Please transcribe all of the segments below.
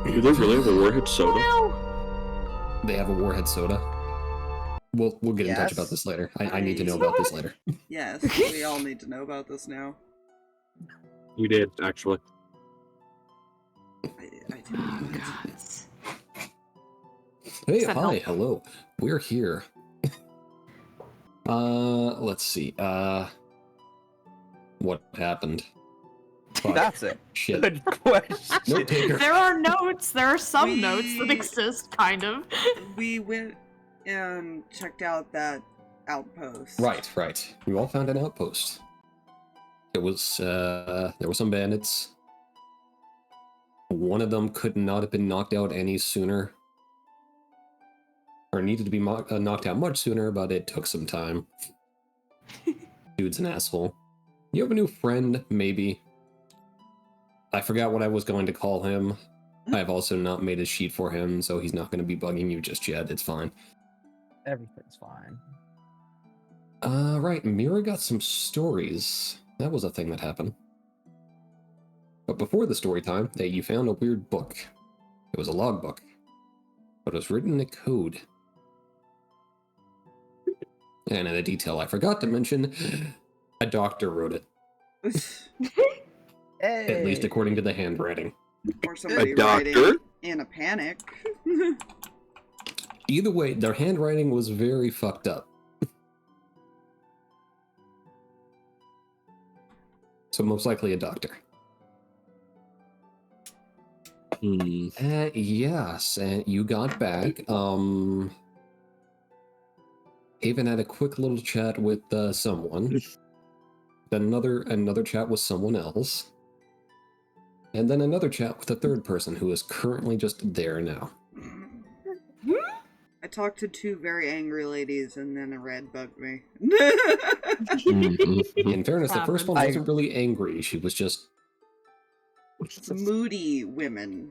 Do they really have a Warhead soda? They have a Warhead soda. We'll get in touch about this later. I need to know about this later. Yes, we all need to know about this now. We did, actually. I did. Oh, God. Hey, hi, hello. We're here. Let's see. What happened? Fuck. That's it. Shit. Good question. Note taker. There are notes. There are some notes that exist, kind of. We went and checked out that outpost. Right. We all found an outpost. There was some bandits. One of them could not have been knocked out any sooner. Or needed to be knocked out much sooner, but it took some time. Dude's an asshole. You have a new friend, maybe. I forgot what I was going to call him. I've also not made a sheet for him, so he's not going to be bugging you just yet. It's fine. Everything's fine. Right. Meira got some stories. That was a thing that happened. But before the story time, you found a weird book. It was a logbook, but it was written in code. And in a detail I forgot to mention, a doctor wrote it. Hey. At least according to the handwriting. Or somebody A doctor? writing in a panic. Either way, their handwriting was very fucked up. So most likely a doctor. Yes, and you got back. Haven had a quick little chat with someone. Then another chat with someone else. And then another chat with a third person who is currently just there now. I talked to two very angry ladies and then a red bugged me. In fairness, the first one wasn't really angry. She was just moody women.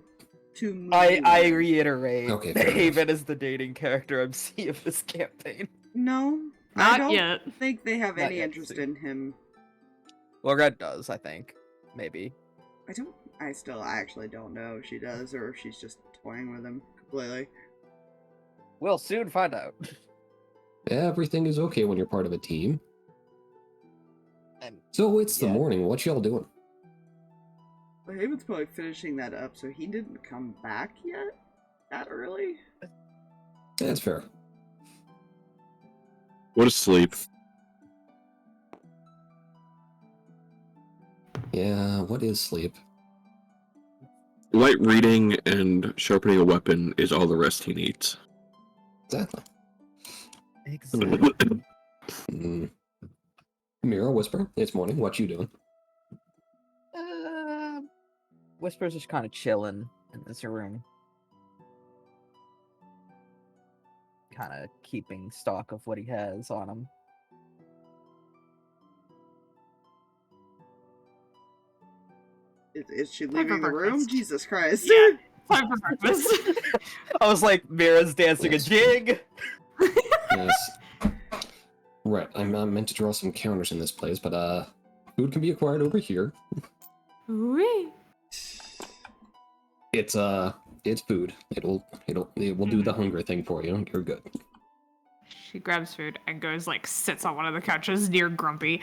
Two moody I women. reiterate, Okay, Haven is the dating character MC of this campaign. No, Not I don't yet. think they have Not any yet, interest see. in him. Well, Red does, I think. Maybe. I actually don't know if she does or if she's just toying with him completely. We'll soon find out. everything is okay when you're part of a team. And So it's the yeah. morning. What y'all doing? Well, Haven's probably finishing that up, so he didn't come back yet? That early? That's fair. What is sleep? Yeah, what is sleep? Light reading and sharpening a weapon is all the rest he needs. Exactly. Exactly. Meira, Whisper, it's morning. What you doing? Whisper's just kind of chilling in this room. Kind of keeping stock of what he has on him. Is she Time leaving for the room? breakfast. Jesus Christ. Yeah. Time for breakfast. I was like, Mira's dancing Yes. a jig! Yes. Right, I'm meant to draw some counters in this place, but food can be acquired over here. Wee. It's food. It will do the hunger thing for you. You're good. She grabs food and goes, sits on one of the couches near Grumpy.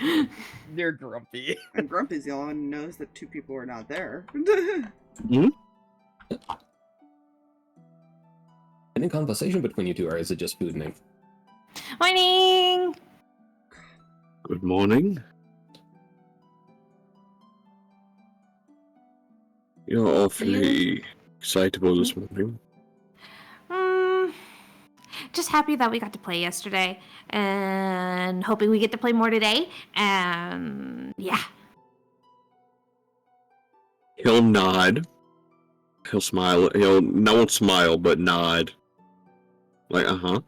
You're grumpy. And Grumpy's the only one who knows that two people are not there. Any conversation between you two, or is it just food name? Morning! Good morning. You're awfully excitable this morning. Just happy that we got to play yesterday, and hoping we get to play more today, and yeah. He'll nod. He'll smile. He'll not won't smile, but nod. Like, uh-huh.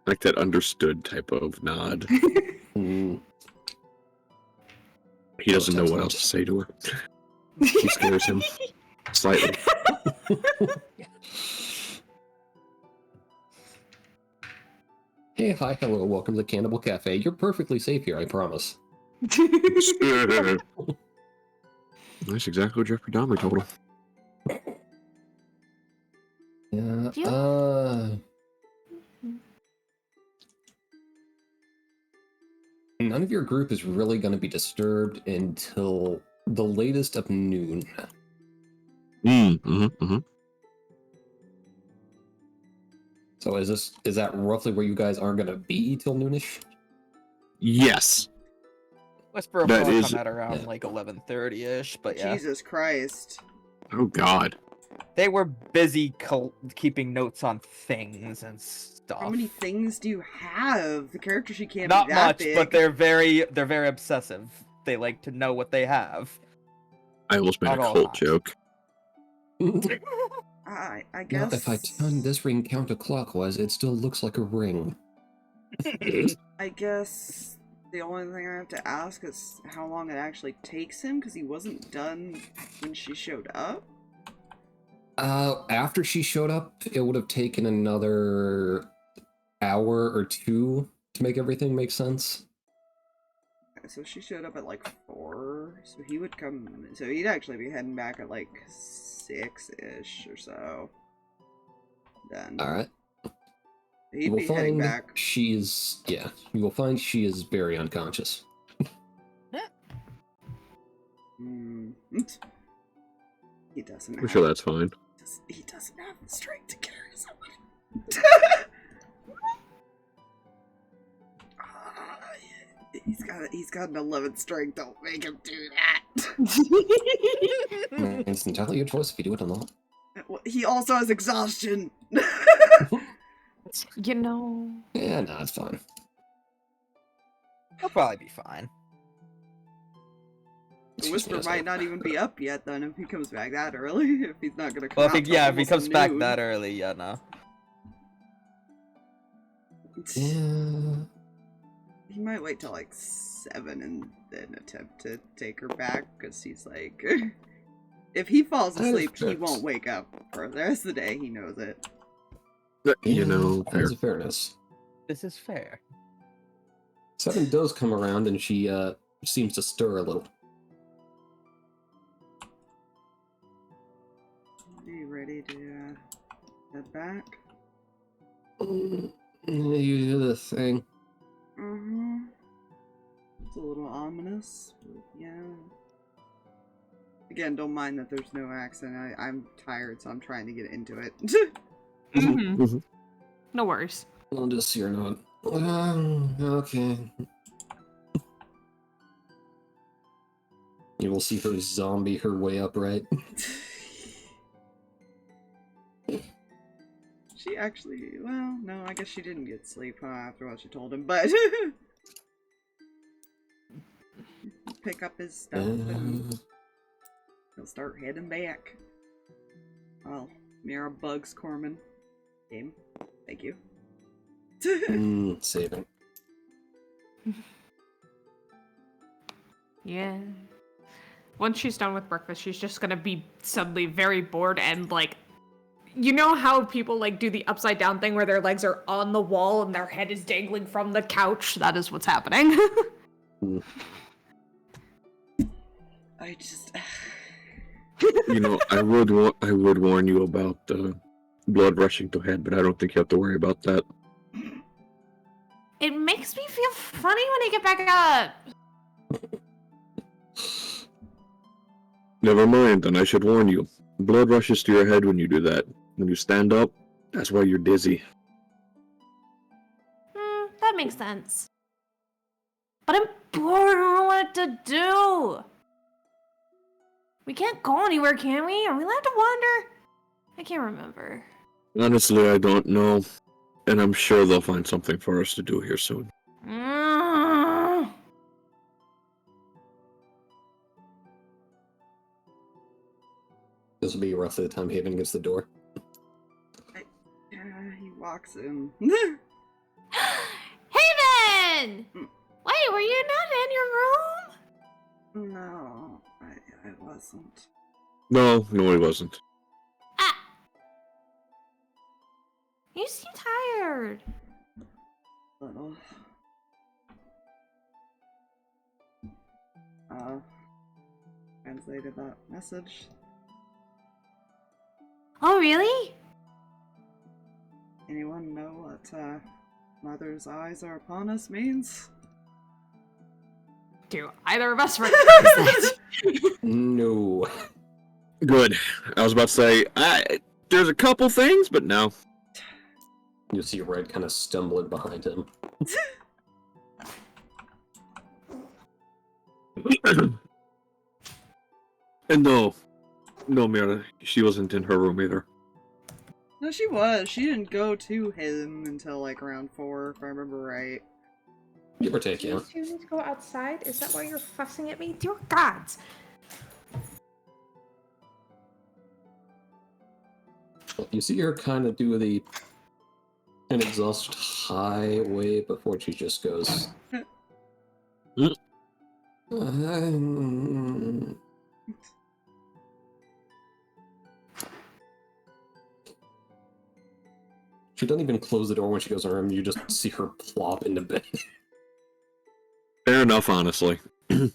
Like that understood type of nod. Mm, He doesn't know what else to say to her. She scares him. Slightly. Hey, hi, hello, welcome to Cannibal Cafe. You're perfectly safe here, I promise. That's exactly what Jeffrey Dahmer told him. Yeah. You- None of your group is really going to be disturbed until the latest of noon. So is that roughly where you guys are going to be till noonish? Yes. Whisper will That probably is- come out around yeah. like 11:30ish, but yeah. Jesus Christ. Oh God. They were busy keeping notes on things and stuff. How many things do you have? The character sheet can't Not be that much, big. but they're very obsessive. They like to know what they have. I almost made Not a all cult hot. joke. I Now, guess. if I turn this ring counterclockwise, it still looks like a ring. I guess the only thing I have to ask is how long it actually takes him, because he wasn't done when she showed up. After she showed up, it would have taken another hour or two to make everything make sense. So she showed up at like 4, so he would come. So he'd actually be heading back at like 6-ish or so. Then All right. he'd You will be heading find back. she is very unconscious. He doesn't. I'm Have, sure that's fine. he doesn't have the strength to carry somebody. He's got an 11 strength. Don't make him do that. It's entirely your choice if you do it or not. Well, he also has exhaustion. You know. Yeah, no, it's fine. He'll probably be fine. The Whisper Yes, might not even be up yet then if he comes back that early. If he's not gonna come Well, out if till he almost comes back noon. that early, yeah, no. Yeah. He might wait till like 7 and then attempt to take her back, because he's like, if he falls That is asleep, he fair. won't wake up for the rest of the day. He knows it. You know, that's a fairness. This is fair. 7 does come around and she seems to stir a little. Are you ready to head back? You do the thing. It's a little ominous, but yeah. Again, don't mind that there's no accent. I'm tired, so I'm trying to get into it. No worries. I'll just see her nod. Okay. You will see her zombie her way upright. She actually, well, no, I guess she didn't get sleep, huh, after what she told him, but pick up his stuff and he'll start heading back. Well, Meira bugs Corman. Game. Thank you. Saving. Yeah. Once she's done with breakfast, she's just gonna be suddenly very bored and like, you know how people like do the upside down thing where their legs are on the wall and their head is dangling from the couch? That is what's happening. I just... You know, I would warn you about blood rushing to head, but I don't think you have to worry about that. It makes me feel funny when I get back up. Never mind, then I should warn you. Blood rushes to your head when you do that. When you stand up, that's why you're dizzy. That makes sense. But I'm bored. I don't know what to do. We can't go anywhere, can we? Are we allowed to wander? I can't remember. Honestly, I don't know. And I'm sure they'll find something for us to do here soon. This will be roughly the time Haven gets the door. He walks in. Haven! Wait, were you not in your room? No, I wasn't. No, he wasn't. Ah! You seem tired. Little. translated that message. Oh, really? Anyone know what Mother's eyes are upon us means? Do either of us recognize that? No. Good. I was about to say, there's a couple things, but no. You see Red kind of stumbling behind him. And no, Meira, she wasn't in her room either. No, she was. She didn't go to him until like around 4, if I remember right. Give or take, yeah. You need to go outside? Is that why you're fussing at me? Dear gods! You see her kind of do the an exhaust highway before she just goes. She doesn't even close the door when she goes in her room. You just see her plop into bed. Fair enough, honestly. Guess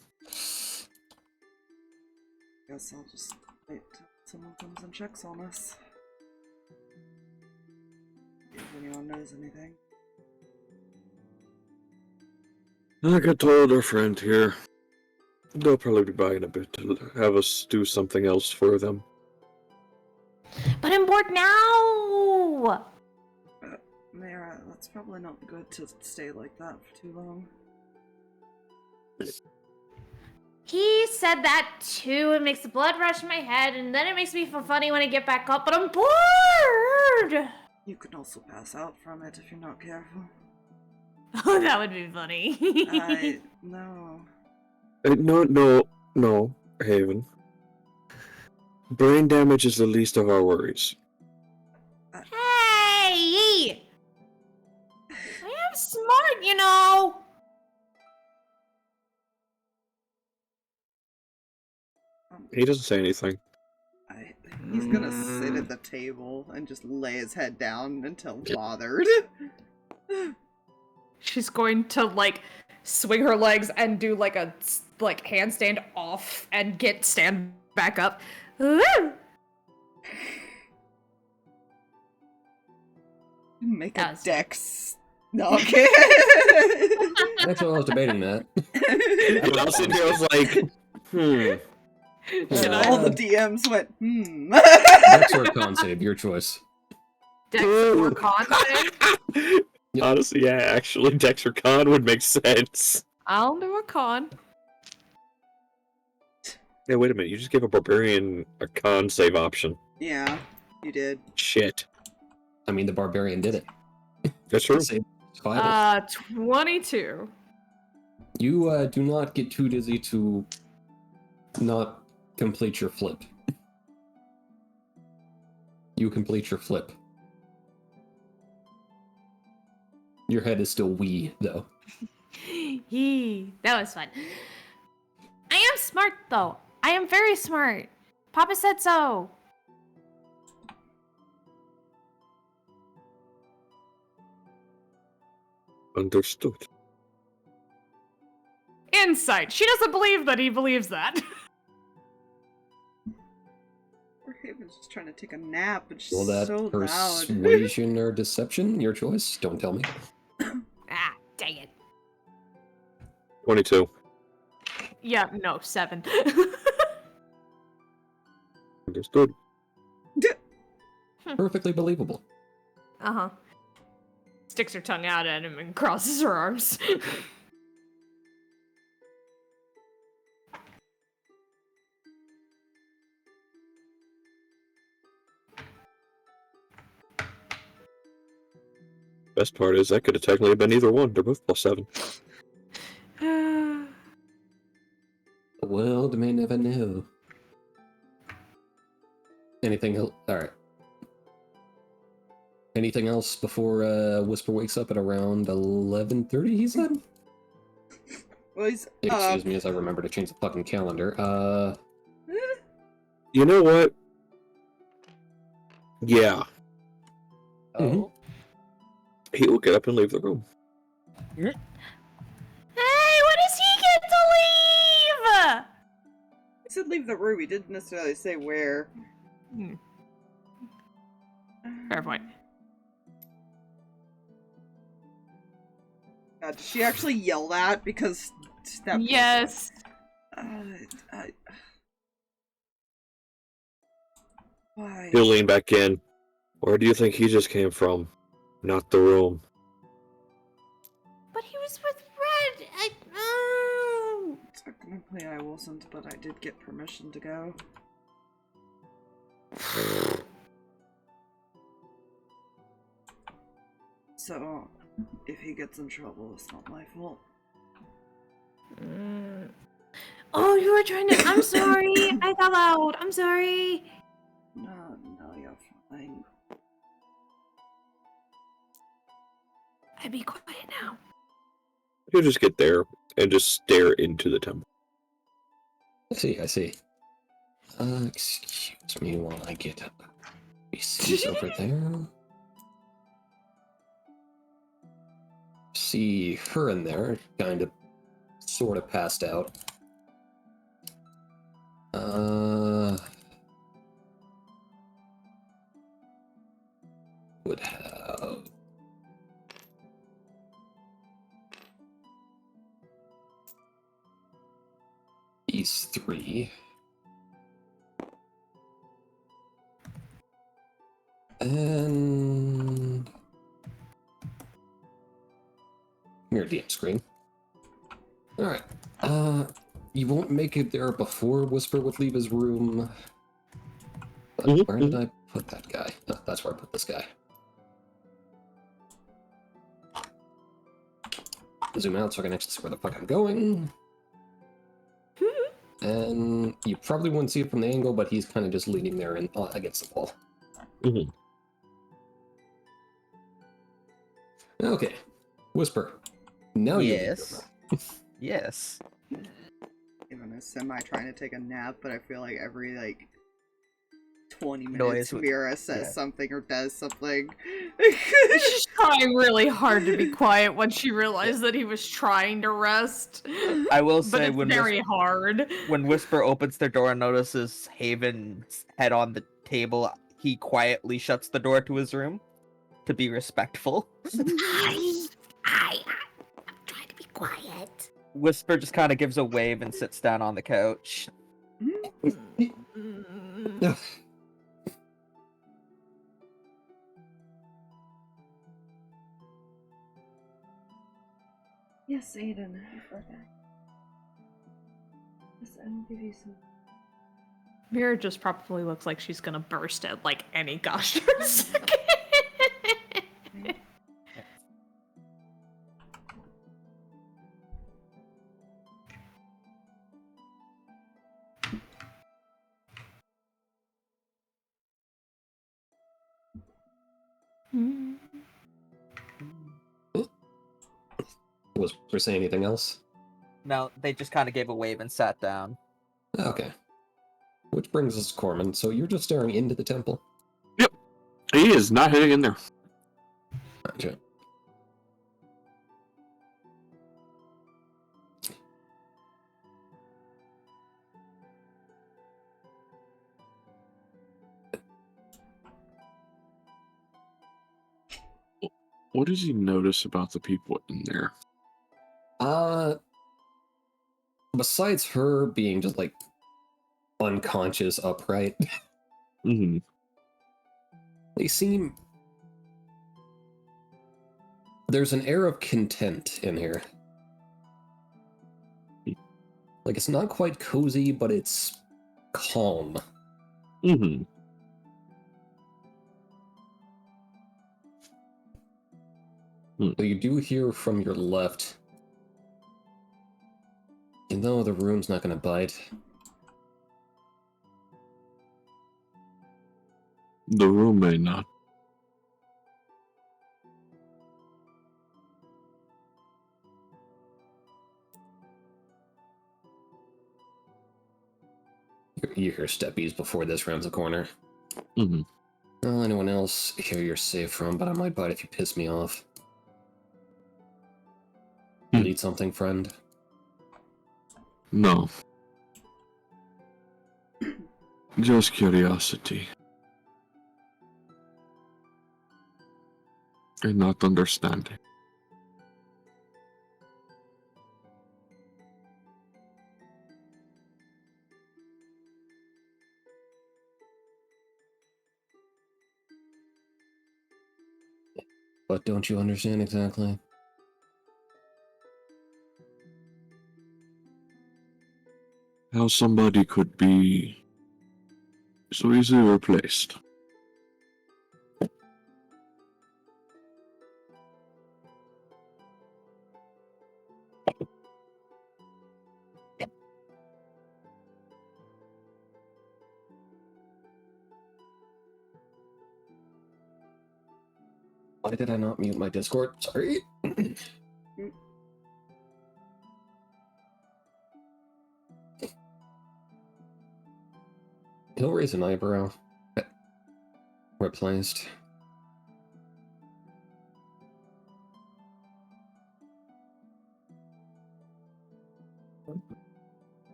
I'll just wait till someone comes and checks on us. If anyone knows anything. Like I told our friend here, they'll probably be back in a bit to have us do something else for them. But I'm bored now! Meira, that's probably not good to stay like that for too long. He said that too. It makes the blood rush in my head, and then it makes me feel funny when I get back up, but I'm bored! You could also pass out from it if you're not careful. Oh, that would be funny. No. No, Haven. Brain damage is the least of our worries. Hey! I am smart, you know! He doesn't say anything. He's gonna sit at the table and just lay his head down until bothered. She's going to, like, swing her legs and do, like, a, like, handstand off and stand back up. Woo! Make a That's- dex. No, okay. Actually, I was debating that. I was sitting here, I was like, Should All I? the DMs went, Dex or con save, your choice. Dex or con save? Honestly, yeah, actually, Dex or Con would make sense. I'll do a con. Hey, wait a minute, you just gave a Barbarian a Con save option. Yeah, you did. Shit. I mean, the Barbarian did it. That's true. Save survival. 22. You do not get too dizzy to not complete your flip. You complete your flip. Your head is still wee, though. Yee, that was fun. I am smart, though. I am very smart. Papa said so. Understood. Insight. She doesn't believe that he believes that. Or he was just trying to take a nap, but she's Well, that so loud. persuasion or deception, your choice. Don't tell me. Ah, dang it. 22. Yeah, no, 7. Understood. Perfectly believable. Uh-huh. Sticks her tongue out at him and crosses her arms. Best part is, that could have technically been either one. They're both +7. The world may never know. Anything else? Alright. Anything else before Whisper wakes up at around 11:30, he said? Well, he's Excuse me as I remember to change the fucking calendar. You know what? Yeah. Oh. He will get up and leave the room. Hey, when does he get to leave? said leave the room. He didn't necessarily say where. Hmm. Fair point. God, did she actually yell that? Because that. Yes. Why? He'll lean back in. Where do you think he just came from? Not the room. But he was with Red. Technically, I wasn't, but I did get permission to go. So, if he gets in trouble, it's not my fault. Oh, you were trying to. I'm sorry. I got loud. I'm sorry. No, you're fine. I'd be quiet now. He'll just get there and just stare into the temple. I see. Excuse me while I get up. He's over there. See her in there, kind of, sort of passed out. Would have these three. And mirror DM screen. Alright. You won't make it there before Whisper would leave his room. But where did I put that guy? Oh, that's where I put this guy. Zoom out so I can actually see where the fuck I'm going. And you probably wouldn't see it from the angle, but he's kind of just leaning there and against the wall. Okay. Whisper. Now Yes. Yes. Even a semi trying to take a nap, but I feel like every 20 Noise minutes Meira says something or does something. She's trying really hard to be quiet when she realized that he was trying to rest. I will But say it's when very hard. when Whisper opens their door and notices Haven's head on the table, he quietly shuts the door to his room to be respectful. I'm trying to be quiet. Whisper just kind of gives a wave and sits down on the couch. Yes, Aiden. Yes, I'll give you some. Meira just probably looks like she's gonna burst at any gosh darn second. Was Whisper saying anything else? No, they just kind of gave a wave and sat down. Okay. Which brings us to Corman. So you're just staring into the temple? Yep. He is not heading in there. Gotcha. What does he notice about the people in there? Besides her being just unconscious upright, they seem... There's an air of content in here. It's not quite cozy, but it's calm. So you do hear from your left, no, the room's not gonna bite. The room may not. You hear steppies before this rounds the corner. Mm-hmm. Well, anyone else here you're safe from, but I might bite if you piss me off. You need something, friend? No. Just curiosity. And not understanding. What don't you understand exactly? How somebody could be so easily replaced. Why did I not mute my Discord? Sorry. He'll raise an eyebrow. Replaced.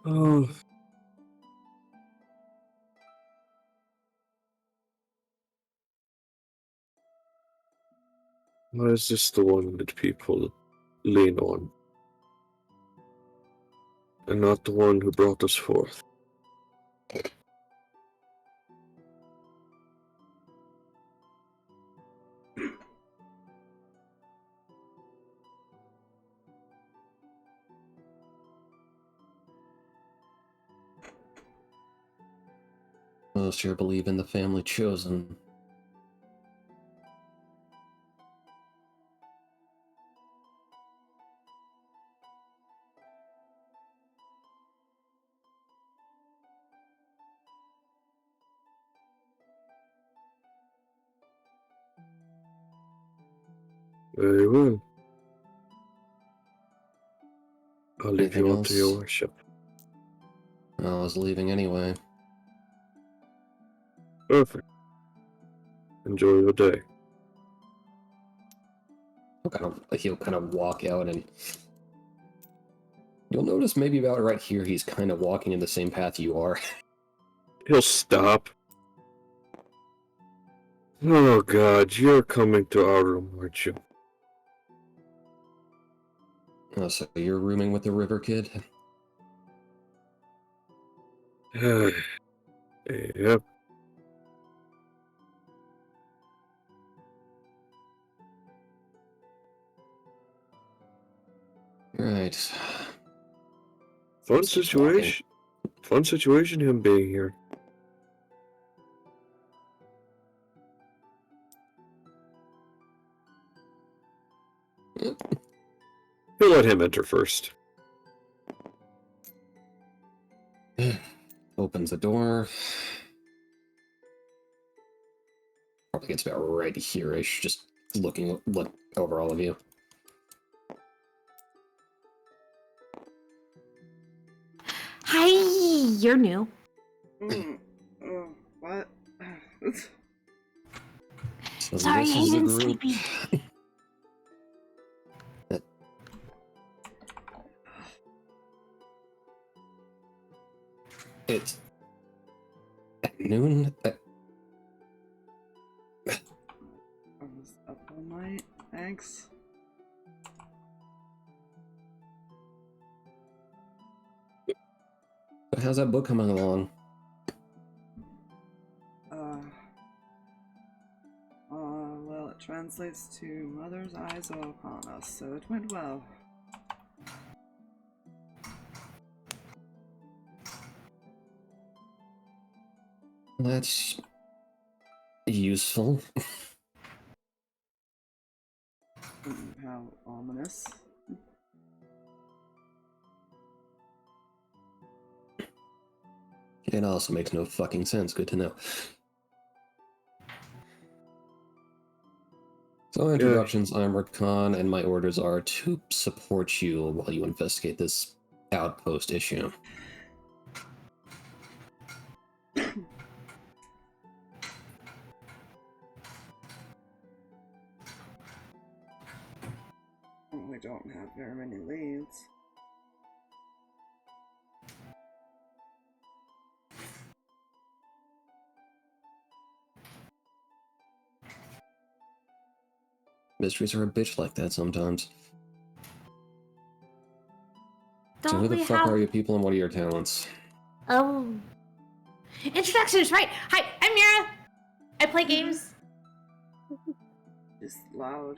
Oh. Why is this the one that people lean on? And not the one who brought us forth? Most here believe in the family chosen. Very well. I'll leave Anything you on to your else? worship. I was leaving anyway. Perfect. Enjoy your day. He'll kind of walk out, and you'll notice maybe about right here he's kind of walking in the same path you are. He'll stop. Oh god, you're coming to our room, aren't you? Oh, so you're rooming with the river kid? Yep. Right. Fun Keeps situation. Fun situation, him being here. We'll let him enter first. Opens the door. Probably gets about right here-ish, just look over all of you. Hi, you're new. Oh, what? So Sorry, this is the Hayden's group. sleepy. It's at noon. I was up all night. Thanks. How's that book coming along? Well, it translates to Mother's Eyes Are Upon Us, so it went well. That's useful. How ominous. It also makes no fucking sense. Good to know. So introductions, I'm Rakan, and my orders are to support you while you investigate this outpost issue. We don't have very many leads. Mysteries are a bitch like that sometimes. So Don't who the we fuck have... are you people and what are your talents? Oh. Introductions, right. Hi, I'm Meira. I play games. Just loud.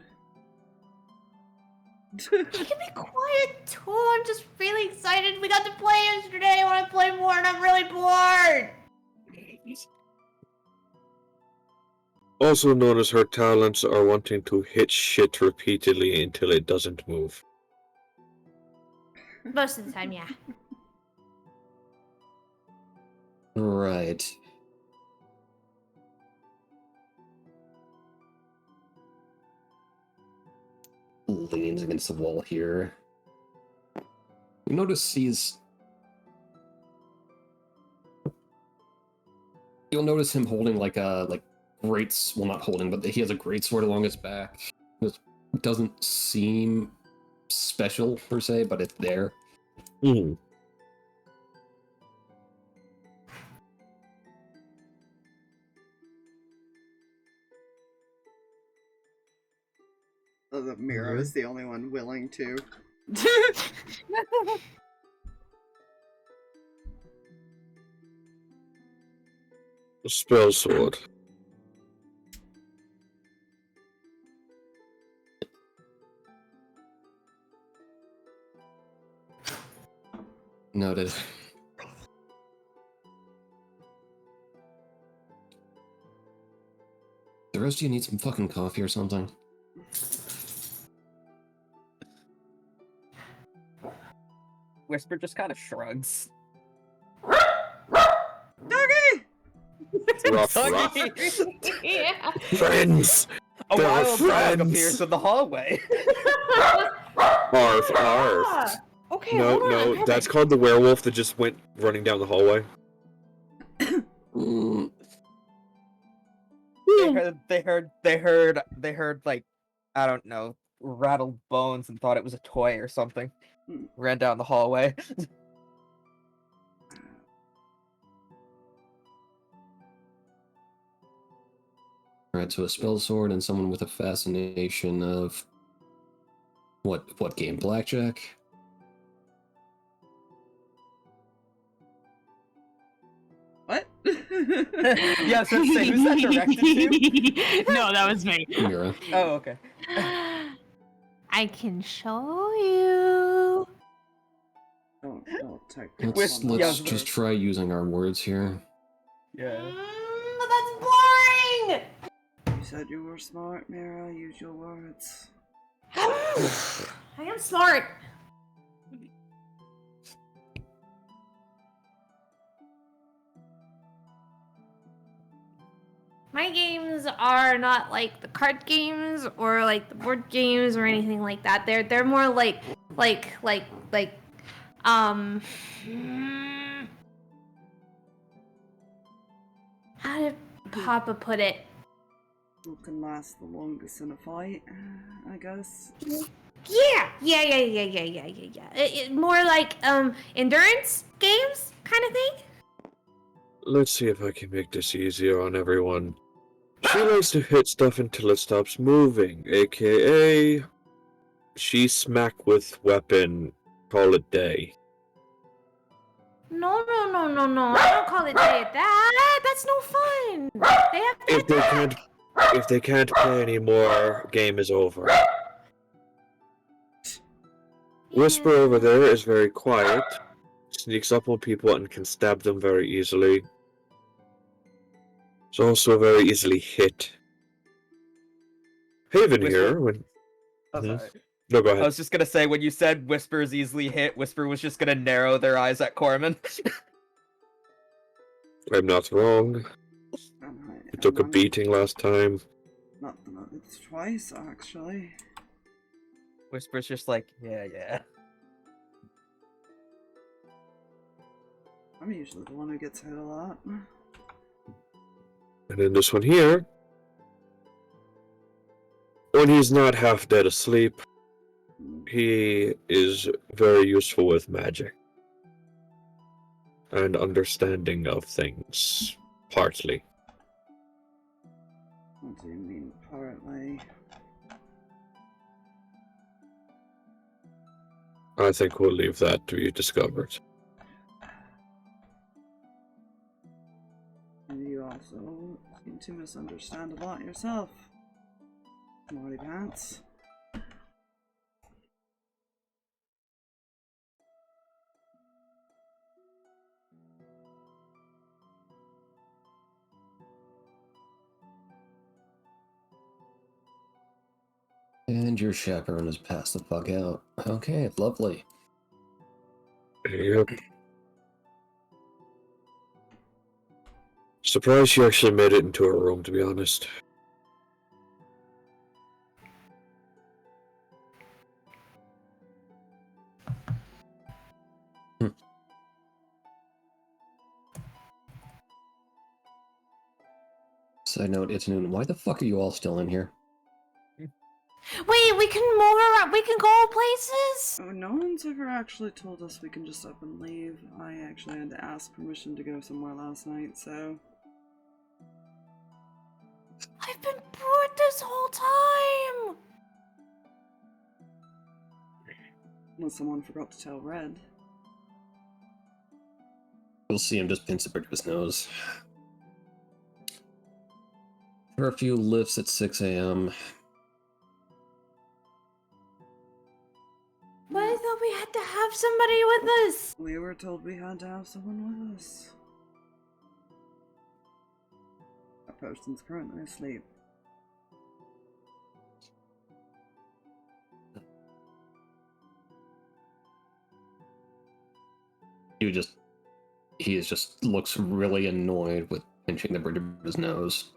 I can be quiet too. I'm just really excited. We got to play yesterday. I want to play more and I'm really bored. Also known as her talents are wanting to hit shit repeatedly until it doesn't move. Most of the time, yeah. Right. Leans against the wall here. You notice you'll notice him holding like well, not holding, but he has a great sword along his back. It doesn't seem special per se, but it's there. Hmm. Oh, the Meira is the only one willing to. Spell sword. Noted. The rest of you need some fucking coffee or something. Whisper just kind of shrugs. Doggy! Rough, rough. Yeah. Friends! A They're wild dog friends. appears in the hallway. Arf, arf. Ah, okay, No, hold on. no, I'm that's having- called the werewolf that just went running down the hallway. Mm, They heard like, I don't know, rattled bones and thought it was a toy or something. Hmm. Ran down the hallway. Alright, so a spell sword and someone with a fascination of what game? Blackjack? What? Yeah, I was gonna say, who's that directed to? No, that was me. Meira. Oh, okay. I can show you. Don't take Let's this one. Yeah, just try using our words here. Yeah. But that's boring. You said you were smart, Meira. Use your words. I am smart. My games are not like the card games or like the board games or anything like that. They're more like how did Papa put it? Who can last the longest in a fight, I guess. Yeah. More like endurance games kind of thing. Let's see if I can make this easier on everyone. She likes to hit stuff until it stops moving, aka she smack with weapon, call it day. No. I don't call it that. That's no fun. They have If they can't play anymore, game is over. Whisper over there is very quiet, sneaks up on people and can stab them very easily. It's also very easily hit. Haven Whisper- here, when... Oh, Mhm. sorry. No, go I ahead. was just gonna say, when you said Whisper is easily hit, Whisper was just gonna narrow their eyes at Corman. I'm not wrong. I took a beating last time. Not it's twice, actually. Whisper's just like, yeah. I'm usually the one who gets hit a lot. And then this one here, when he's not half dead asleep, he is very useful with magic and understanding of things, partly. What do you mean, partly? I think we'll leave that to be discovered. You also seem to misunderstand a lot yourself, Smarty Pants. And your chaperone has passed the fuck out. Okay, lovely. Yep. Surprised she actually made it into her room, to be honest. Side note, it's noon. Why the fuck are you all still in here? Wait, we can move around. We can go places. Oh, no one's ever actually told us we can just up and leave. I actually had to ask permission to go somewhere last night, so... I've been bored this whole time. Unless someone forgot to tell Red. You'll see him just pinch the bridge of his nose. Curfew lifts at 6 a.m. But I thought we had to have somebody with us. We were told we had to have someone with us. That person's currently asleep. He just looks really annoyed with pinching the bridge of his nose.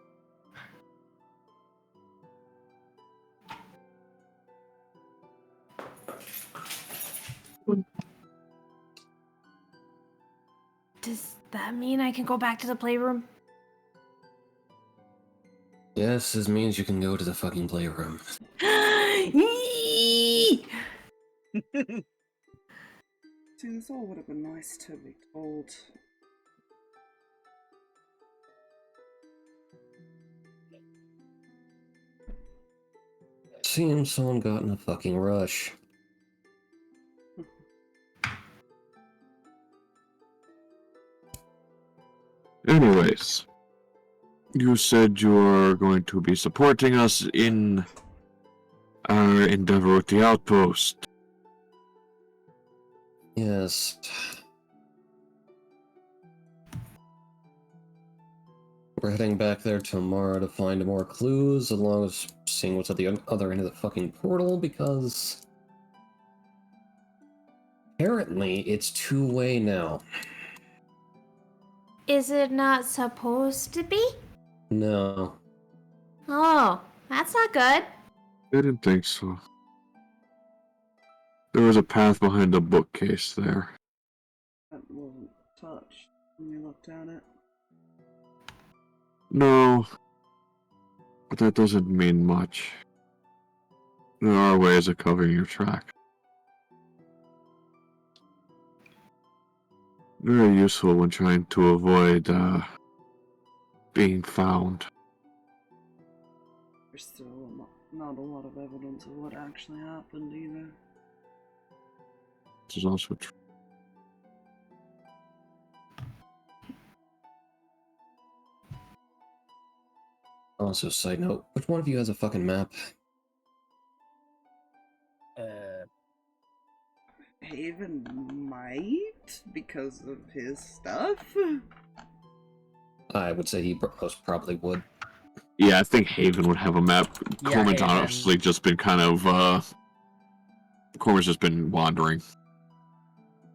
Does that mean I can go back to the playroom? Yes, this means you can go to the fucking playroom. See, this all would have been nice to be told. Seems someone got in a fucking rush. Anyways, you said you're going to be supporting us in our endeavor with the outpost. Yes. We're heading back there tomorrow to find more clues, along with seeing what's at the other end of the fucking portal, because apparently it's two-way now. Is it not supposed to be? No. Oh, that's not good. I didn't think so. There was a path behind the bookcase there. That wasn't touched when we looked at it. No, but that doesn't mean much. There are ways of covering your track. Very useful when trying to avoid being found. There's still not a lot of evidence of what actually happened either. Which is also true. Also, side note, which one of you has a fucking map? Haven might, because of his stuff. I would say he most probably would. Yeah, I think Haven would have a map. Yeah, Corman's Haven. honestly just been kind of, Corman's just been wandering.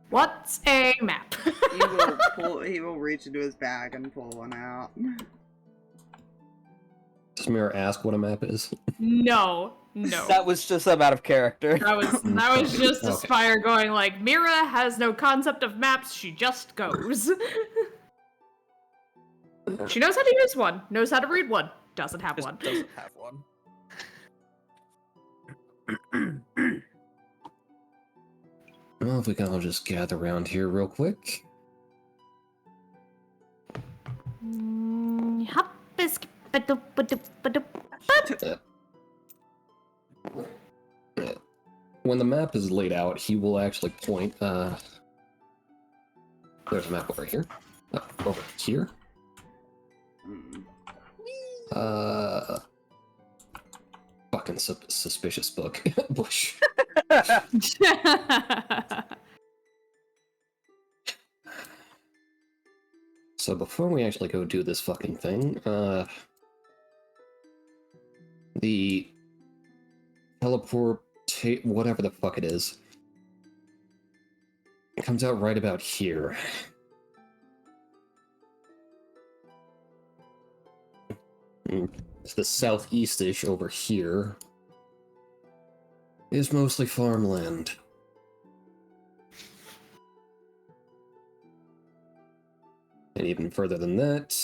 What's a map? He will reach into his bag and pull one out. Does Meira ask what a map is? No. That was just some out of character. That was just Okay. Aspire going like, Meira has no concept of maps, she just goes. She knows how to use one, knows how to read one, doesn't have Just one. doesn't have one. Well, if we can all just gather around here real quick. Hop, skip, ba-doop, ba-doop, ba-doop. when the map is laid out, he will actually point. There's a map over here. Over here. Hmm. Fucking suspicious book. Bush. So before we actually go do this fucking thing, the whatever the fuck it is, it comes out right about here. It's the southeast-ish over here is mostly farmland. And even further than that,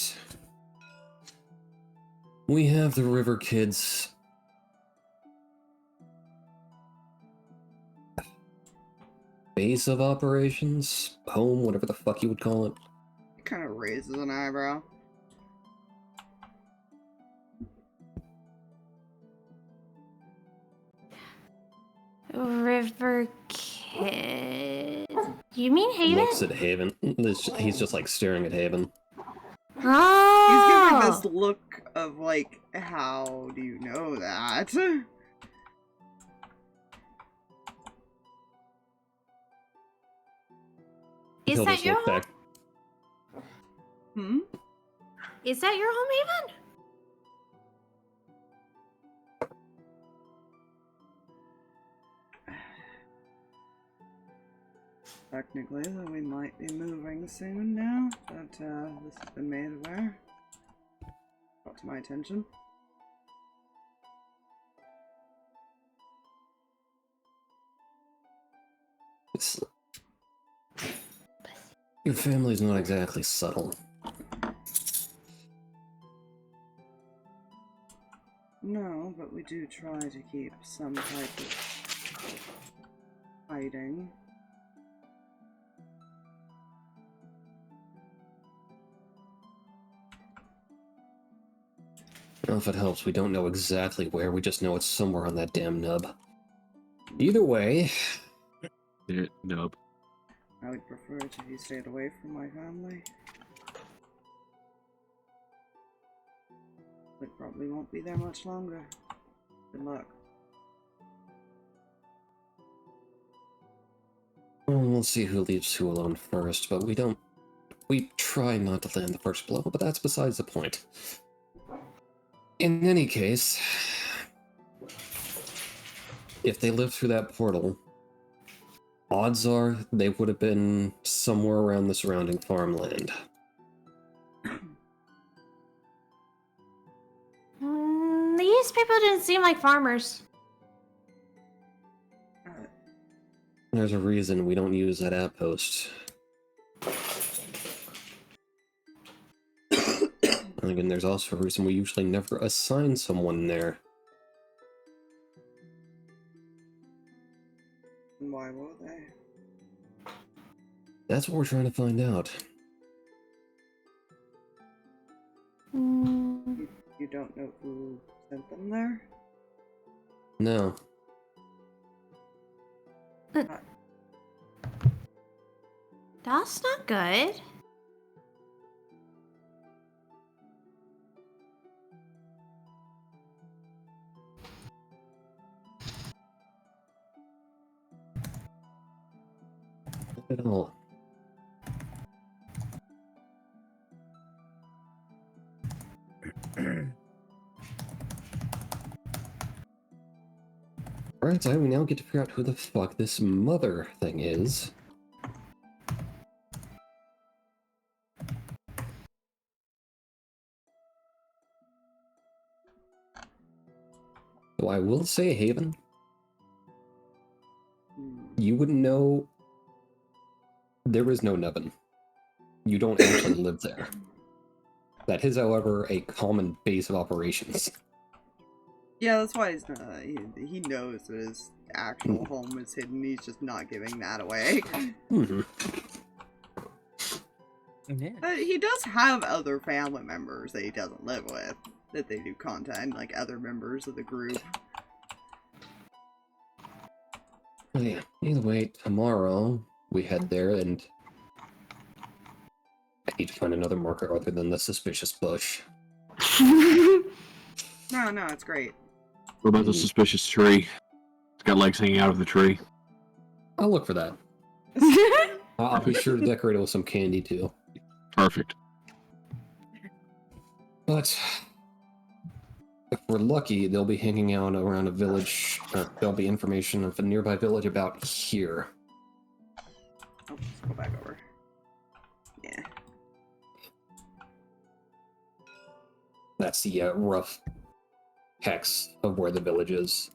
we have the River Kids. Base of operations? Home, whatever the fuck you would call it. It kind of raises an eyebrow. River Kid. You mean Haven? Looks at Haven. He's just like staring at Haven. He's giving Oh! this look of like, how do you know that? Is He'll that just your look home? back. Hmm? Is that your home, Haven? Technically, though, we might be moving soon now, but this has been made aware. Brought to my attention. Your family's not exactly subtle. No, but we do try to keep some type of hiding. Well, if it helps, we don't know exactly where, we just know it's somewhere on that damn nub. Either way... Nope. I would prefer it if you stayed away from my family. It probably won't be there much longer. Good luck. Well, we'll see who leaves who alone first, but we try not to land the first blow, but that's besides the point. In any case, if they lived through that portal, odds are they would have been somewhere around the surrounding farmland. These people didn't seem like farmers. There's a reason we don't use that outpost. And again, there's also a reason we usually never assign someone there. Why will they? That's what we're trying to find out. You don't know who sent them there? No. That's not good. Not at all. Alright, so we now get to figure out who the fuck this mother thing is. So I will say, Haven, you wouldn't know. There is no Nubbin. You don't actually live there. That is, however, a common base of operations. Yeah, that's why he's not. He knows that his actual home is hidden. He's just not giving that away. Mm-hmm. Yeah. He does have other family members that he doesn't live with that they do contact, like other members of the group. Yeah. Either way, tomorrow we head there, and I need to find another marker other than the suspicious bush. No, it's great. What about the suspicious tree? It's got legs hanging out of the tree. I'll look for that. I'll be sure to decorate it with some candy too. Perfect. But if we're lucky, they'll be hanging out around a village. There'll be information of a nearby village about here. Oh, let's go back over. Yeah. That's the rough hex of where the village is.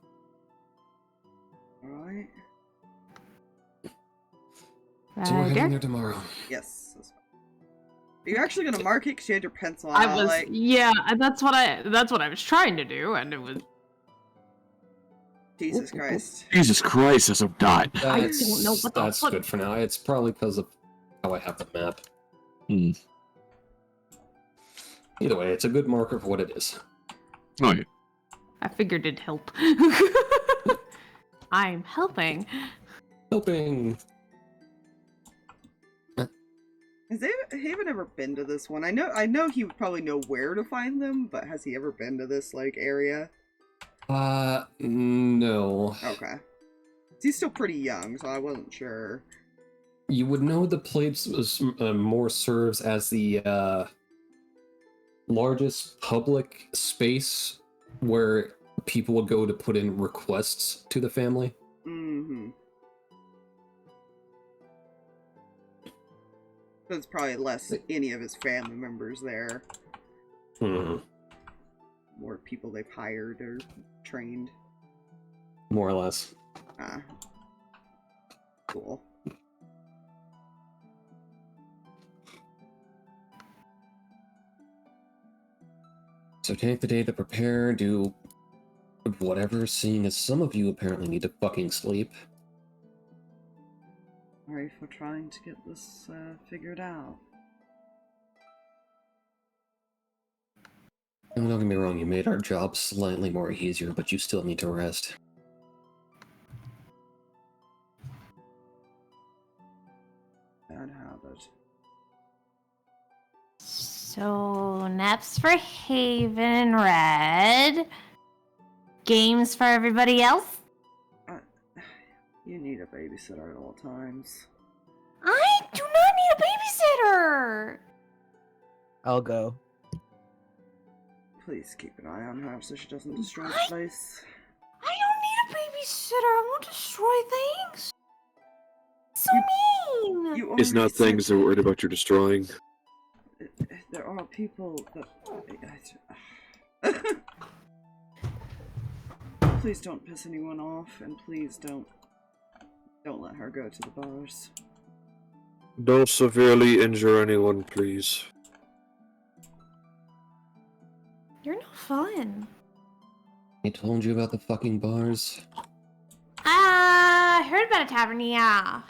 Alright. So we're Right heading there. there tomorrow. Yes. That's fine. Are you actually gonna mark it because you had your pencil out? I was, Like, yeah, that's what I was trying to do, and it was. Jesus Christ. Jesus Christ, that's a dot. I don't know what the That's fuck- good for now. It's probably because of how I have the map. Hmm. Either way, it's a good marker for what it is. Oh, yeah. I figured it'd help. I'm helping. Helping. Has Haven ever been to this one? I know he would probably know where to find them, but has he ever been to this like area? No. Okay. He's still pretty young, so I wasn't sure. You would know the place was more serves as the largest public space where people would go to put in requests to the family. Mm-hmm. There's probably less any of his family members there. Hmm. More people they've hired or trained. More or less. Ah. Cool. So take the day to prepare, do whatever, seeing as some of you apparently need to fucking sleep. Sorry for trying to get this figured out. And don't get me wrong, you made our job slightly more easier, but you still need to rest. Bad habit. So, naps for Haven, Red. Games for everybody else? You need a babysitter at all times. I do not need a babysitter! I'll go. Please keep an eye on her so she doesn't destroy the I- place. I don't need a babysitter. I won't destroy things. So mean. You It's not already said things they're worried about you destroying. there are people that. Please don't piss anyone off, and please don't let her go to the bars. Don't severely injure anyone, please. You're no fun. I told you about the fucking bars. I heard about a tavern, yeah.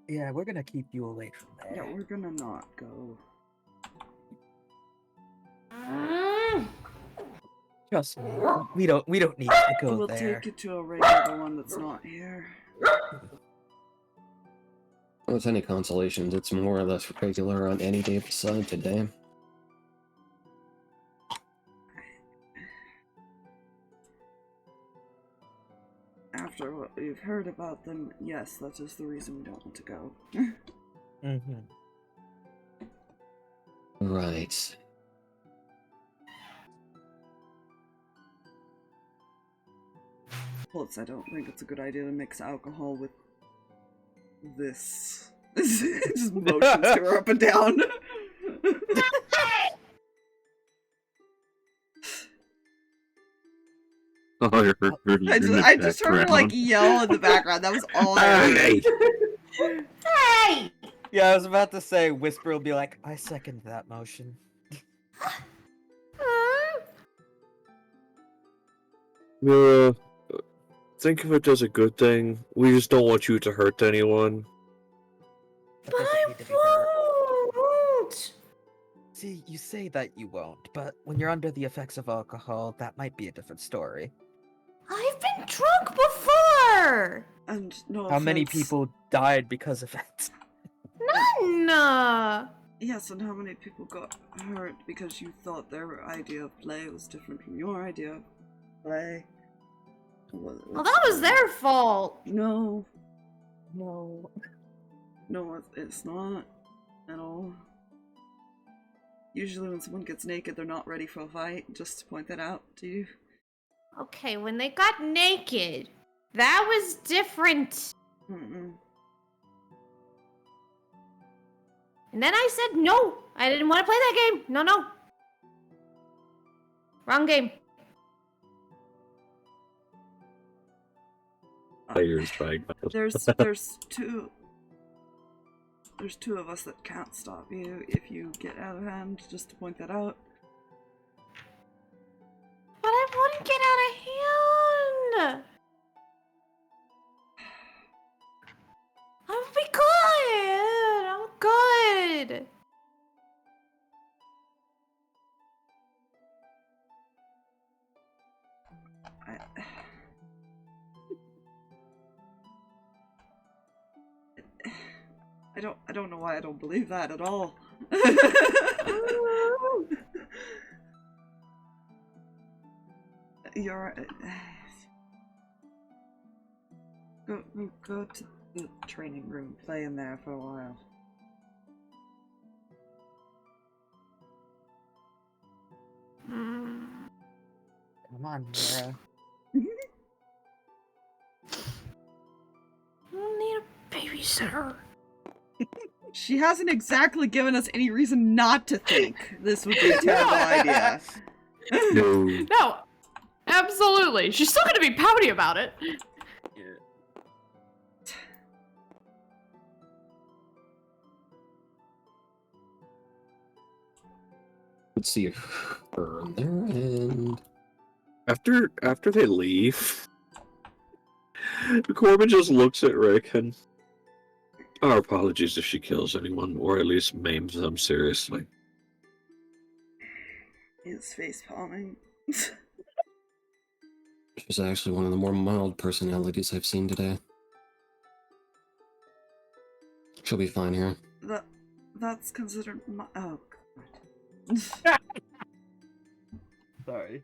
Yeah, we're gonna keep you away from there. Yeah, we're gonna not go. Mm. Trust me, we don't need to go We'll there. take it to a regular one that's not here. Well, it's any consolations, it's more or less regular on any day beside today. After what we've heard about them, yes, that is the reason we don't want to go. Mm-hmm. Right. Plus, I don't think it's a good idea to mix alcohol with this. Just motions to her up and down. Oh, I just heard her like yell in the background. That was all I heard. Hey! Yeah, I was about to say, Whisper will be like, I second that motion. Meira, think of it as a good thing. We just don't want you to hurt anyone. That But doesn't I need to be heard. won't. See, you say that you won't, but when you're under the effects of alcohol, that might be a different story. I've been drunk before. her. And no How many offense- people died because of it? None. Yes, and how many people got hurt because you thought their idea of play was different from your idea of play? Well, that was their fault. No, No. no, it's not at all. Usually when someone gets naked, they're not ready for a fight, just to point that out to you. Okay, when they got naked, that was different. Mm-mm. And then I said no. I didn't want to play that game. No, no. Wrong game. Players trying. There's two of us that can't stop you if you get out of hand, just to point that out. But I wouldn't get out of hand. I'll be good. I'm good. I don't know why I don't believe that at all. You're go to the training room, play in there for a while. Come on, Meira. I don't need a babysitter. She hasn't exactly given us any reason not to think this would be a terrible idea. No. No, absolutely. She's still gonna be pouty about it. Let's see her in there, and After they leave, Corman just looks at Rick and our apologies if she kills anyone, or at least maims them seriously. He's face palming. she's actually one of the more mild personalities I've seen today. She'll be fine here. That's considered my oh god. Sorry.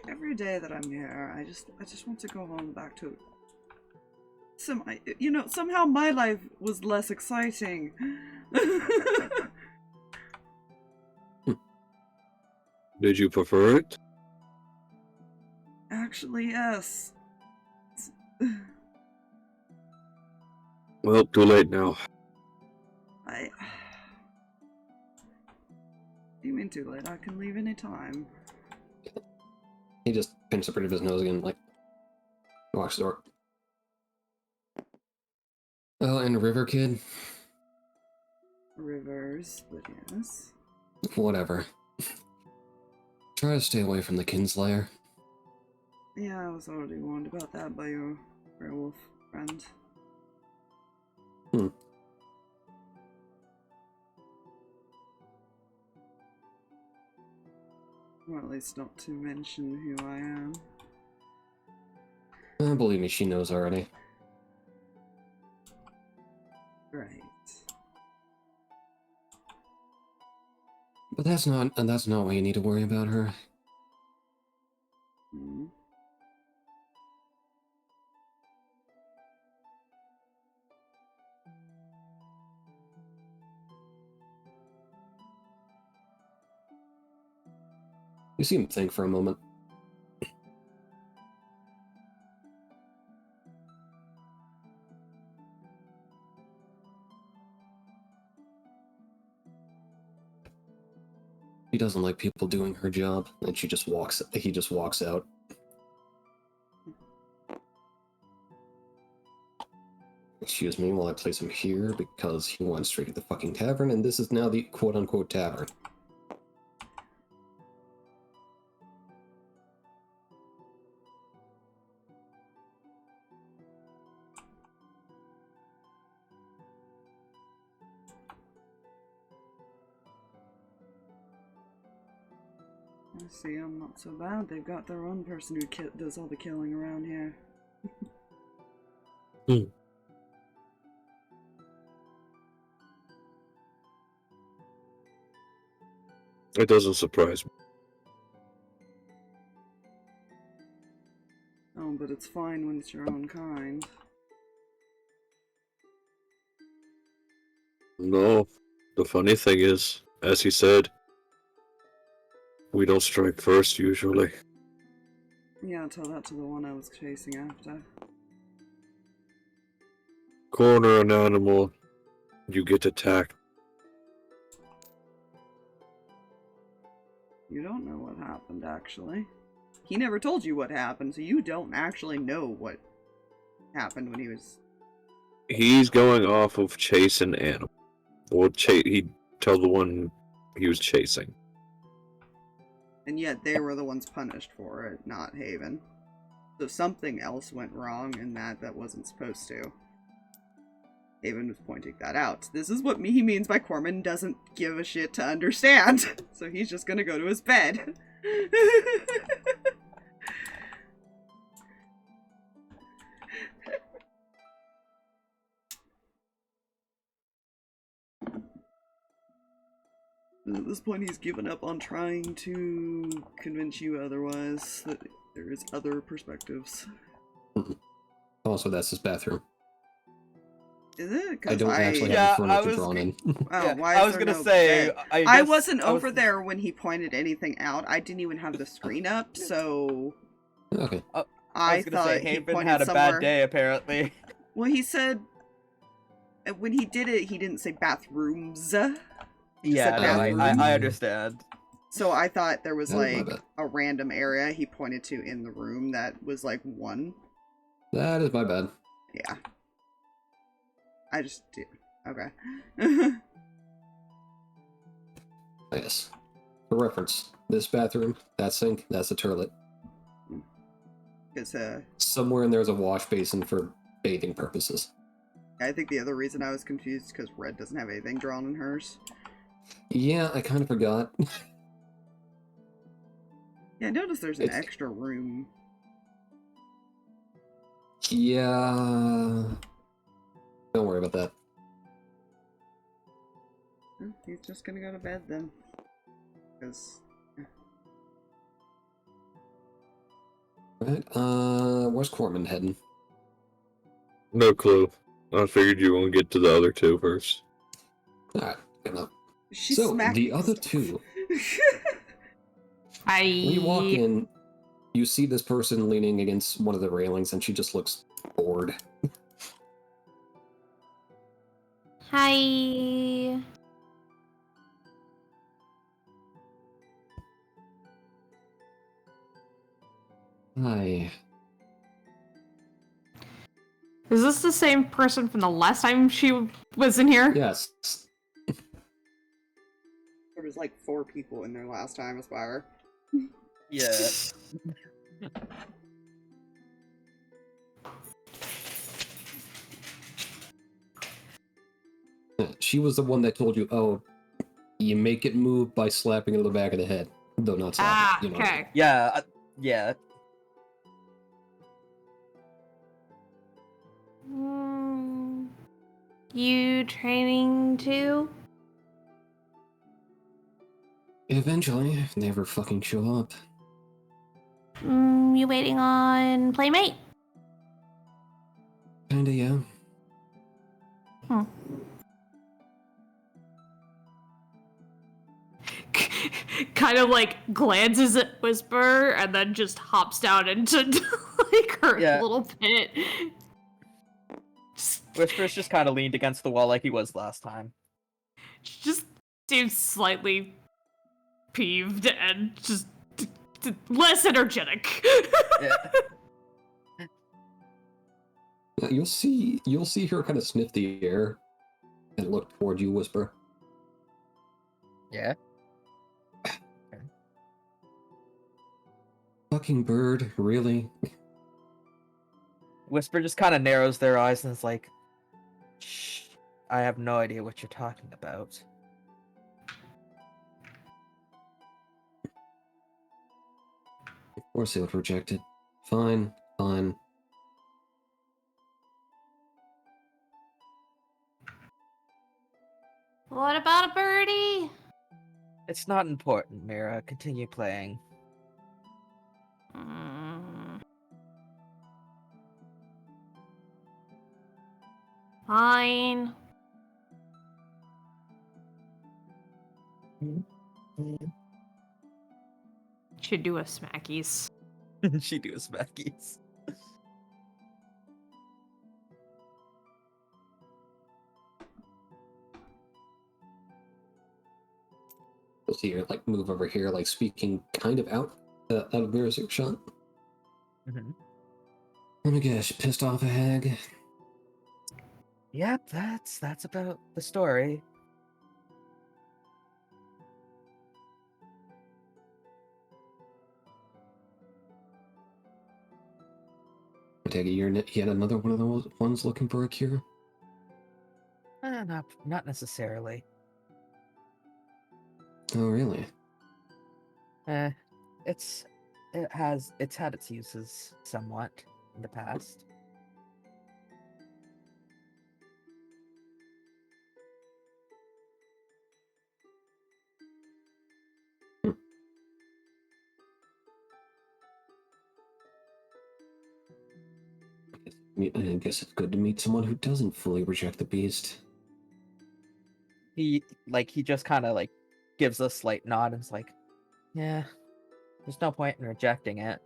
Every day that I'm here, I just want to go home back to somehow my life was less exciting. Did you prefer it? Actually, yes. Well, too late now. What do you mean too late? I can leave any time. He just pinches the bridge of his nose again, like, walks the door. Oh, and River Kid? Rivers, but yes. Whatever. Try to stay away from the Kinslayer. Yeah, I was already warned about that by your werewolf friend. Or at least not to mention who I am. Believe me, she knows already. Right. But that's not what you need to worry about her. Hmm. You see him think for a moment. He doesn't like people doing her job, and he just walks out. Excuse me while I place him here because he went straight to the fucking tavern, and this is now the quote-unquote tavern. See, I'm not so bad. They've got their own person who does all the killing around here. It doesn't surprise me. Oh, but it's fine when it's your own kind. No, the funny thing is, as he said, we don't strike first usually. Yeah, tell that to the one I was chasing after. Corner an animal, you get attacked. You don't know what happened, actually. He never told you what happened, so you don't actually know what happened when he was... He's going off of chase an animal. Or he'd tell the one he was chasing. And yet they were the ones punished for it, not Haven. So something else went wrong in that wasn't supposed to. Haven was pointing that out. This is what he means by Corman doesn't give a shit to understand. So he's just gonna go to his bed. At this point, he's given up on trying to convince you otherwise, that there is other perspectives. Also, that's his bathroom. Is it? I don't actually Yeah, have the furniture I was- drawn in. Oh, Yeah, why I is was there gonna no say, bed? I I guess wasn't I was- over there when he pointed anything out. I didn't even have the screen up, so Okay. I I was gonna thought say he Haven pointed had a somewhere. bad day, apparently. Well, he said when he did it, he didn't say bathrooms. Yeah, no, I bathroom. understand. So I thought there was That was my like bad. a random area he pointed to in the room that was like one. That is my bad. Yeah. I just did. Okay. Yes. For reference, this bathroom, that sink, that's a toilet. Because Somewhere in there's a wash basin for bathing purposes. I think the other reason I was confused is because Red doesn't have anything drawn in hers. Yeah, I kind of forgot. Yeah, I noticed there's an It's- extra room. Yeah. Don't worry about that. He's just gonna go to bed then. Because Right. Where's Corman heading? No clue. I figured you were going to get to the other two first. Alright, good enough. she's So, smacking the other stuff. two. I When you walk in, you see this person leaning against one of the railings, and she just looks bored. Hi. Hi. Is this the same person from the last time she was in here? Yes. There was like 4 people in there last time, Aspire. Yeah. She was the one that told you, oh, you make it move by slapping it in the back of the head. Though not Ah, slapping, you know. okay. Yeah, yeah. You training too? Eventually, if they never fucking show up. You waiting on Playmate? Kinda, yeah. Kind of like glances at Whisper and then just hops down into like her Yeah. little pit. Whisper's just kind of leaned against the wall like he was last time. Just seems slightly peeved and just less energetic. Yeah. You'll see her kind of sniff the air and look toward you, Whisper. Yeah. Fucking bird, really? Whisper just kind of narrows their eyes and is like, "Shh, I have no idea what you're talking about." Of course they would reject it. Fine, fine. What about a birdie? It's not important, Meira. Continue playing. Fine. Should do a smackies. She do smackies. You'll see her like move over here, like speaking kind of out of Mira's earshot. Mm-hmm. Let me guess, you pissed off a hag? Yep, that's about the story. I take it you're yet another one of those ones looking for a cure? Not necessarily. Oh, really? It's had its uses somewhat in the past. I guess it's good to meet someone who doesn't fully reject the beast. He just kind of like gives a slight nod and is like, yeah, there's no point in rejecting it.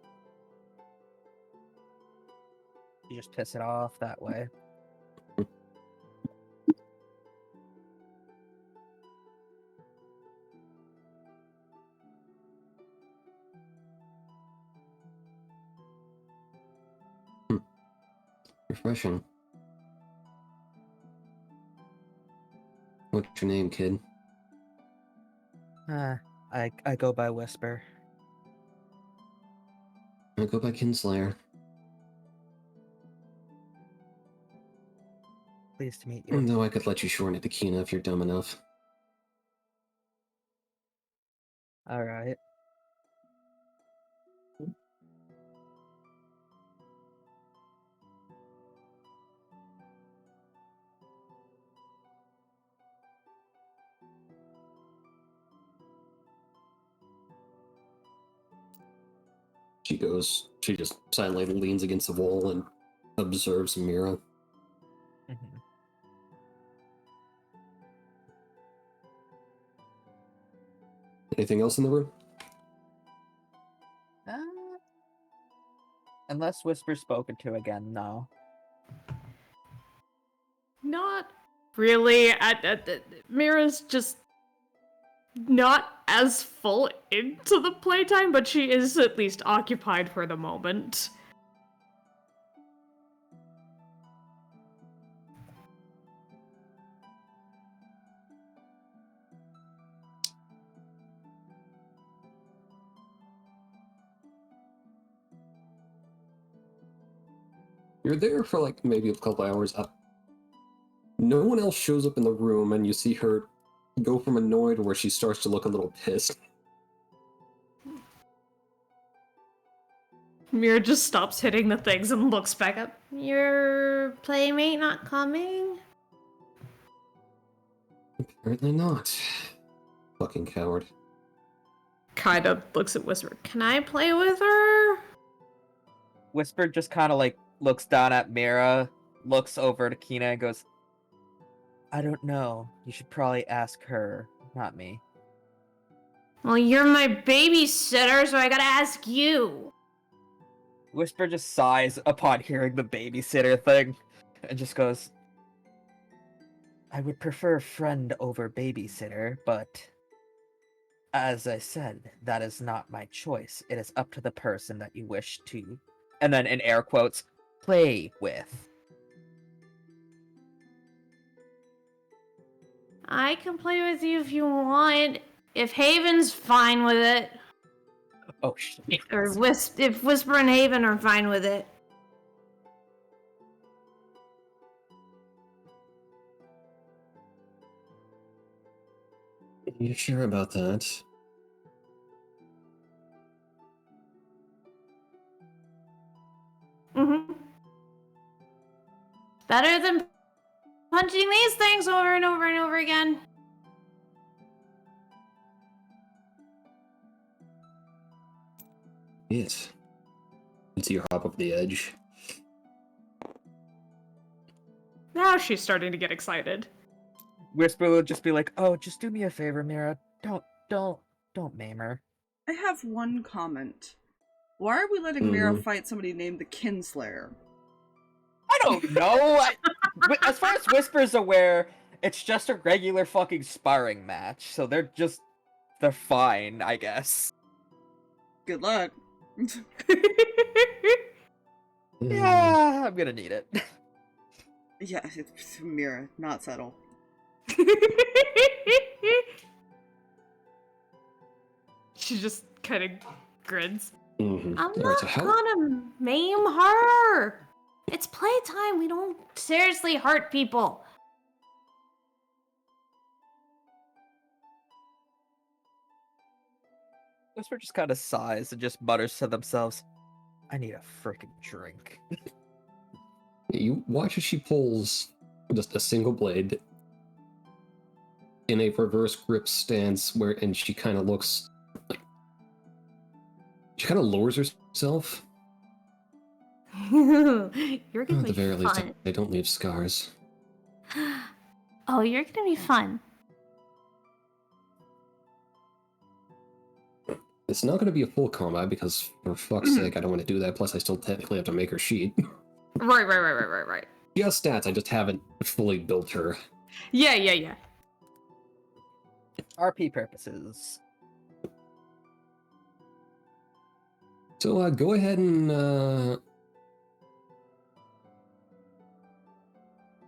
You just piss it off that way. Refreshing. What's your name, kid? I go by Whisper. I go by Kinslayer. Pleased to meet you. Though I could let you shorten it to Kina if you're dumb enough. All right. She just silently leans against the wall and observes Meira. Mhm. Anything else in the room? Unless Whisper's spoken to again, no. Not really. Mira's just not as full into the playtime, but she is at least occupied for the moment. You're there for like maybe a couple hours. No one else shows up in the room, and you see her go from annoyed where she starts to look a little pissed. Mira just stops hitting the things and looks back up. Your playmate not coming? Apparently not. Fucking coward. Kind of looks at Whisper. Can I play with her? Whisper just kind of like looks down at Meira, looks over to Kina and goes, I don't know. You should probably ask her, not me. Well, you're my babysitter, so I gotta ask you. Whisper just sighs upon hearing the babysitter thing and just goes, I would prefer friend over babysitter, but as I said, that is not my choice. It is up to the person that you wish to, and then in air quotes, play with. I can play with you if you want. If Haven's fine with it. Oh shit. Or if Whisper and Haven are fine with it. You sure about that? Mm-hmm. Better than punching these things over and over and over again. Yes. You see her hop over the edge. Now she's starting to get excited. Whisper will just be like, "Oh, just do me a favor, Meira. Don't maim her." I have one comment. Why are we letting Meira fight somebody named the Kinslayer? I don't know. As far as Whisper's aware, it's just a regular fucking sparring match, so they're fine, I guess. Good luck. Yeah, I'm gonna need it. Yeah, it's Meira, not settle. She just kind of grins. Mm-hmm. I'm Alright, not so how... gonna maim her. It's playtime. We don't seriously hurt people. Whisper just kind of sighs and just mutters to themselves, "I need a freaking drink." You watch as she pulls just a single blade in a reverse grip stance and she kind of looks like she kind of lowers herself. You're gonna At the be very least, fun. they don't leave scars. Oh, you're gonna be fun. It's not going to be a full combat because, for fuck's sake, I don't want to do that. Plus, I still technically have to make her sheet. Right. She has stats, I just haven't fully built her. Yeah. RP purposes. So, go ahead and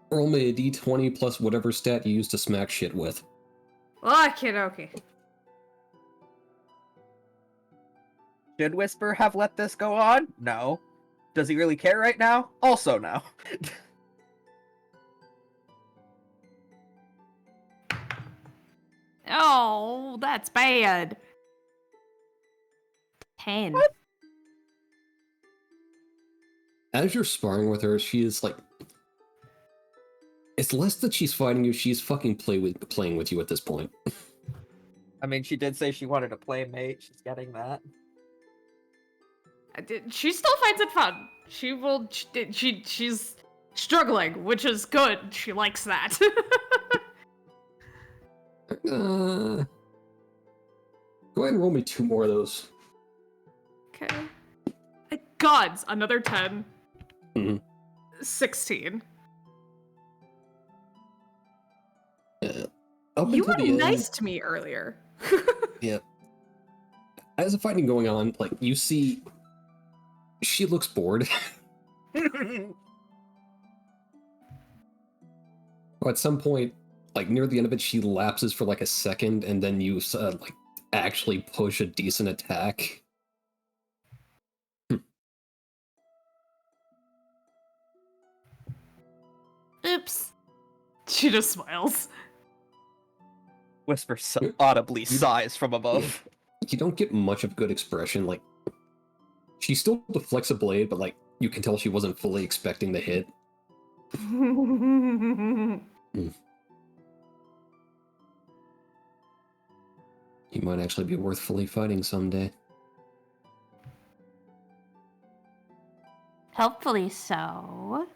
roll me a d20 plus whatever stat you use to smack shit with. Okay. Should Whisper have let this go on? No. Does he really care right now? Also no. Oh, that's bad. 10. What? As you're sparring with her, she is like... It's less that she's fighting you, she's fucking playing with you at this point. I mean, she did say she wanted a playmate. She's getting that. She still finds it fun. She's struggling, which is good. She likes that. Go ahead and roll me 2 more of those. Okay. Gods, another 10. Mhm. 16. Up You until were the end, nice to me earlier. yeah. As the fighting going on, like, you see... She looks bored. At some point, like, near the end of it, she lapses for, like, a second, and then you, like, actually push a decent attack. Oops. She just smiles. Whisper audibly sighs from above. You don't get much of good expression, like... She still deflects a blade, but, like, you can tell she wasn't fully expecting the hit. You might actually be worth fully fighting someday. Hopefully so.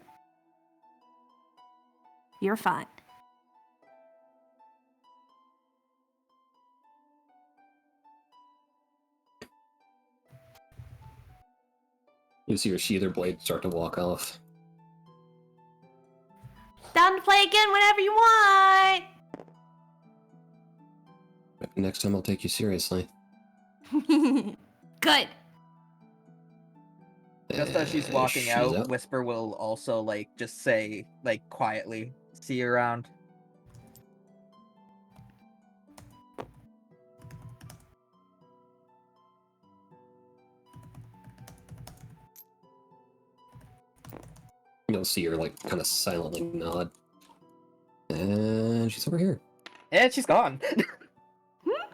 You're fine. You see her sheather blade start to walk off. Down to play again whenever you want. Maybe next time I'll take you seriously. Good. Just as she's walking She's out, up. Whisper will also, like, just say, like, quietly, "See you around." You'll see her, like, kind of silently nod. And she's over here. And she's gone.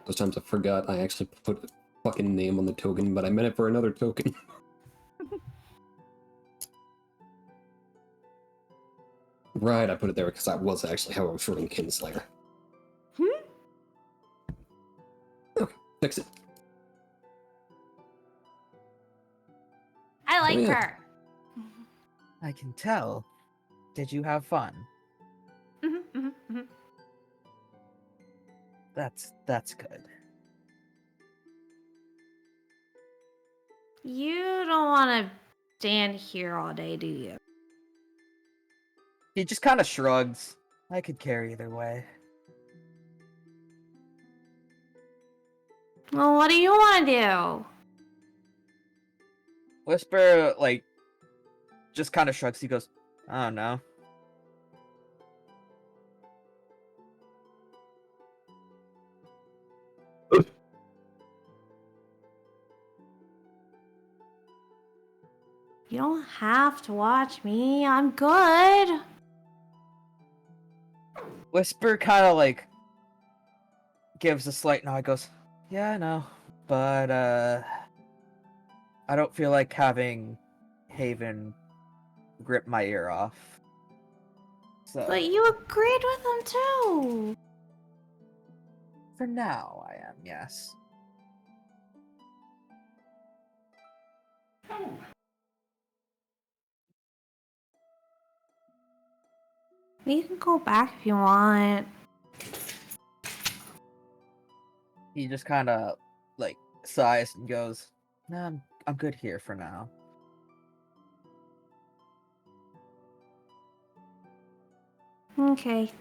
Those times I forgot I actually put a fucking name on the token, but I meant it for another token. Right, I put it there because that was actually how I was shorting Kinslayer. Okay, fix it. I like yeah. her. I can tell. Did you have fun? That's good. You don't want to stand here all day, do you? He just kind of shrugs. I could care either way. Well, what do you want to do? Whisper, like, just kind of shrugs. He goes, I don't know. You don't have to watch me. I'm good. Whisper kind of, like, gives a slight nod. Goes, yeah, I know. But, I don't feel like having Haven rip my ear off. So, But you agreed with him too. for now, I am, yes. You can go back if you want. He just kind of, like, sighs and goes, nah, I'm good here for now. Okay.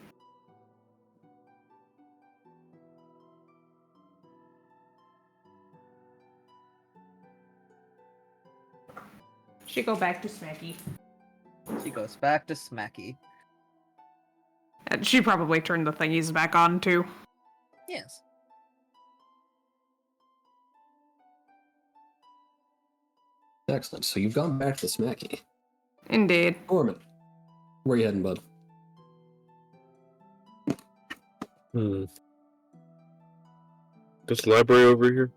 She go back to Smacky. She goes back to Smacky. And she probably turned the thingies back on too. Yes. Excellent. So you've gone back to Smacky. Indeed. Corman, where you heading, bud? This library over here?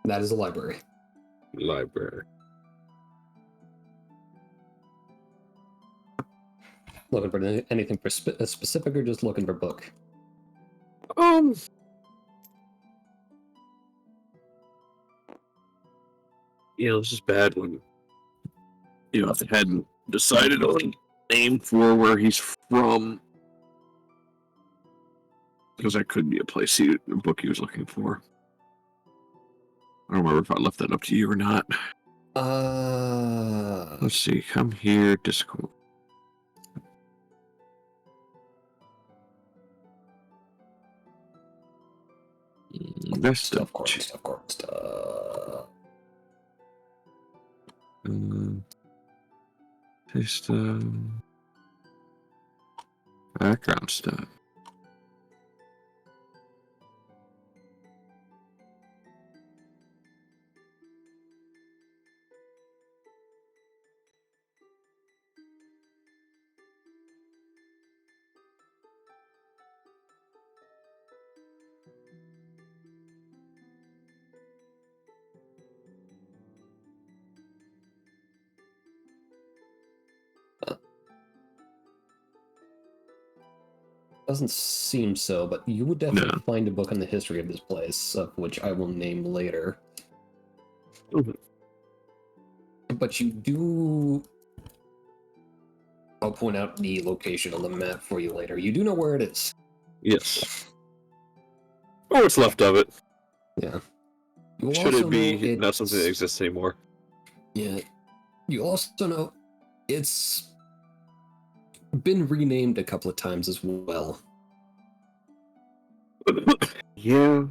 That is a library. Library. Looking for anything specific or just looking for book? This is bad when they hadn't decided on a name for where he's from. Because that could be a book he was looking for. I don't remember if I left that up to you or not. Let's see. Come here, Discord. That's Stuff, Corman, stuff. System. Background stuff. Doesn't seem so, but you would definitely find a book on the history of this place, which I will name later. Mhm. But you do... I'll point out the location on the map for you later. You do know where it is. Yes. Or what's left of it. Yeah. You Should also it be know not something that exists anymore? Yeah. You also know it's been renamed a couple of times as well. Yeah.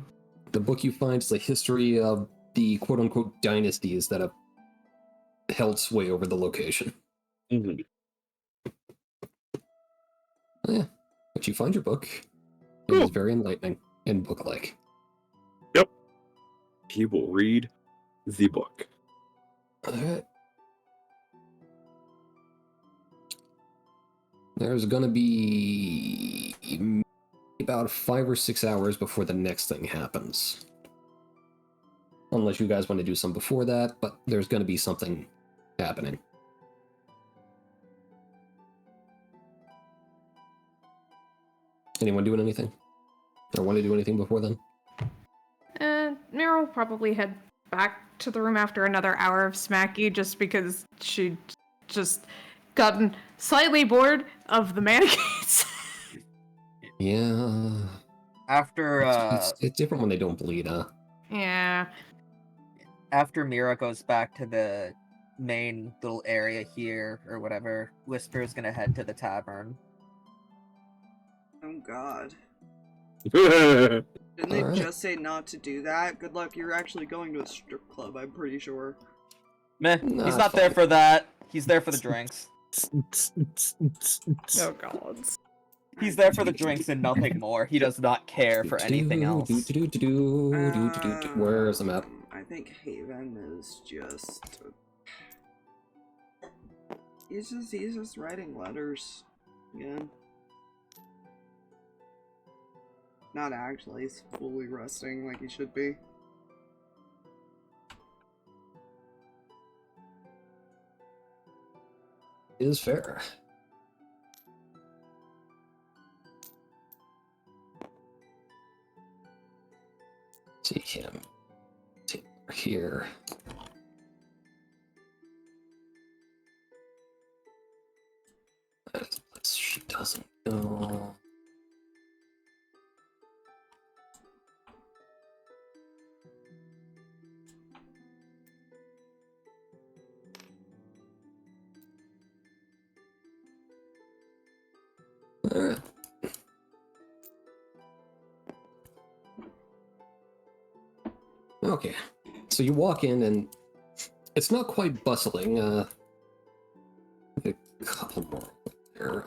The book you find is the history of the quote-unquote dynasties that have held sway over the location. Mm-hmm. Yeah. But you find your book. It Cool. is very enlightening and book-like. Yep. He will read the book. Alright. There's gonna be about 5 or 6 hours before the next thing happens. Unless you guys want to do some before that, but there's gonna be something happening. Anyone doing anything? Or want to do anything before then? Meira will probably head back to the room after another hour of smacky, just because she just gotten slightly bored of the mannequins. Yeah. After It's different when they don't bleed, huh? Yeah. after Meira goes back to the main little area here or whatever, Whisper's gonna head to the tavern. Oh god. Yeah. Didn't they Alright. just say not to do that? Good luck, you're actually going to a strip club, I'm pretty sure. Meh, Nah, he's it's not there fine. for that. He's there for the drinks. Oh god. He's there for the drinks and nothing more. He does not care for anything else. Where's the map? I think Haven is just... He's just writing letters. Again. Not actually, he's fully resting like he should be. Is fair. See him. See here. She doesn't know. Alright. Okay. So you walk in and it's not quite bustling. A couple more there.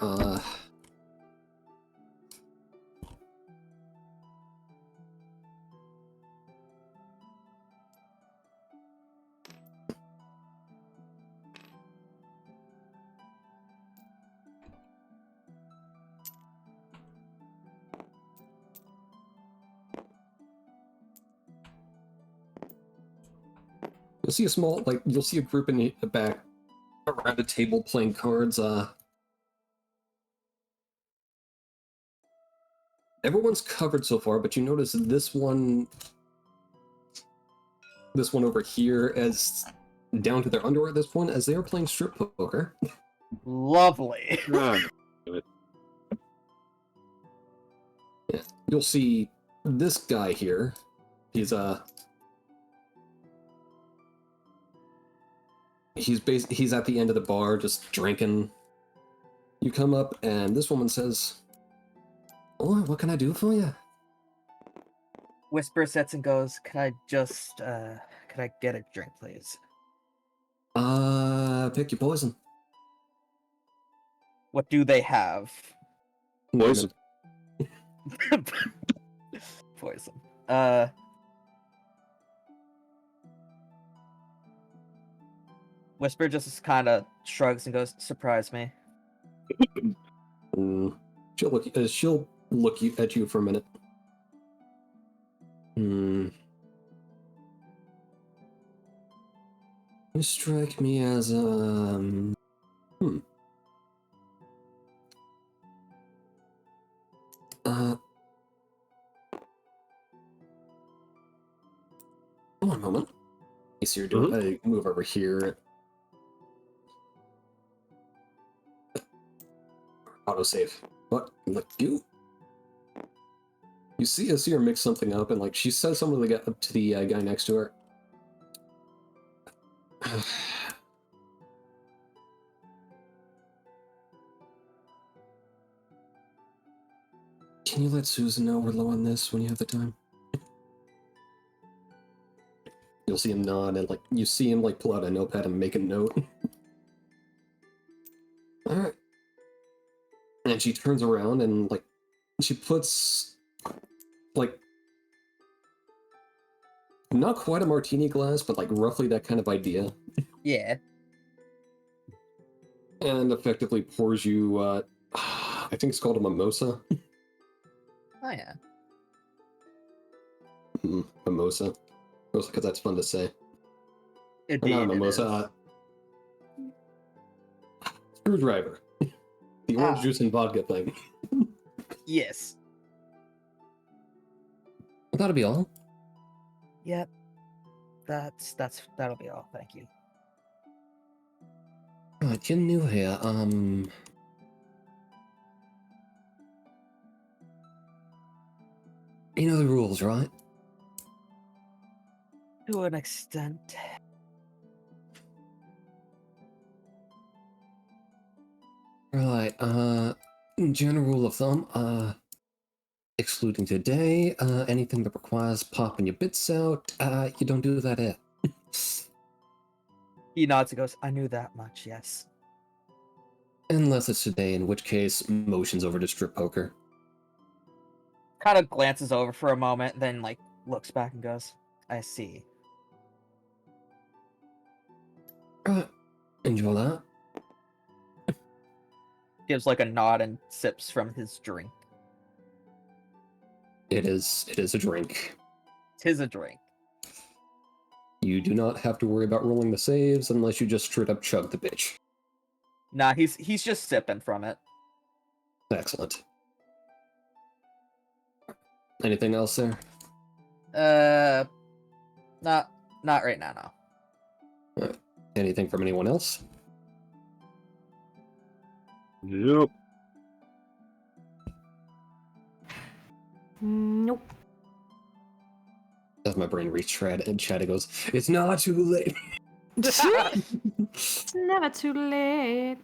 You'll see a small, you'll see a group in the back around a table playing cards. Everyone's covered so far, but you notice this one over here is down to their underwear at this point, as they are playing strip poker. Lovely. Ah, Yeah. You'll see this guy here. He's he's at the end of the bar just drinking. You come up and this woman says, "Oh, what can I do for you?" Whisper sits and goes, could I get a drink, please? Pick your poison. What do they have? Poison. Poison. Whisper just kind of shrugs and goes, surprise me. She'll look at you for a minute. You strike me as One moment. You see her do a move over here. Autosave. What? Like you? You see her mix something up, and she says something to the guy next to her. Can you let Susan know we're low on this when you have the time? You'll see him nod, and you see him pull out a notepad and make a note. All right. And she turns around and she puts not quite a martini glass, but roughly that kind of idea. Yeah. And effectively pours you I think it's called a mimosa. Oh yeah. Mimosa. Because that's fun to say. Indeed, Not a mimosa. Screwdriver. The orange juice and vodka thing. Yes. Well, that'll be all. Yep. That'll be all. Thank you. Right, you're new here. You know the rules, right? To an extent. Right, general rule of thumb, excluding today, anything that requires popping your bits out, you don't do that here. He nods and goes, I knew that much, yes. Unless it's today, in which case, motions over to strip poker. Kind of glances over for a moment, then like looks back and goes, I see. Right, enjoy that. Gives like a nod and sips from his drink. It is a drink. 'Tis a drink. You do not have to worry about rolling the saves unless you just straight up chug the bitch. Nah, he's just sipping from it. Excellent. Anything else there? Not right now, no. Anything from anyone else? Yep. Nope. As my brain reached Chad, and Chad goes, "It's not too late." It's never too late.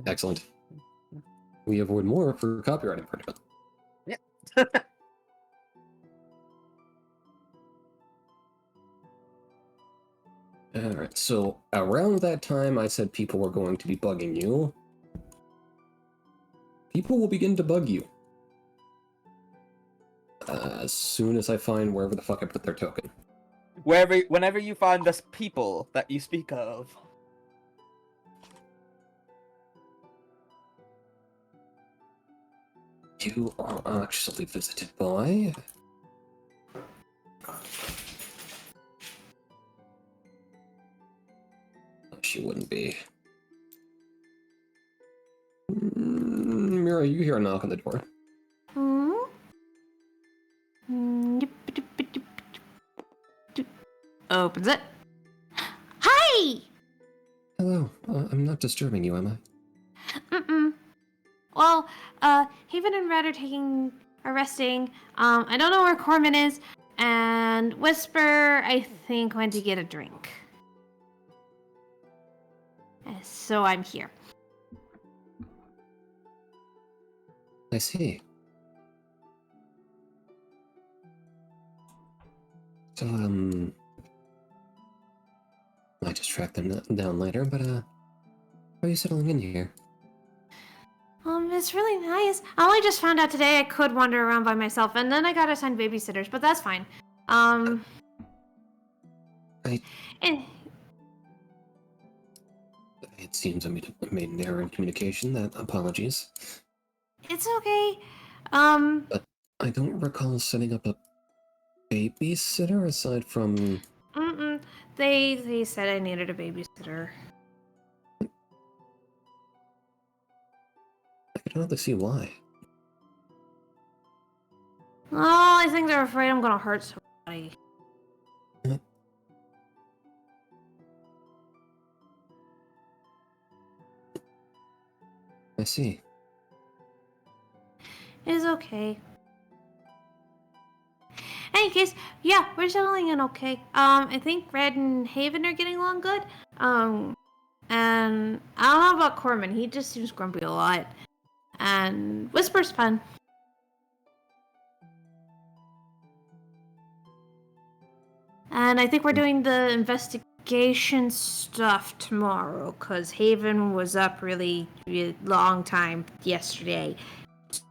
Excellent. We avoid more for copyright infringement. Yeah. Alright, so around that time I said people were going to be bugging you. People will begin to bug you. As soon as I find wherever the fuck I put their token. Whenever you find this people that you speak of. You are actually visited by... She wouldn't be. Meira, you hear a knock on the door. Hmm? Opens it. Hi! Hello, I'm not disturbing you, am I? Mm-mm. Well, Haven and Red are resting. I don't know where Corman is, and Whisper, I think, went to get a drink. So I'm here. I see. So, might just track them down later, but, how are you settling in here? It's really nice. I only just found out today I could wander around by myself, and then I got assigned babysitters, but that's fine. It seems I made an error in communication. Apologies. It's okay. But I don't recall setting up a babysitter aside from... They said I needed a babysitter. I can hardly see why. Oh, I think they're afraid I'm gonna hurt somebody. I see. It's okay. Any case, yeah, we're settling in okay. I think Red and Haven are getting along good. And I don't know about Corman. He just seems grumpy a lot. And Whisper's fun. And I think we're doing the investigation stuff tomorrow, because Haven was up really long time yesterday.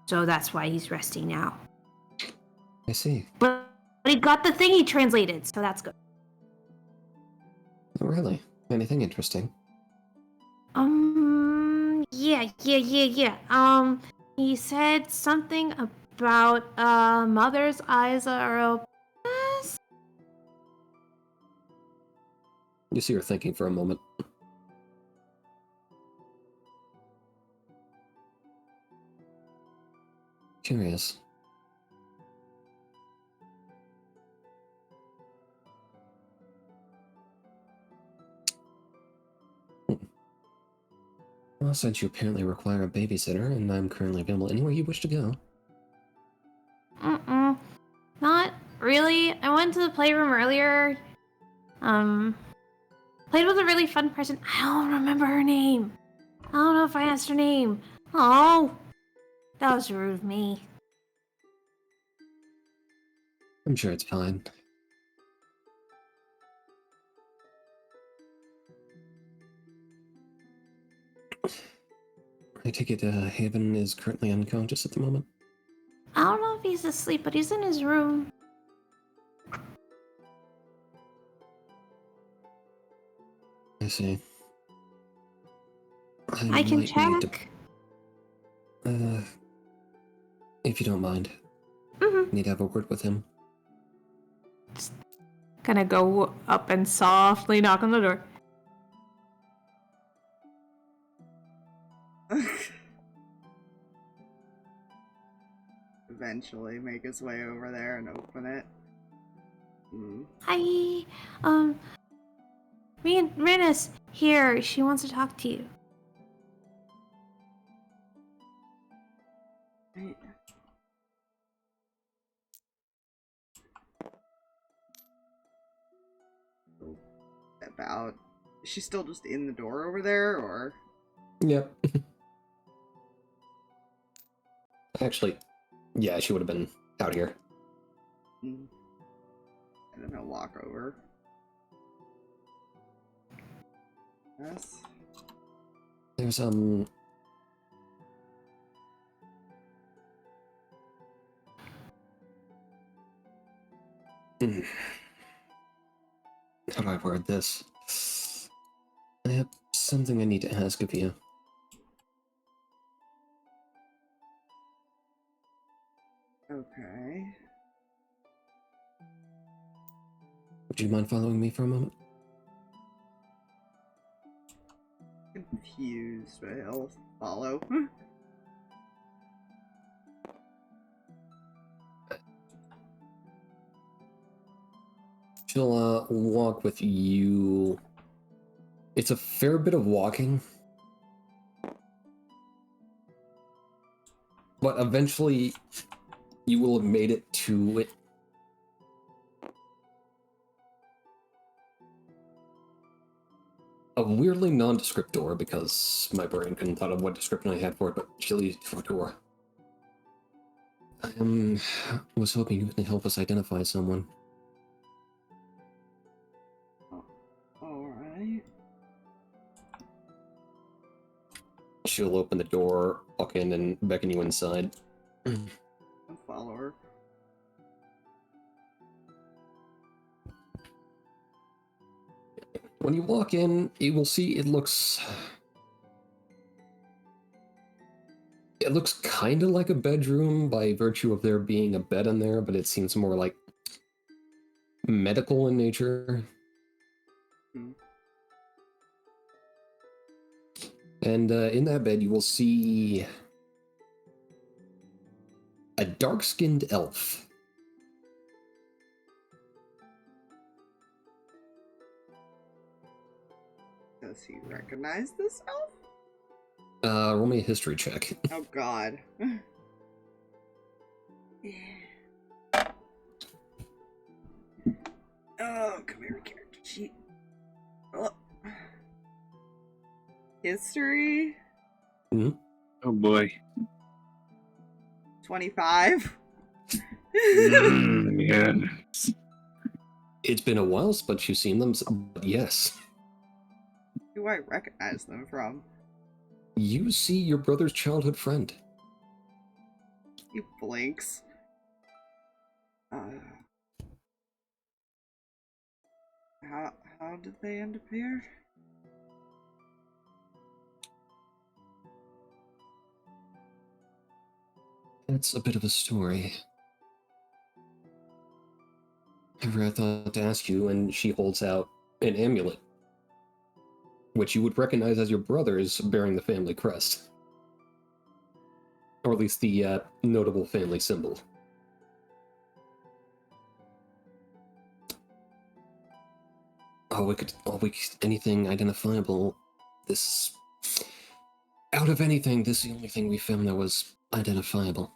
So that's why he's resting now. I see. But he got the thing he translated, so that's good. Oh, really? Anything interesting? Yeah. He said something about, mother's eyes are open. You see her thinking for a moment. curious. Well, since you apparently require a babysitter, and I'm currently available anywhere you wish to go. Not really. I went to the playroom earlier. Played with a really fun person. I don't remember her name. I don't know if I asked her name. Oh, that was rude of me. I'm sure it's fine. I take it Haven is currently unconscious at the moment? I don't know if he's asleep, but he's in his room. I see. I can might need check. if you don't mind. Need to have a word with him. Gonna go up and softly knock on the door. Eventually make his way over there and open it. Hi, Renus here. She wants to talk to you. Right. About. Is she still just in the door over there, or? Yep. Actually, yeah, she would have been out here. And then he'll walk over. Yes. There's how do I word this? I have something I need to ask of you. Okay. Would you mind following me for a moment? Confused, but he'll follow. She'll walk with you. It's a fair bit of walking. But eventually, you will have made it to it. A weirdly nondescript door, because my brain couldn't thought of what description I had for it, but she leads to a door. I was hoping you could help us identify someone. Alright. She'll open the door, walk in, and beckon you inside. I'll follow her. When you walk in, you will see it looks kind of like a bedroom by virtue of there being a bed in there, but it seems more like medical in nature. And in that bed, you will see a dark-skinned elf. Does he recognize this elf? Roll me a history check. Oh god. Oh, come here, character sheet. Oh. History? Mm-hmm. Oh boy. 25? Yeah. It's been a while since you've seen them, but yes. Who do I recognize them from? You see your brother's childhood friend. He blinks. How did they end up here? It's a bit of a story. However, I thought to ask you, and she holds out an amulet, which you would recognize as your brother's bearing the family crest. Or at least the notable family symbol. Anything identifiable. This, out of anything, this is the only thing we found that was identifiable.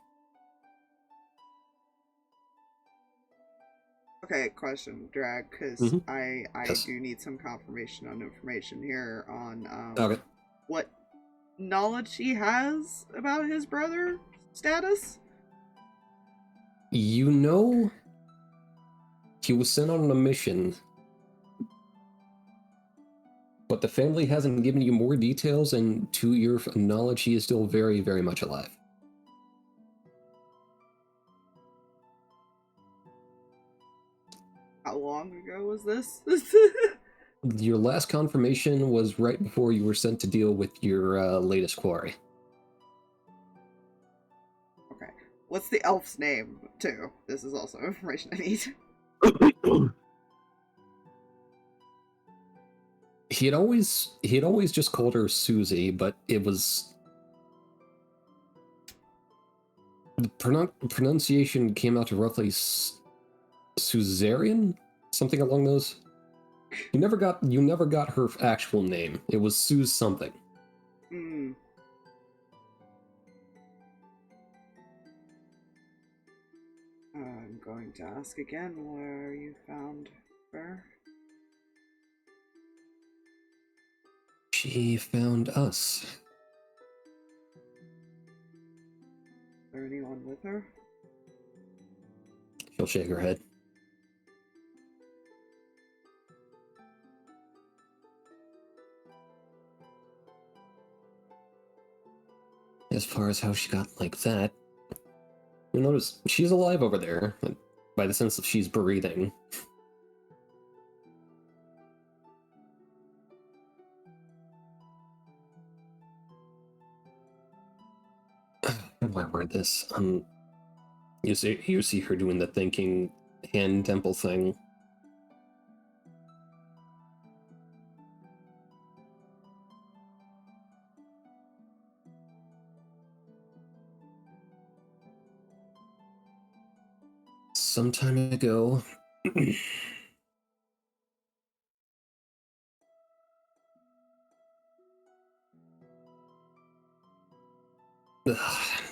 Okay, question, Drag, because Mhm. I Yes. do need some confirmation on information here on Okay. what knowledge he has about his brother status. You know, he was sent on a mission, but the family hasn't given you more details, and to your knowledge, he is still very, very much alive. How long ago was this? Your last confirmation was right before you were sent to deal with your latest quarry. Okay. What's the elf's name, too? This is also information I need. He had always just called her Susie, but it was the pronunciation came out to roughly Suzerain, something along those. You never got her actual name. It was Suze something. Hmm. I'm going to ask again where you found her. She found us. Is there anyone with her? She'll shake her head. As far as how she got like that, you'll notice she's alive over there, by the sense that she's breathing. How do I word this? You see her doing the thinking hand temple thing. Some time ago,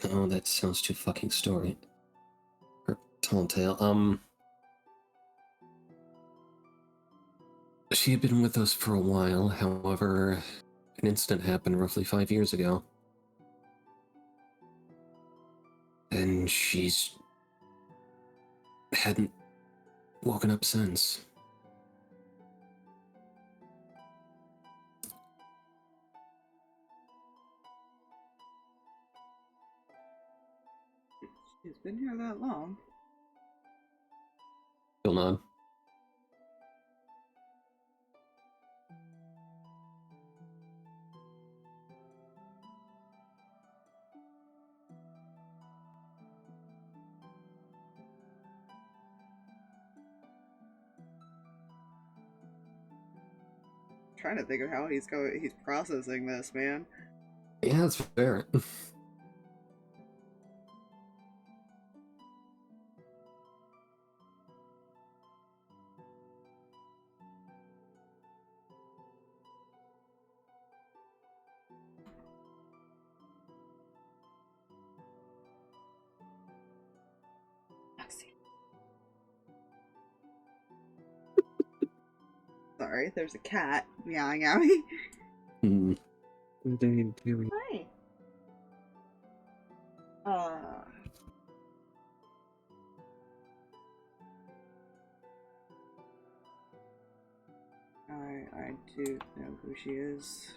no, that sounds too fucking story. Or tall tale. She had been with us for a while, however, an incident happened roughly 5 years ago. And she's hadn't woken up since. She's been here that long. Still nod. Trying to think of how he's processing this, man. Yeah, that's fair. Sorry, there's a cat meowing at me. Hmm. Hi. I do know who she is.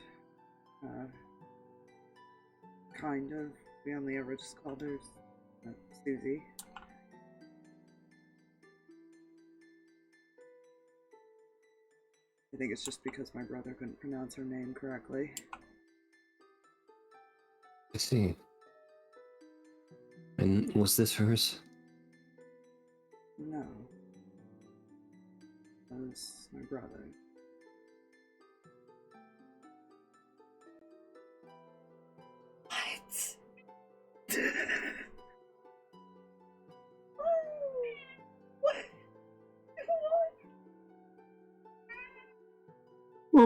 Kind of. We only ever just called her Susie. I think it's just because my brother couldn't pronounce her name correctly. I see. And was this hers? No. That was my brother. What?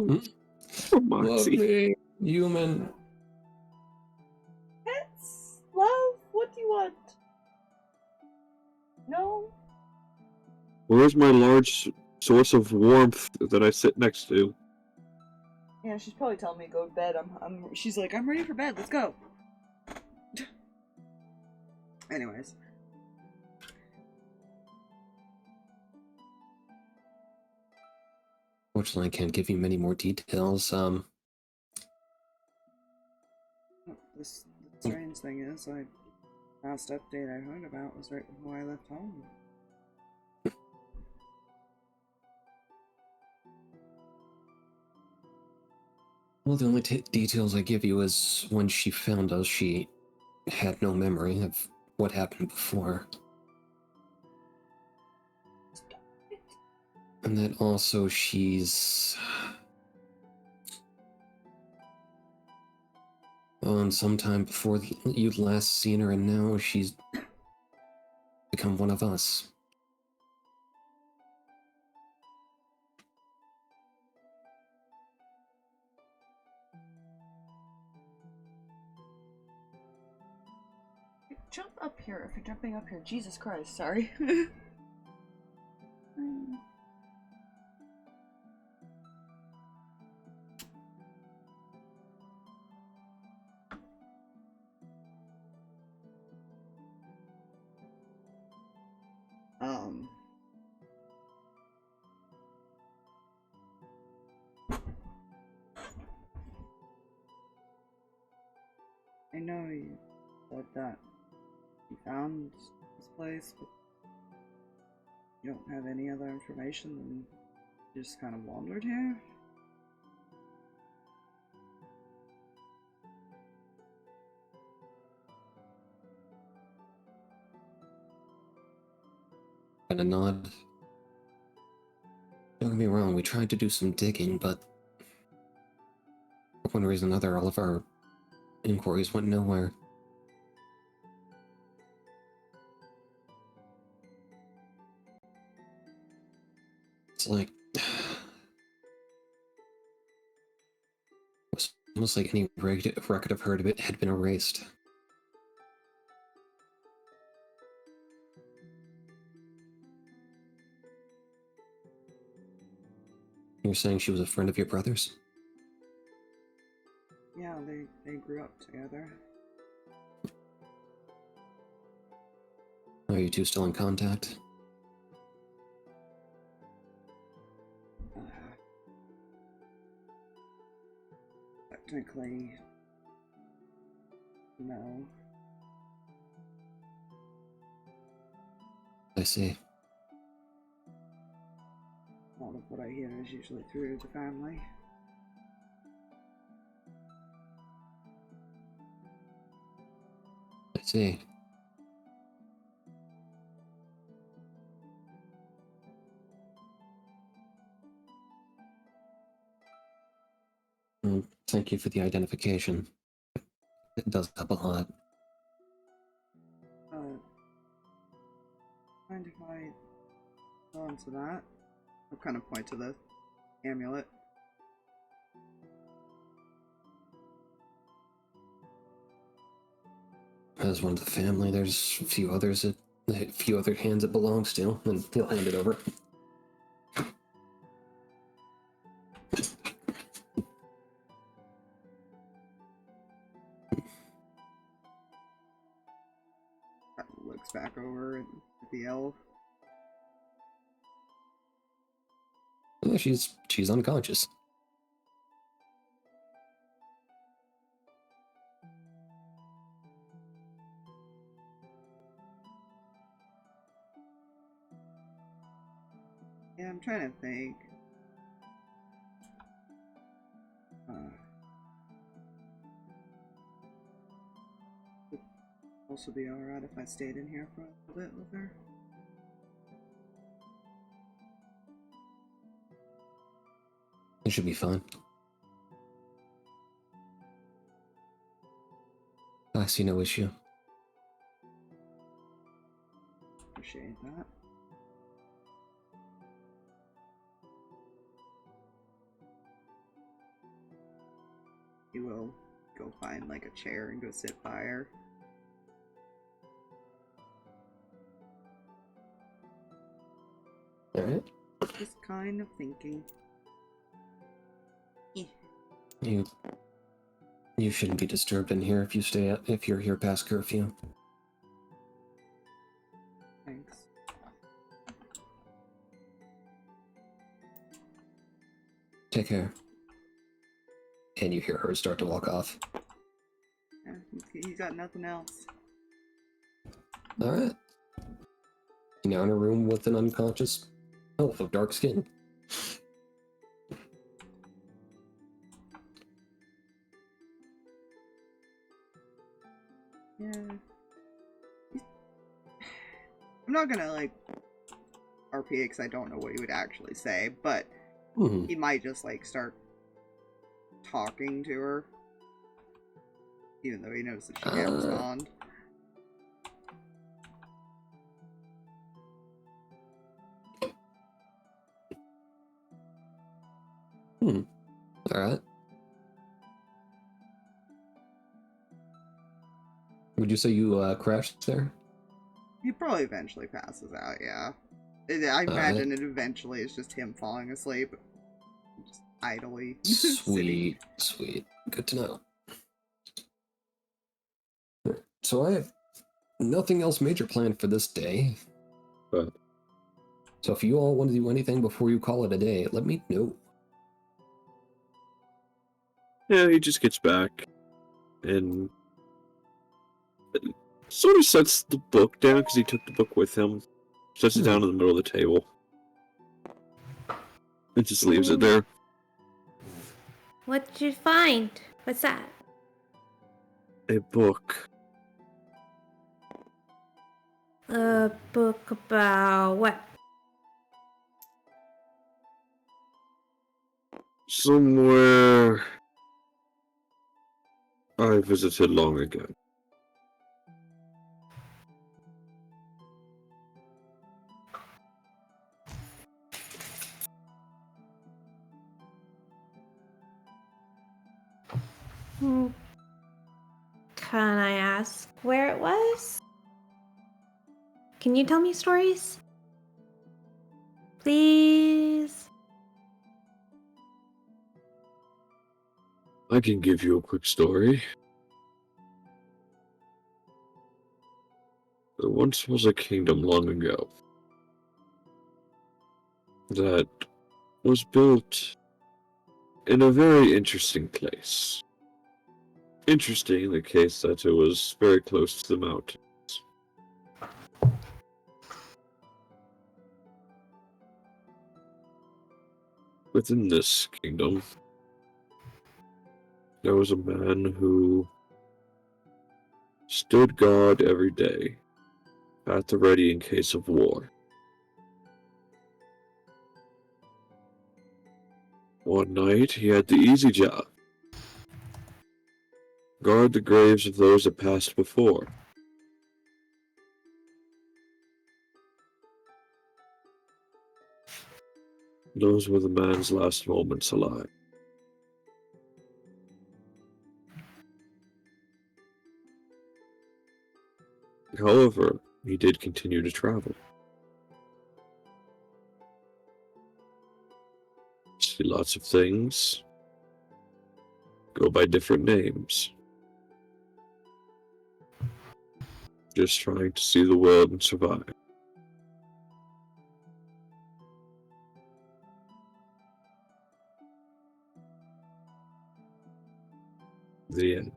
Oh, Love Moxie. me, human. Pets? Love? What do you want? No? Where's my large source of warmth that I sit next to? Yeah, she's probably telling me to go to bed. She's like, I'm ready for bed, let's go. Anyways. Fortunately, I can't give you many more details. The strange thing is, last update I heard about was right before I left home. Well, the only details I give you is when she found us, she had no memory of what happened before. And that also she's... on sometime before you'd last seen her, and now she's become one of us. Jump up here if you're jumping up here. Jesus Christ, sorry. I know you said that you found this place, but you don't have any other information than you just kind of wandered here? And a nod. Don't get me wrong, we tried to do some digging, but for one reason or another, all of our inquiries went nowhere. It's like... it's almost like any record of her had been erased. You're saying she was a friend of your brother's? Yeah, they grew up together. Are you two still in contact? Technically, no. I see. A lot of what I hear is usually through the family. I see. Thank you for the identification. It does help a lot. Mind if I go on to that? I'll kind of point to the amulet. As one of the family, there's a few other hands it belongs to, and he'll hand it over. Looks back over at the elf. Yeah, she's unconscious. Yeah, I'm trying to think. Would also be alright if I stayed in here for a little bit with her. It should be fine. I see no issue. Appreciate that. He will go find like a chair and go sit by her. Alright. Just kind of thinking. Eh. You shouldn't be disturbed in here if you're here past curfew. Thanks. Take care. And you hear her start to walk off. Yeah, he's got nothing else. Alright. You're now in a room with an unconscious elf of dark skin. Yeah. I'm not gonna like RP because I don't know what he would actually say, but he might just like start talking to her, even though he knows that she can't respond. Alright. Would you say you crashed there? He probably eventually passes out, yeah. I imagine it eventually is just him falling asleep. Just idly sitting. Sweet. Good to know. So I have nothing else major planned for this day. But So if you all want to do anything before you call it a day, let me know. yeah, he just gets back and sort of sets the book down because he took the book with him. Sets it down in the middle of the table. And just leaves it there. What'd you find? What's that? A book. A book about what? Somewhere I visited long ago. Hmm. Can I ask where it was? Can you tell me stories? Please? I can give you a quick story. There once was a kingdom long ago that was built in a very interesting place. Interesting in the case that it was very close to the mountains. Within this kingdom, there was a man who stood guard every day, at the ready in case of war. One night, he had the easy job. Guard the graves of those that passed before. Those were the man's last moments alive. However, he did continue to travel. See lots of things. Go by different names. Just trying to see the world and survive. The end.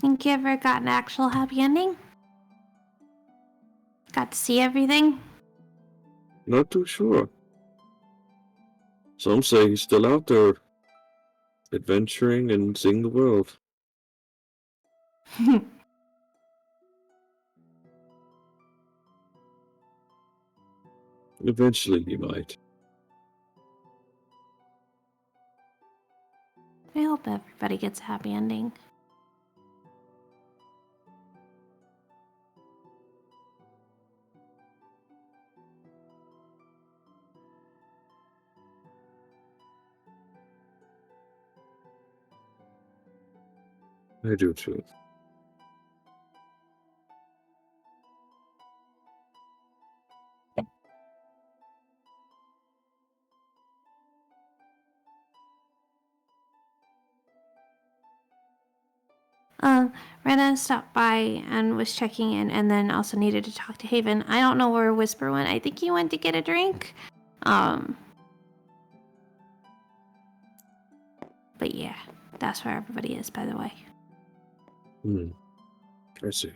Think you ever got an actual happy ending? Got to see everything? Not too sure. Some say he's still out there, adventuring and seeing the world. Eventually he might. I hope everybody gets a happy ending. I do too. Rena stopped by and was checking in, and then also needed to talk to Haven. I don't know where Whisper went. I think he went to get a drink. But yeah, that's where everybody is, by the way. I see.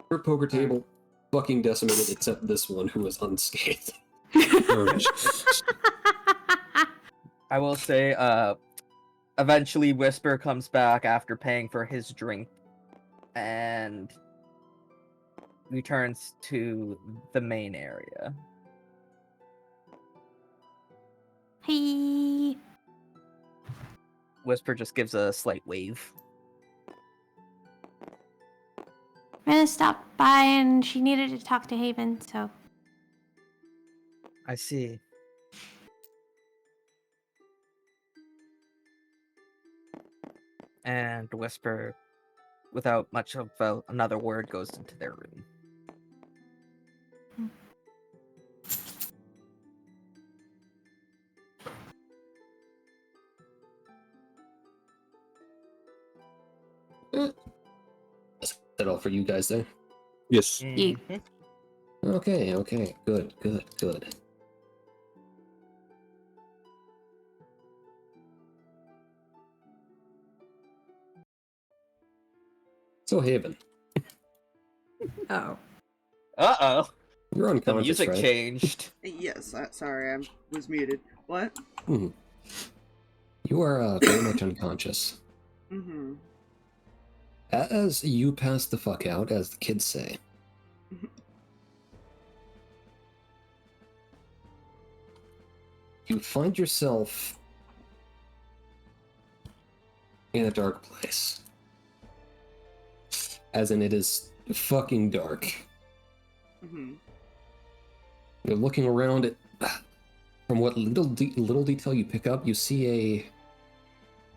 Her poker table fucking decimated, except this one who was unscathed. I will say, eventually Whisper comes back after paying for his drink and returns to the main area. Hey. Whisper just gives a slight wave. Rena stopped by and she needed to talk to Haven, so. I see. And Whisper, without much of another word, goes into their room. Is that all for you guys there? Yes. You. Okay, good. So, Haven, Oh. Uh-oh. you're The unconscious, music right? changed. Yes, sorry, I was muted. What? You are very much unconscious. Mm-hmm. As you pass the fuck out, as the kids say, you find yourself in a dark place. As in, it is fucking dark. Mm-hmm. You're looking around at, from what little detail you pick up, you see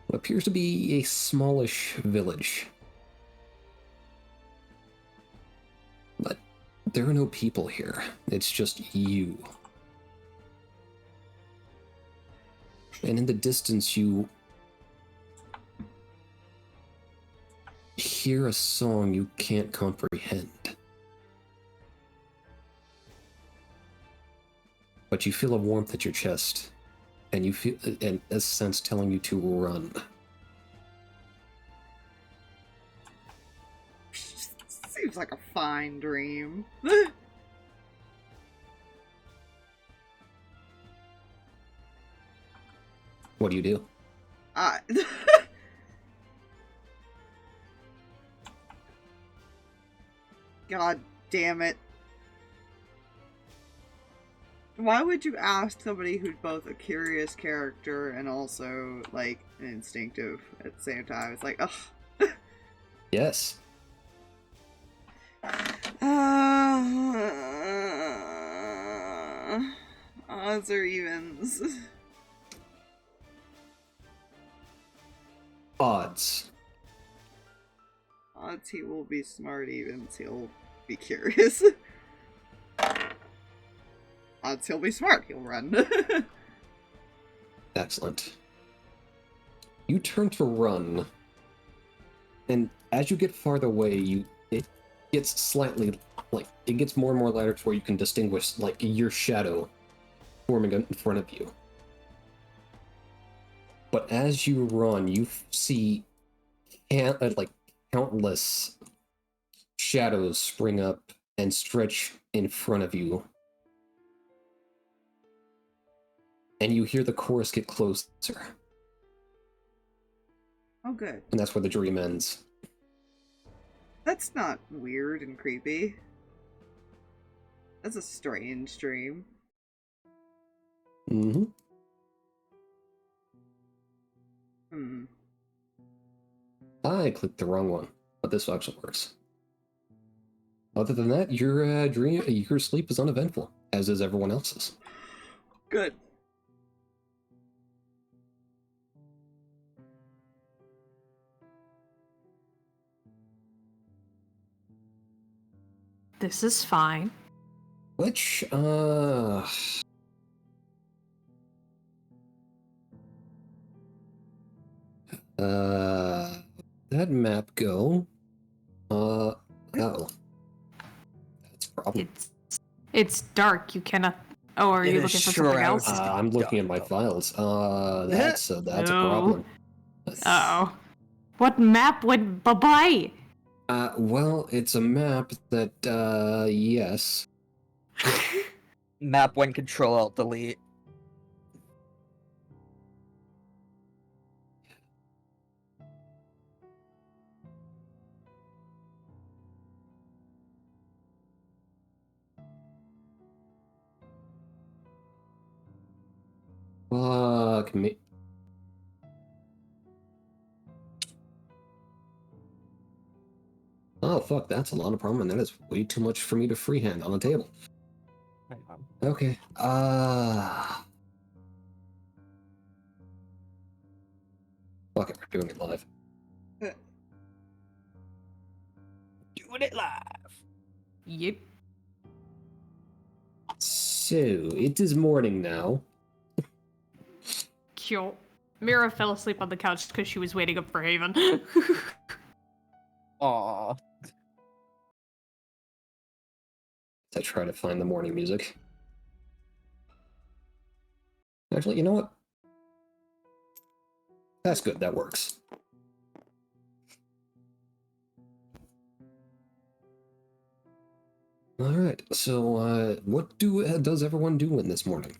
what appears to be a smallish village. But there are no people here. It's just you. And in the distance, you hear a song you can't comprehend. But you feel a warmth at your chest, and you feel a sense telling you to run. Seems like a fine dream. What do you do? God damn it. Why would you ask somebody who's both a curious character and also, like, an instinctive at the same time? It's like, ugh. Yes. Odds or evens? Odds. Odds he will be smart, evens he'll be curious. Odds he'll be smart, he'll run. Excellent. You turn to run, and as you get farther away, it gets slightly, like, it gets more and more lighter to where you can distinguish, like, your shadow forming in front of you. But as you run, you see like countless shadows spring up and stretch in front of you. And you hear the chorus get closer. Oh, good. And that's where the dream ends. That's not weird and creepy. That's a strange dream. Mm-hmm. I clicked the wrong one, but this actually works. Other than that, your sleep is uneventful, as is everyone else's. Good. This is fine. Which, that map go? Oh. That's a problem. It's dark. You cannot. Oh, are you looking for something else? I'm looking at my files. That's a problem. Uh-oh. What map went bye-bye? Well, it's a map that, yes. Map when Control-Alt-Delete. Fuck me. Oh, fuck, that's a lot of problem, and that is way too much for me to freehand on the table. Hang on. Okay, fuck it, we're doing it live. Doing it live. Yep. So, it is morning now. Cute. Meira fell asleep on the couch because she was waiting up for Haven. Aww. I try to find the morning music. Actually, you know what? That's good, that works. Alright, so, what does everyone do in this morning?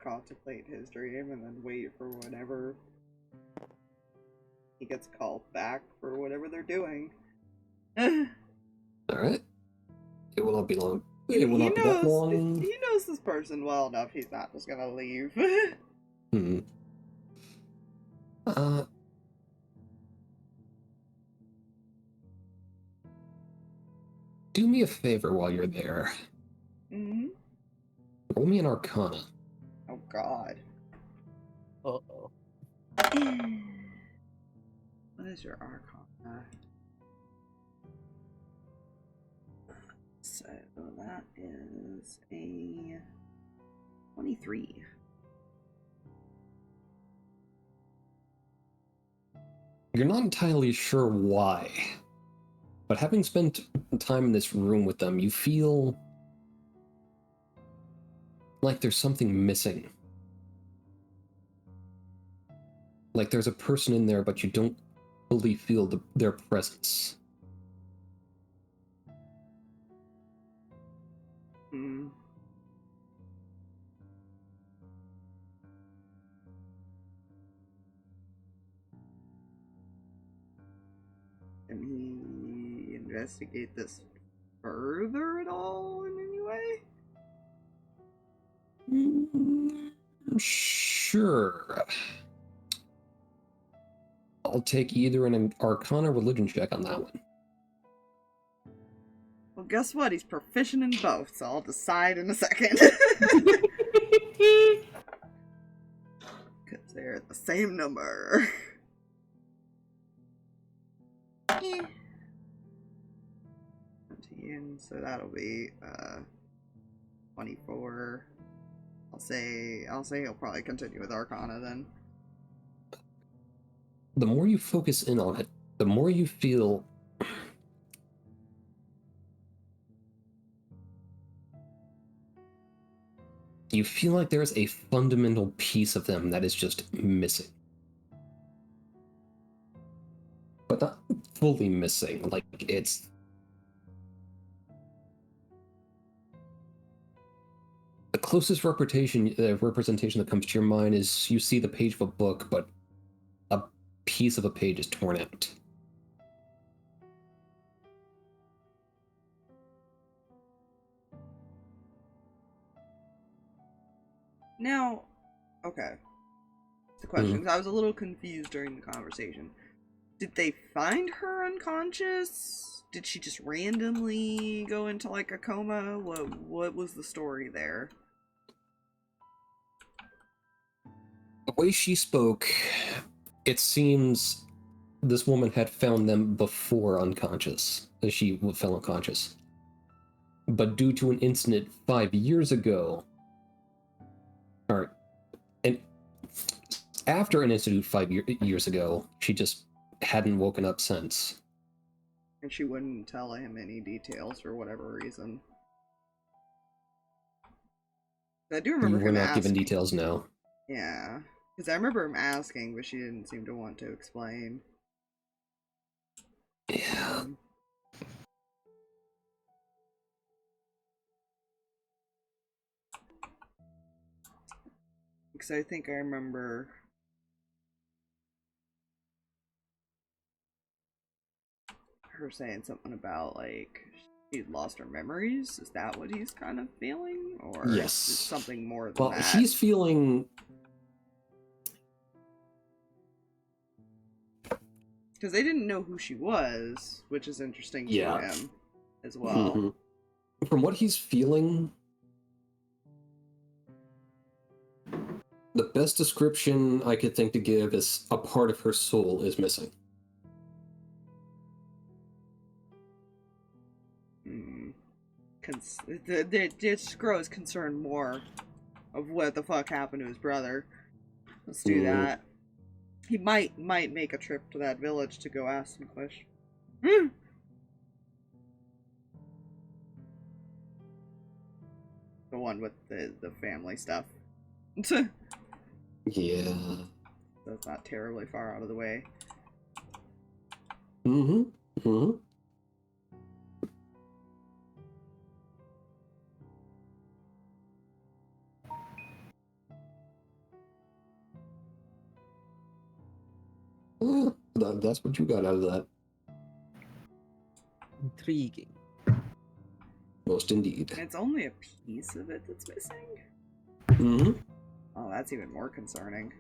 Contemplate his dream and then wait for whenever he gets called back for whatever they're doing. Alright. It will not be long. It will not be that long. He knows this person well enough, he's not just gonna leave. Hmm. Do me a favor while you're there. Mm-hmm. Roll me an Arcana. Oh god. Uh-oh. What is your Arcana? So that is a 23. You're not entirely sure why, but having spent time in this room with them, you feel like there's something missing. Like there's a person in there, but you don't fully feel their presence. Hmm. Can he investigate this further at all in any way? Sure. I'll take either an Arcana or Religion check on that one. Well, guess what? He's proficient in both, so I'll decide in a second. Because they're the same number. Eh. 17, so that'll be 24. I'll say he'll probably continue with Arcana then. The more you focus in on it, the more you feel like there's a fundamental piece of them that is just missing. But not fully missing, like it's... The closest representation that comes to your mind is you see the page of a book, but a piece of a page is torn out. Now, okay. the question, 'cause I was a little confused during the conversation. Did they find her unconscious? Did she just randomly go into like a coma? What was the story there? The way she spoke, it seems this woman had found them before unconscious. She fell unconscious. But due to an incident 5 years ago, or and after an incident 5 years ago, she just hadn't woken up since. And she wouldn't tell him any details for whatever reason. I do remember We're him not given asking. details now. Yeah, because I remember him asking, but she didn't seem to want to explain. Yeah. Because I think I remember her saying something about, like, she'd lost her memories. Is that what he's kind of feeling? Or Yes. is it something more than Well, that? he's feeling. Because they didn't know who she was, which is interesting to Yeah. him as well. Mhm. From what he's feeling, the best description I could think to give is a part of her soul is missing. This girl is concerned more of what the fuck happened to his brother. Let's do that. He might make a trip to that village to go ask some questions. The one with the family stuff. Yeah. That's not terribly far out of the way. Mm-hmm. Mm-hmm. That's what you got out of that. Intriguing. Most indeed. And it's only a piece of it that's missing? Mm-hmm. Oh, that's even more concerning.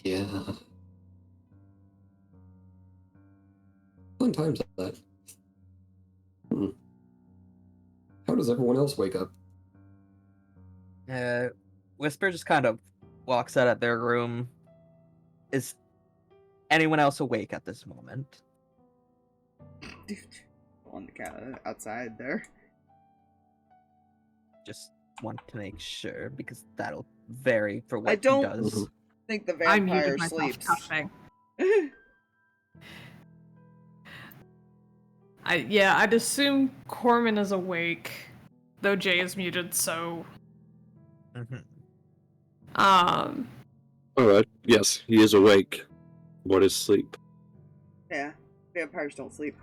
Yeah. Fun times that. How does everyone else wake up? Whisper just kind of walks out of their room. Is anyone else awake at this moment? On the cat outside there. Just want to make sure because that'll vary for what I don't he does. think the I vampire muted myself sleeps. touching. I'd assume Corman is awake, though Jay is muted, so Alright, yes, he is awake. What is sleep? Yeah, vampires don't sleep.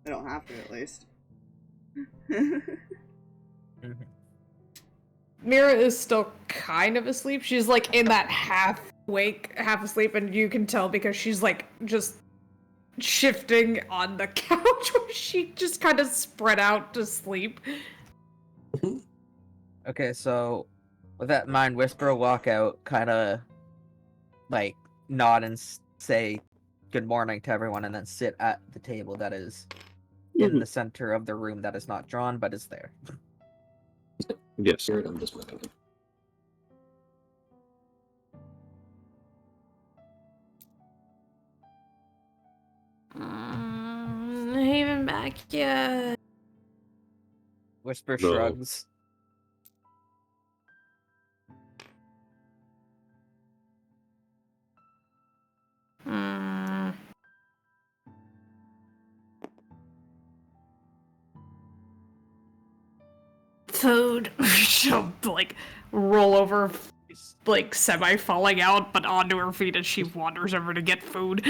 They don't have to, at least. Meira is still kind of asleep. She's like in that half awake, half asleep, and you can tell because she's like just shifting on the couch where she just kind of spread out to sleep. Okay, so with that in mind, Whisper will walk out, kind of like nod and say good morning to everyone, and then sit at the table that is in the center of the room that is not drawn but is there. Yes. Here, I'm just looking. Haven back yet? Whisper No. shrugs. Food. She'll like roll over, like semi falling out, but onto her feet as she wanders over to get food.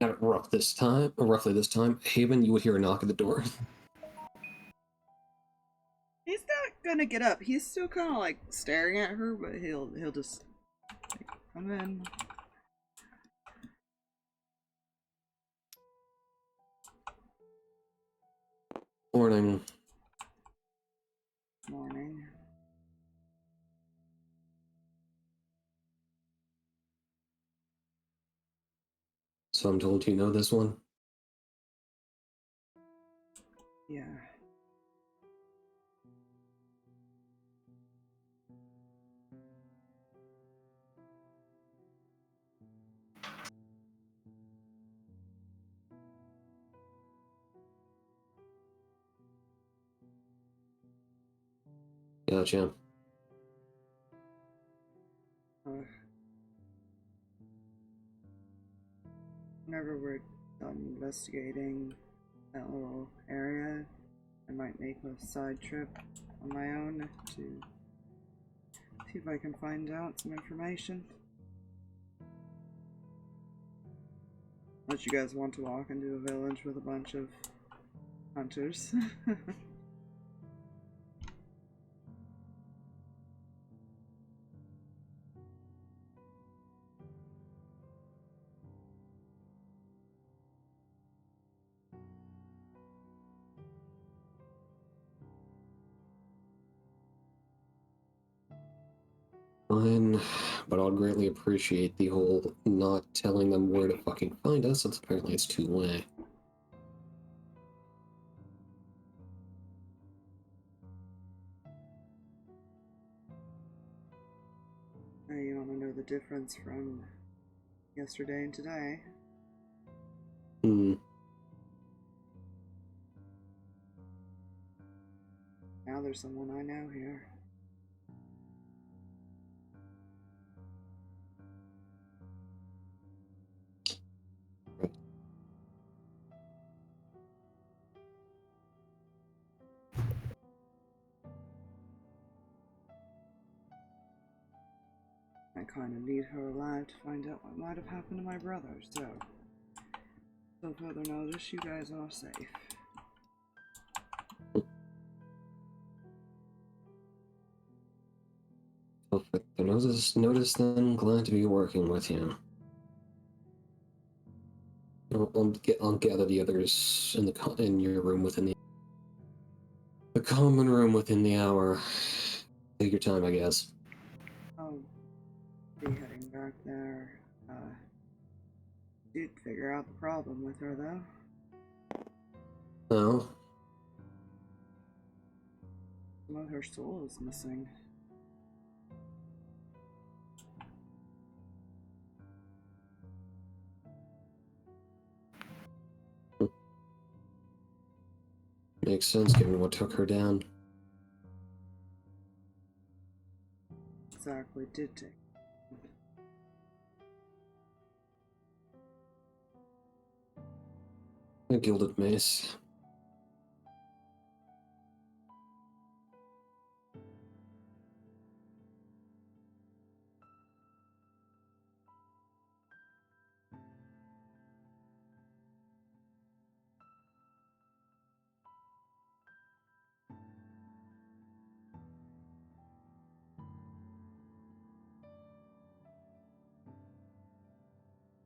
At roughly this time, Haven, you would hear a knock at the door. He's not gonna get up. He's still kind of like staring at her, but he'll just like, come in. Morning. Morning. So I'm told you know this one? Yeah. Gotcha. Whenever we're done investigating that little area, I might make a side trip on my own to see if I can find out some information. Unless you guys want to walk into a village with a bunch of hunters. Fine, but I'd greatly appreciate the whole not telling them where to fucking find us, since apparently it's two-way. Now you want to know the difference from yesterday and today. Hmm. Now there's someone I know here. I kind of need her alive to find out what might have happened to my brother, so further notice, you guys are safe. Well, if the notice, then glad to be working with you. I'll gather the others in your room within the common room within the hour. Take your time, I guess. I'll be heading back there. Did figure out the problem with her, though. Oh? Some of her soul is missing. Makes sense given what took her down. Exactly, did take. A gilded mace.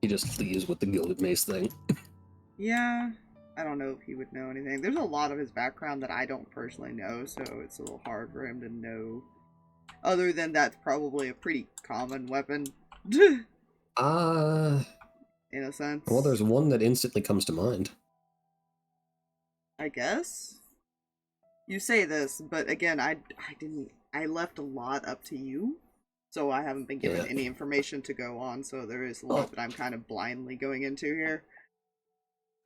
He just leaves with the gilded mace thing. Yeah, I don't know if he would know anything. There's a lot of his background that I don't personally know, so it's a little hard for him to know. Other than that's probably a pretty common weapon. In a sense. Well, there's one that instantly comes to mind. I guess? You say this, but again, I left a lot up to you. So I haven't been given any information to go on, so there is a lot that I'm kind of blindly going into here.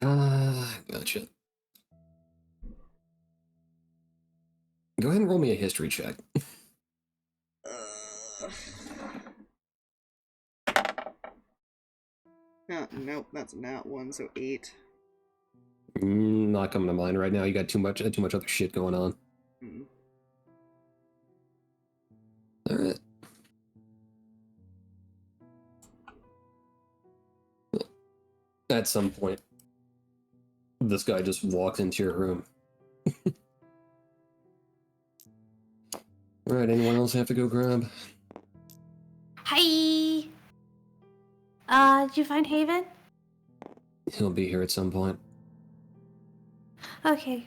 Gotcha. Go ahead and roll me a history check. Nope, that's not one, so 8. Not coming to mind right now. You got too much other shit going on. All right. At some point, this guy just walks into your room. All right. Anyone else have to go grab? Hi. Did you find Haven? He'll be here at some point. Okay.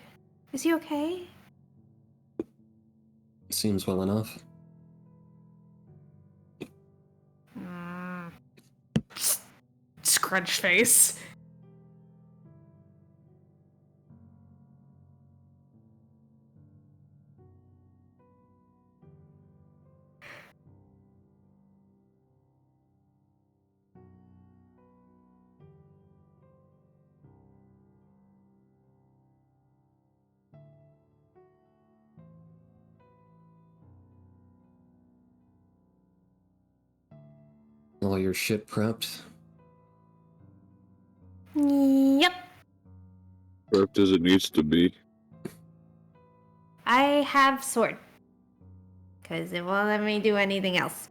Is he okay? Seems well enough. Scrunch face. All your shit prepped. Yep. Prepped as it needs to be. I have sword. Because it won't let me do anything else.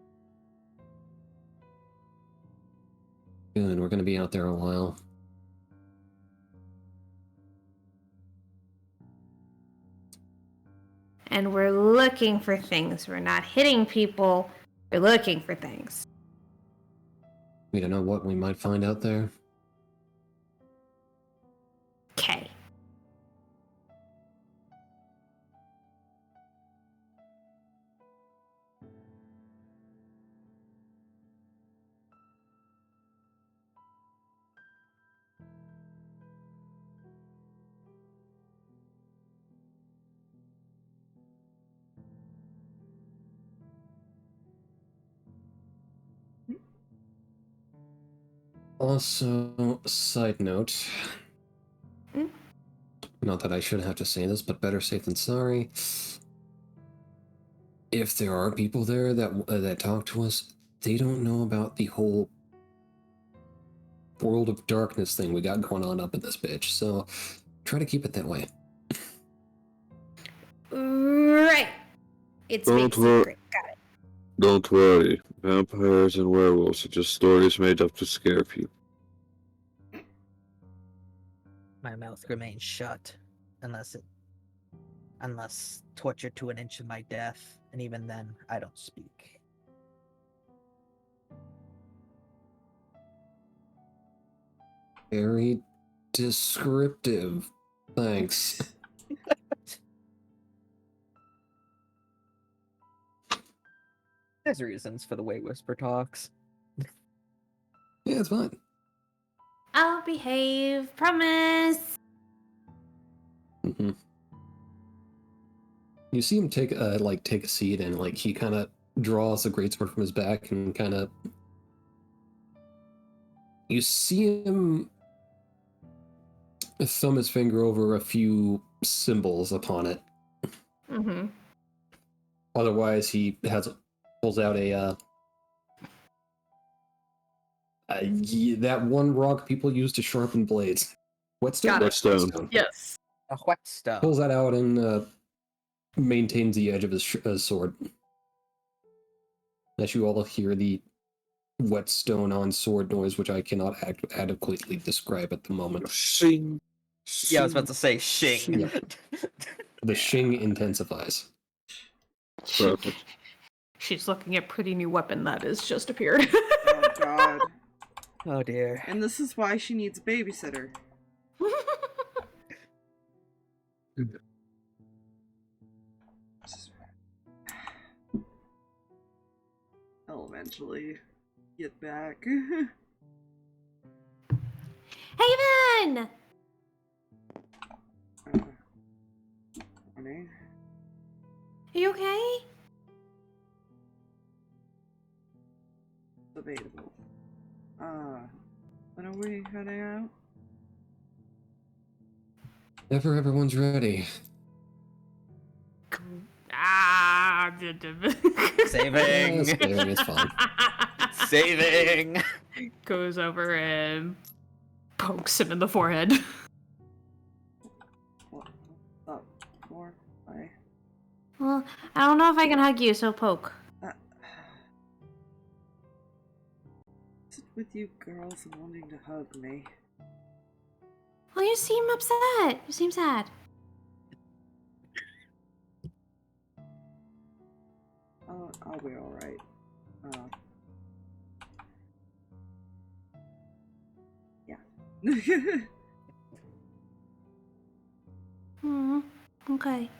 Good, we're gonna be out there a while. And we're looking for things. We're not hitting people. We're looking for things. We don't know what we might find out there. Okay. Also, side note. Hmm? Not that I should have to say this, but better safe than sorry. If there are people there that talk to us, they don't know about the whole world of darkness thing we got going on up in this bitch. So try to keep it that way. Right. It's big Don't worry. secret. Got it. Don't worry. Vampires and werewolves are just stories made up to scare people. My mouth remains shut unless tortured to an inch of my death, and even then I don't speak. Very descriptive. Thanks. There's reasons for the way Whisper talks. Yeah, it's fine. I'll behave. Promise. Mm-hmm. You see him take a seat, and he kind of draws a greatsword from his back, and kind of you see him thumb his finger over a few symbols upon it. Mm-hmm. Otherwise, he pulls out that one rock people use to sharpen blades. Whetstone. Got it. Whetstone. Yes. A whetstone. Pulls that out and maintains the edge of his sword. As you all hear the whetstone on sword noise, which I cannot adequately describe at the moment. Shing. Yeah, I was about to say shing. Yeah. The shing intensifies. Perfect. She's looking at pretty new weapon that has just appeared. Oh god. Oh dear. And this is why she needs a babysitter. I'll eventually get back. Haven! Morning. Are you okay? Debatable. When are we heading out? Never everyone's ready. Saving. Saving, it's fine. Saving. Goes over and pokes him in the forehead. What? Up? More? Why? Well, I don't know if I can hug you, so poke. What's it with you girls wanting to hug me? Well, you seem upset. You seem sad. I'll be alright. Yeah. Hmm. Okay.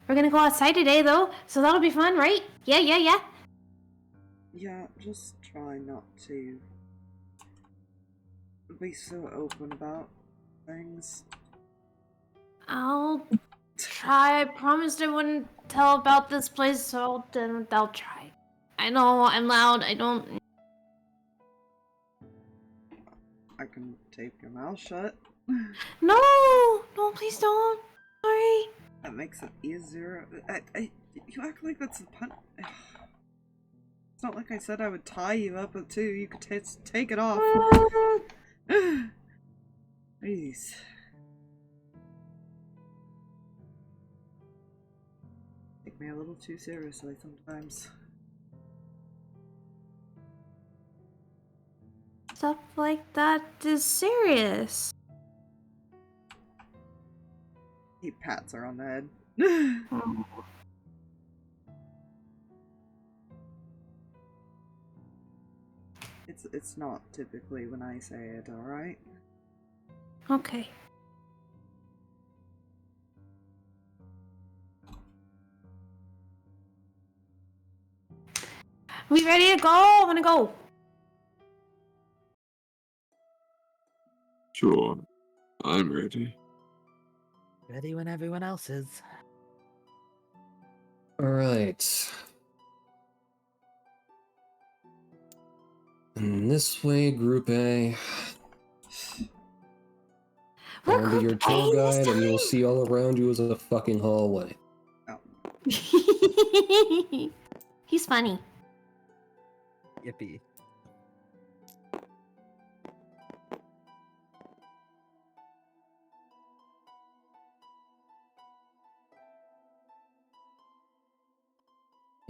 We're gonna go outside today, though, so that'll be fun, right? Yeah. Yeah, just try not to be so open about things. I'll try. I promised I wouldn't tell about this place, so I'll try. I know I'm loud. I don't. I can tape your mouth shut. No, please don't. Sorry. That makes it easier. You act like that's a pun. It's not like I said I would tie you up with two. You could take it off. Please. Take me a little too seriously sometimes. Stuff like that is serious. He pats her on the head. It's not typically when I say it, alright? Okay. We ready to go? I wanna go. Sure. I'm ready. Ready when everyone else is. Alright. And this way, Group A. We're Follow your Group A tour this guide, and you will time. see all around you is a fucking hallway. Oh. He's funny. Yippee.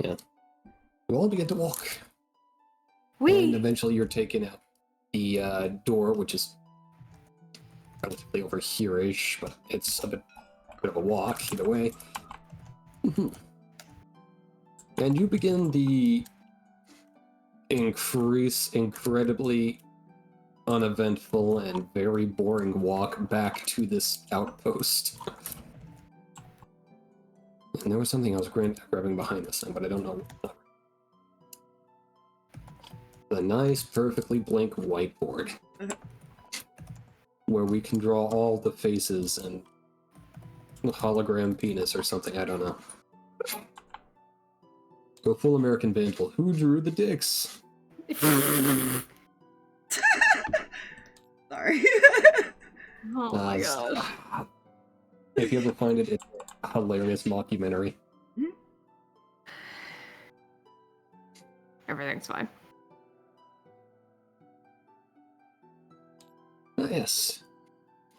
Yeah. You all begin to walk. And We. eventually you're taken out the door, which is relatively over here-ish, but it's a bit of a walk either way. And you begin the incredibly uneventful and very boring walk back to this outpost. And there was something I was grabbing behind this thing, but I don't know. The nice, perfectly blank whiteboard. Where we can draw all the faces and hologram penis or something, I don't know. Go full American Vandal. Who drew the dicks? Sorry. Oh my god. If you ever find it, it's a hilarious mockumentary. Everything's fine. Yes.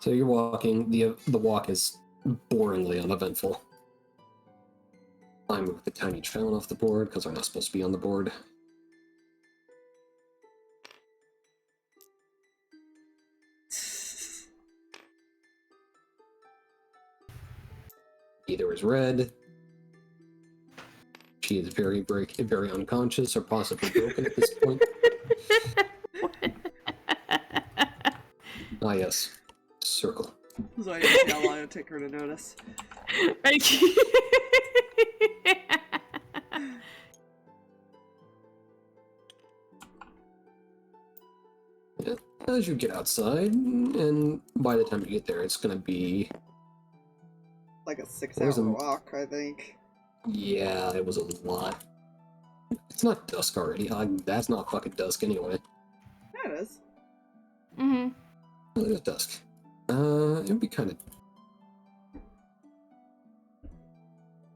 So you're walking. The walk is boringly uneventful. I moved the tiny child off the board because they're not supposed to be on the board. Either is red. She is very unconscious or possibly broken at this point. Ah, yes. Circle. So I didn't see how long it would take her to notice. Yeah. As you get outside, and by the time you get there, it's gonna be... Like a 6-hour walk, I think. Yeah, it was a lot. It's not dusk already. That's not fucking dusk anyway. Yeah, it is. Mm-hmm. Oh, it is dusk. It'd be kind of...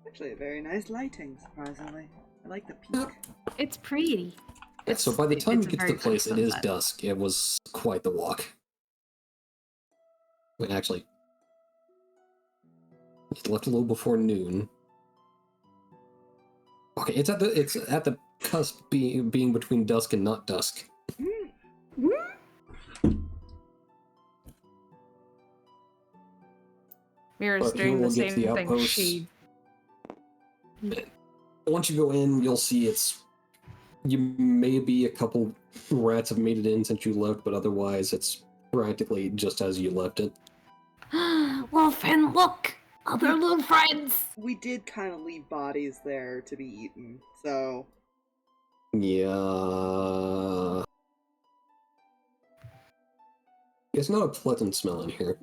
Actually, a very nice lighting, surprisingly. I like the peak. It's pretty. Yeah, so by the time you it's a get to very the place, it pretty is sunset. dusk. It was quite the walk. Wait, actually... It's left a little before noon. Okay, it's at the cusp being between dusk and not dusk. Mira's But doing you the will get to same the thing outposts. she... Once you go in, you'll see it's maybe a couple rats have made it in since you left, but otherwise it's practically just as you left it. Wolfen, look! Other little friends! We did kind of leave bodies there to be eaten, so Yeah. It's not a pleasant smell in here.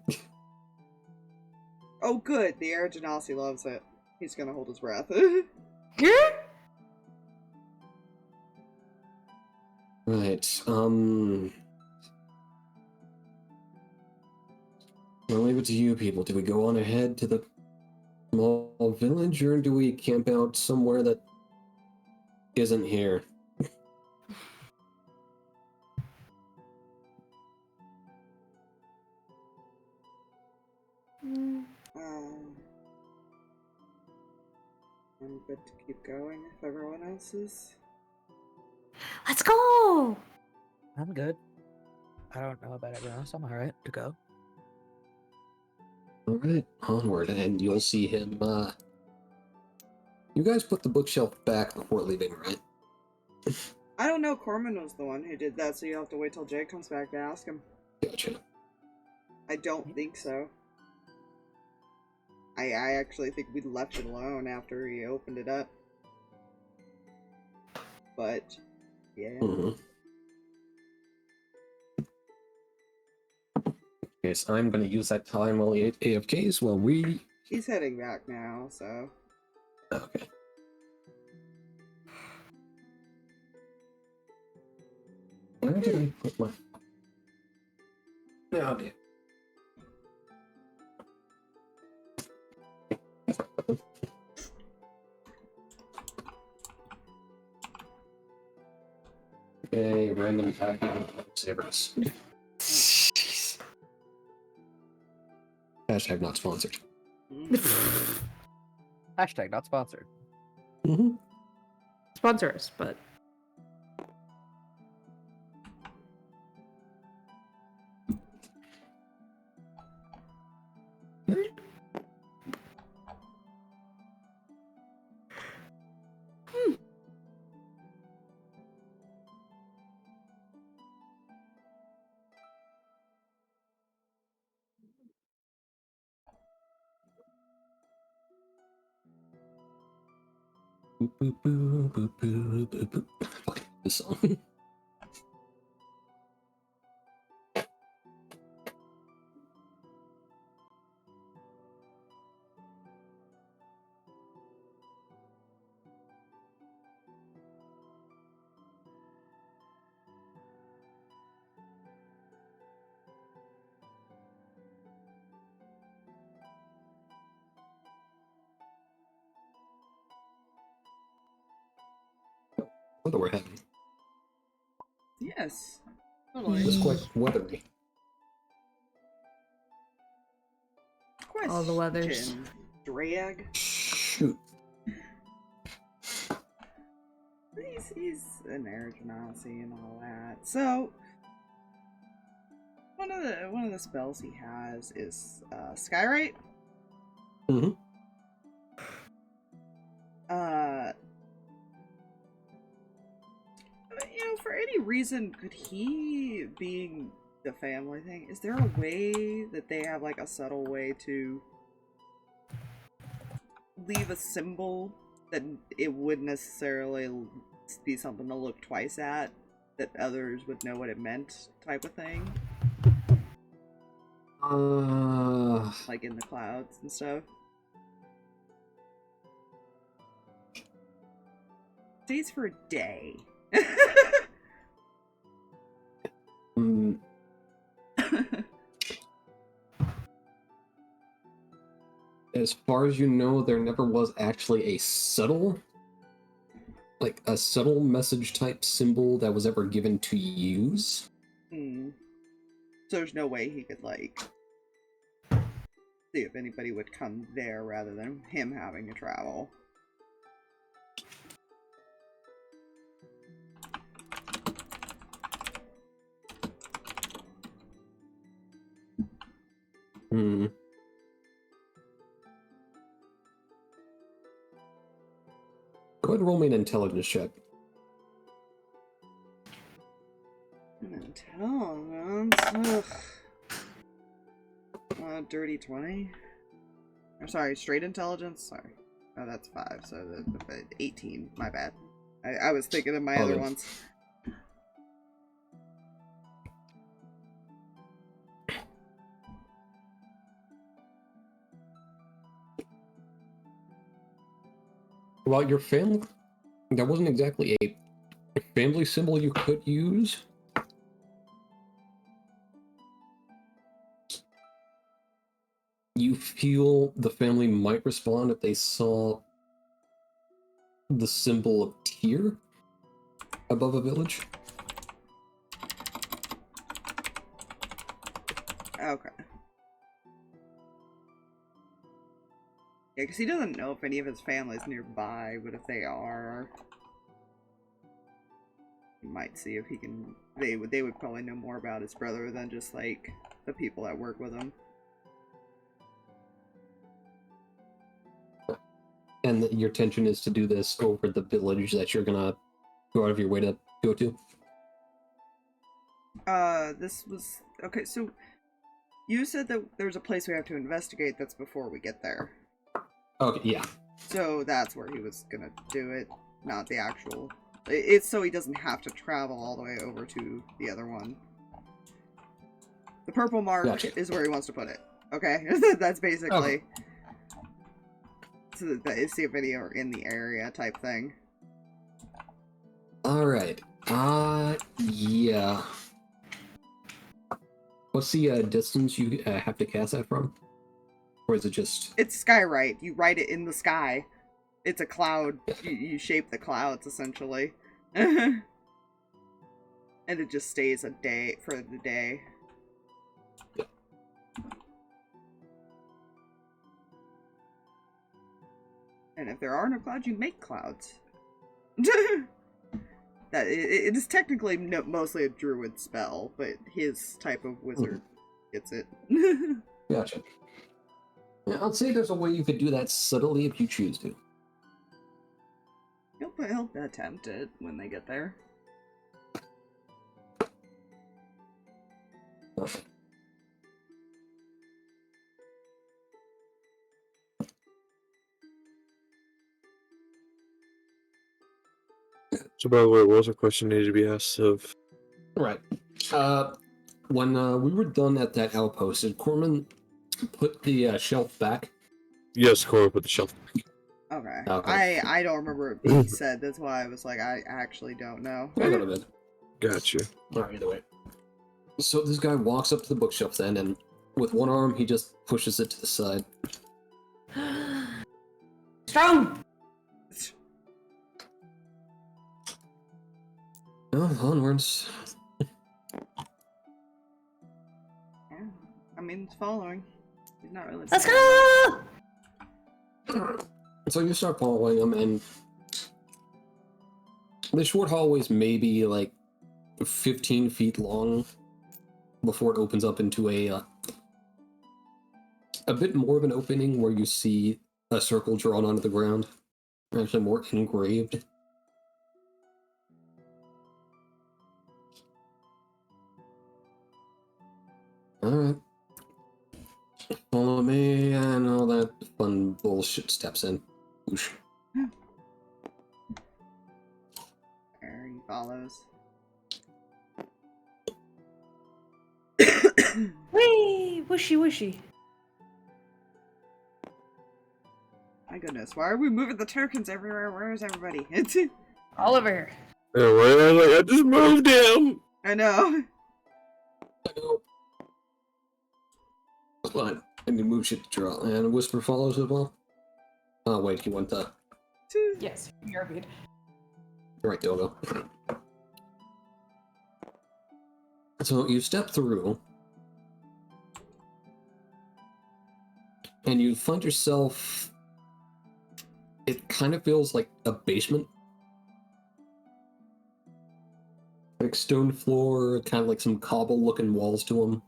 oh good, the air genasi loves it. He's gonna hold his breath. Right, I'll leave it to you people. Do we go on ahead to the small village, or do we camp out somewhere that isn't here? I'm good to keep going if everyone else is. Let's go! I'm good. I don't know about everyone else. I'm alright to go. Alright, onward, and you'll see him, You guys put the bookshelf back before leaving, right? I don't know, Corman was the one who did that, so you'll have to wait till Jay comes back to ask him. Gotcha. I don't think so. I actually think we left it alone after he opened it up. But, yeah. Mm-hmm. Okay, so I'm gonna use that time while he AFKs while we... He's heading back now, so... Okay. Where did I put my... Oh, dear. Okay, random packing savers. Hashtag not sponsored. Hashtag not sponsored. Mm-hmm. Sponsor us, but Boop, boop, boop, boop, boop, boop, boop. Fuck this song. Weather we're having. Yes. It's quite weathery. Question. all the weathers. Drag. Shoot. He's an air genasi and all that. So one of the spells he has is Skyrite. Mm-hmm. You know, for any reason, could he, being the family thing, is there a way that they have like a subtle way to leave a symbol that it wouldn't necessarily be something to look twice at, that others would know what it meant, type of thing? Like in the clouds and stuff. Stays for a day. Mm, as far as you know, there never was actually a subtle, like a subtle message type symbol that was ever given to use. So there's no way he could, like, see if anybody would come there rather than him having to travel. Hmm. Go ahead and roll me an intelligence check. dirty 20? Or sorry, straight intelligence? Sorry. Oh, that's 5, so the 18. My bad. I was thinking of my Oh, other good. ones. Well, your family, there wasn't exactly a family symbol you could use. You feel the family might respond if they saw the symbol of tear above a village. Okay. Yeah, because he doesn't know if any of his family's nearby, but if they are, he might see if he can. They would probably know more about his brother than just like the people that work with him. And your intention is to do this over the village that you're gonna go out of your way to go to? This was okay. So you said that there's a place we have to investigate. That's before we get there. Okay, yeah. So that's where he was gonna do it, not the actual. It's so he doesn't have to travel all the way over to the other one. The purple mark Gotcha. is where he wants to put it. Okay, that's basically. Okay. So that see if any are in the area type thing. Alright. Yeah. What's the distance you have to cast that from? Or is it just... It's skywrite. You write it in the sky. It's a cloud. You shape the clouds, essentially. And it just stays a day for the day. And if there are no clouds, you make clouds. That it is technically mostly a druid spell, but his type of wizard gets it. Gotcha. Yeah, I'd say there's a way you could do that subtly if you choose to. He'll attempt it when they get there. Okay. So, by the way, what was a question needed to be asked of? Right. When we were done at that outpost, did Corman put the shelf back? Yes, Cora put the shelf back. Okay. Okay. I don't remember what being said. That's why I was like, I actually don't know. I got a bit. Gotcha. Alright, either way. So this guy walks up to the bookshelf then, and with one arm, he just pushes it to the side. Strong! Oh, onwards. Yeah. I mean, it's following. He's not really. Let's go! So you start following him, and the short hallway's maybe like 15 feet long before it opens up into a bit more of an opening where you see a circle drawn onto the ground, actually more engraved. Alright. Follow me, and all that fun bullshit steps in. Whoosh. There he follows. Whee! Wishy wishy. My goodness, why are we moving the tokens everywhere? Where is everybody? All over here. Yeah, right? I just moved him! I know. Fine. And you move shit to draw. And Whisper follows as well. Oh, wait, he went Yes, you're beat. right, Dogo. So you step through, and you find yourself. It kind of feels like a basement. Like stone floor, kind of like some cobble looking walls to them.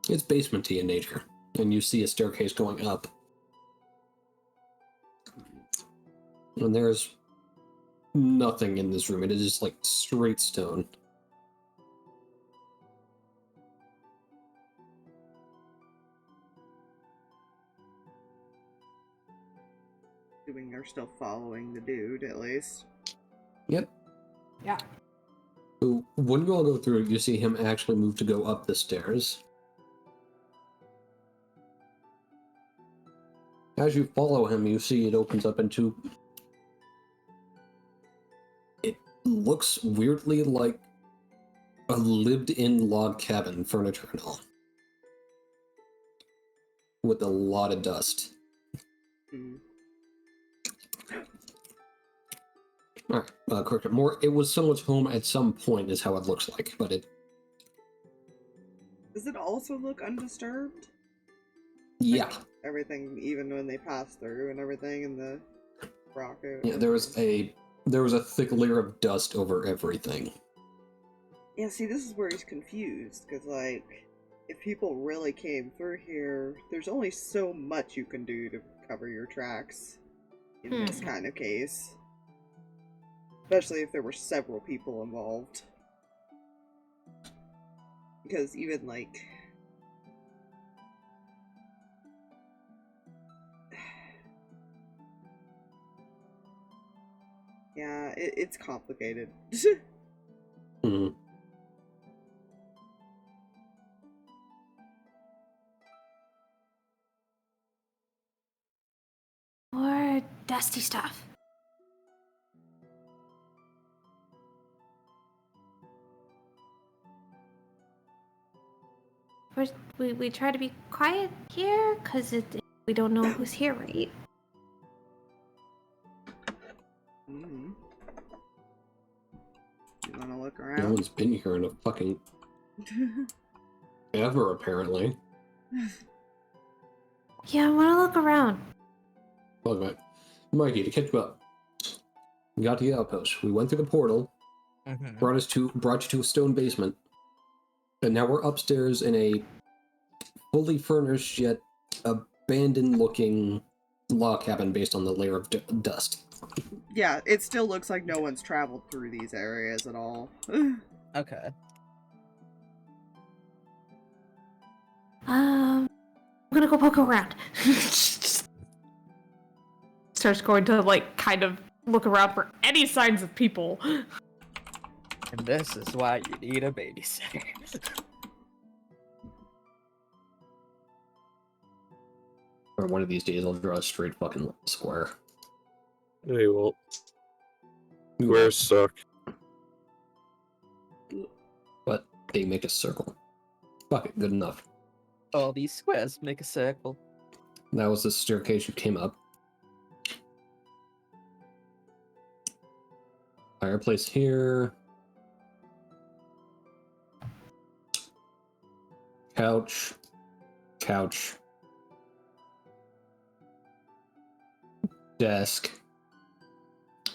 It's basement-y in nature, and you see a staircase going up. And there's nothing in this room. It is just like straight stone. Assuming they're still following the dude, at least. Yep. Yeah. So when you all go through, you see him actually move to go up the stairs. As you follow him, you see it opens up into... It looks weirdly like a lived-in log cabin, furniture and all. With a lot of dust. Hmm. Alright, correct it. More, it was someone's home at some point is how it looks like, but it... Does it also look undisturbed? Yeah. Everything, even when they pass through and everything, and the rocket. Yeah, there was a thick layer of dust over everything. Yeah, see, this is where he's confused, because, like, if people really came through here, there's only so much you can do to cover your tracks in this kind of case. Especially if there were several people involved. Because even, like... yeah, it's complicated. Hmm. More dusty stuff. We try to be quiet here, because we don't know who's here, right? Mm-hmm. You wanna look No around? one's been here in a fucking... ever, apparently. Yeah, I want to look around. Look, mate. Mikey, to catch you up. We got to the outpost. We went through the portal, brought you to a stone basement, and now we're upstairs in a fully furnished yet abandoned-looking log cabin based on the layer of dust. Yeah, it still looks like no one's traveled through these areas at all. Okay. I'm gonna go poke around. Starts going to, like, kind of look around for any signs of people. And this is why you need a babysitter. Or one of these days I'll draw a straight fucking square. No, you won't. You Squares suck. But they make a circle. Fuck it, good enough. All these squares make a circle. That was the staircase you came up. Fireplace here. Couch. Couch. Desk.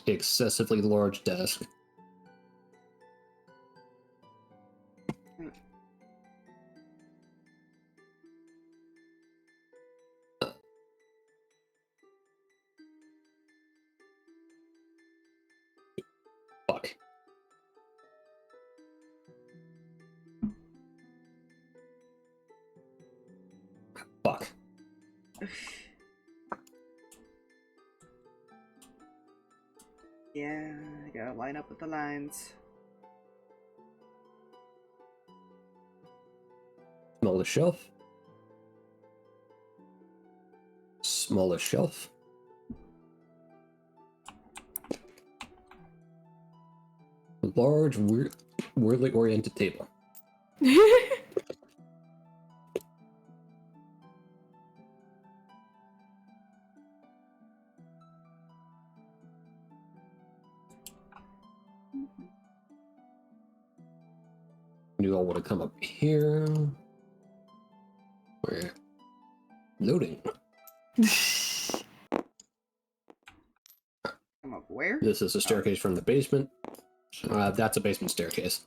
Excessively large desk. Fuck. Fuck. Yeah, I gotta line up with the lines. Smallest shelf. Smallest shelf. Large, weirdly oriented table. You all want to come up here. Where? Loading. Come up where? This is a staircase from the basement. That's a basement staircase.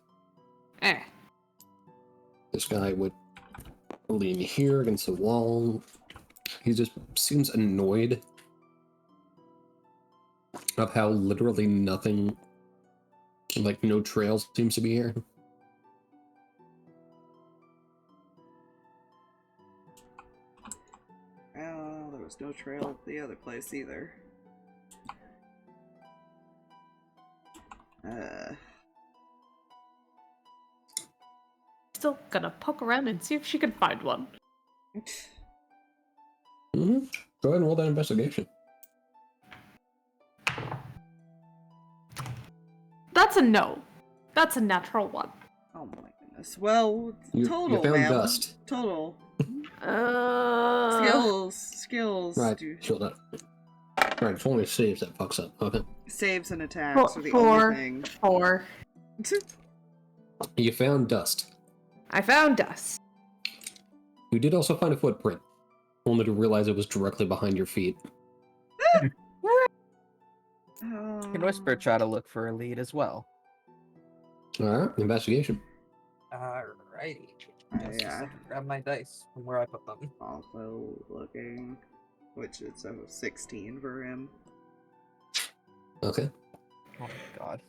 Eh. This guy would lean here against the wall. He just seems annoyed of how literally nothing, like no trails seems to be here. Well, there was no trail at the other place either. Still gonna poke around and see if she can find one. Mm-hmm. Go ahead and roll that investigation. That's a no. That's a natural one. Oh my goodness. Well, You total, found ma'am. dust. Total. Uh, Skills. Right, Do- shield up. Right, it's only saves that fucks up. Okay. Saves and attacks are the only four. thing. 4. You found dust. I found dust. You did also find a footprint, only to realize it was directly behind your feet. Can Whisper try to look for a lead as well? Alright, investigation. Alrighty. Just a Yeah. second, grab my dice from where I put them. Also looking, which is a 16 for him. Okay. Oh my god.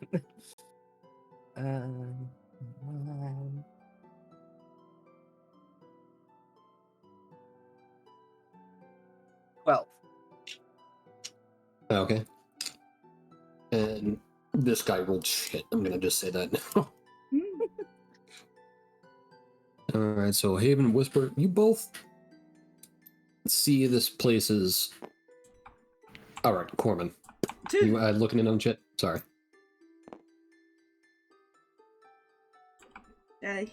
9. 12. Okay. And this guy rolled shit. I'm gonna just say that now. Alright, so Haven, Whisper, you both see this place is... Alright, Corman. You looking in on shit? Sorry. Hey.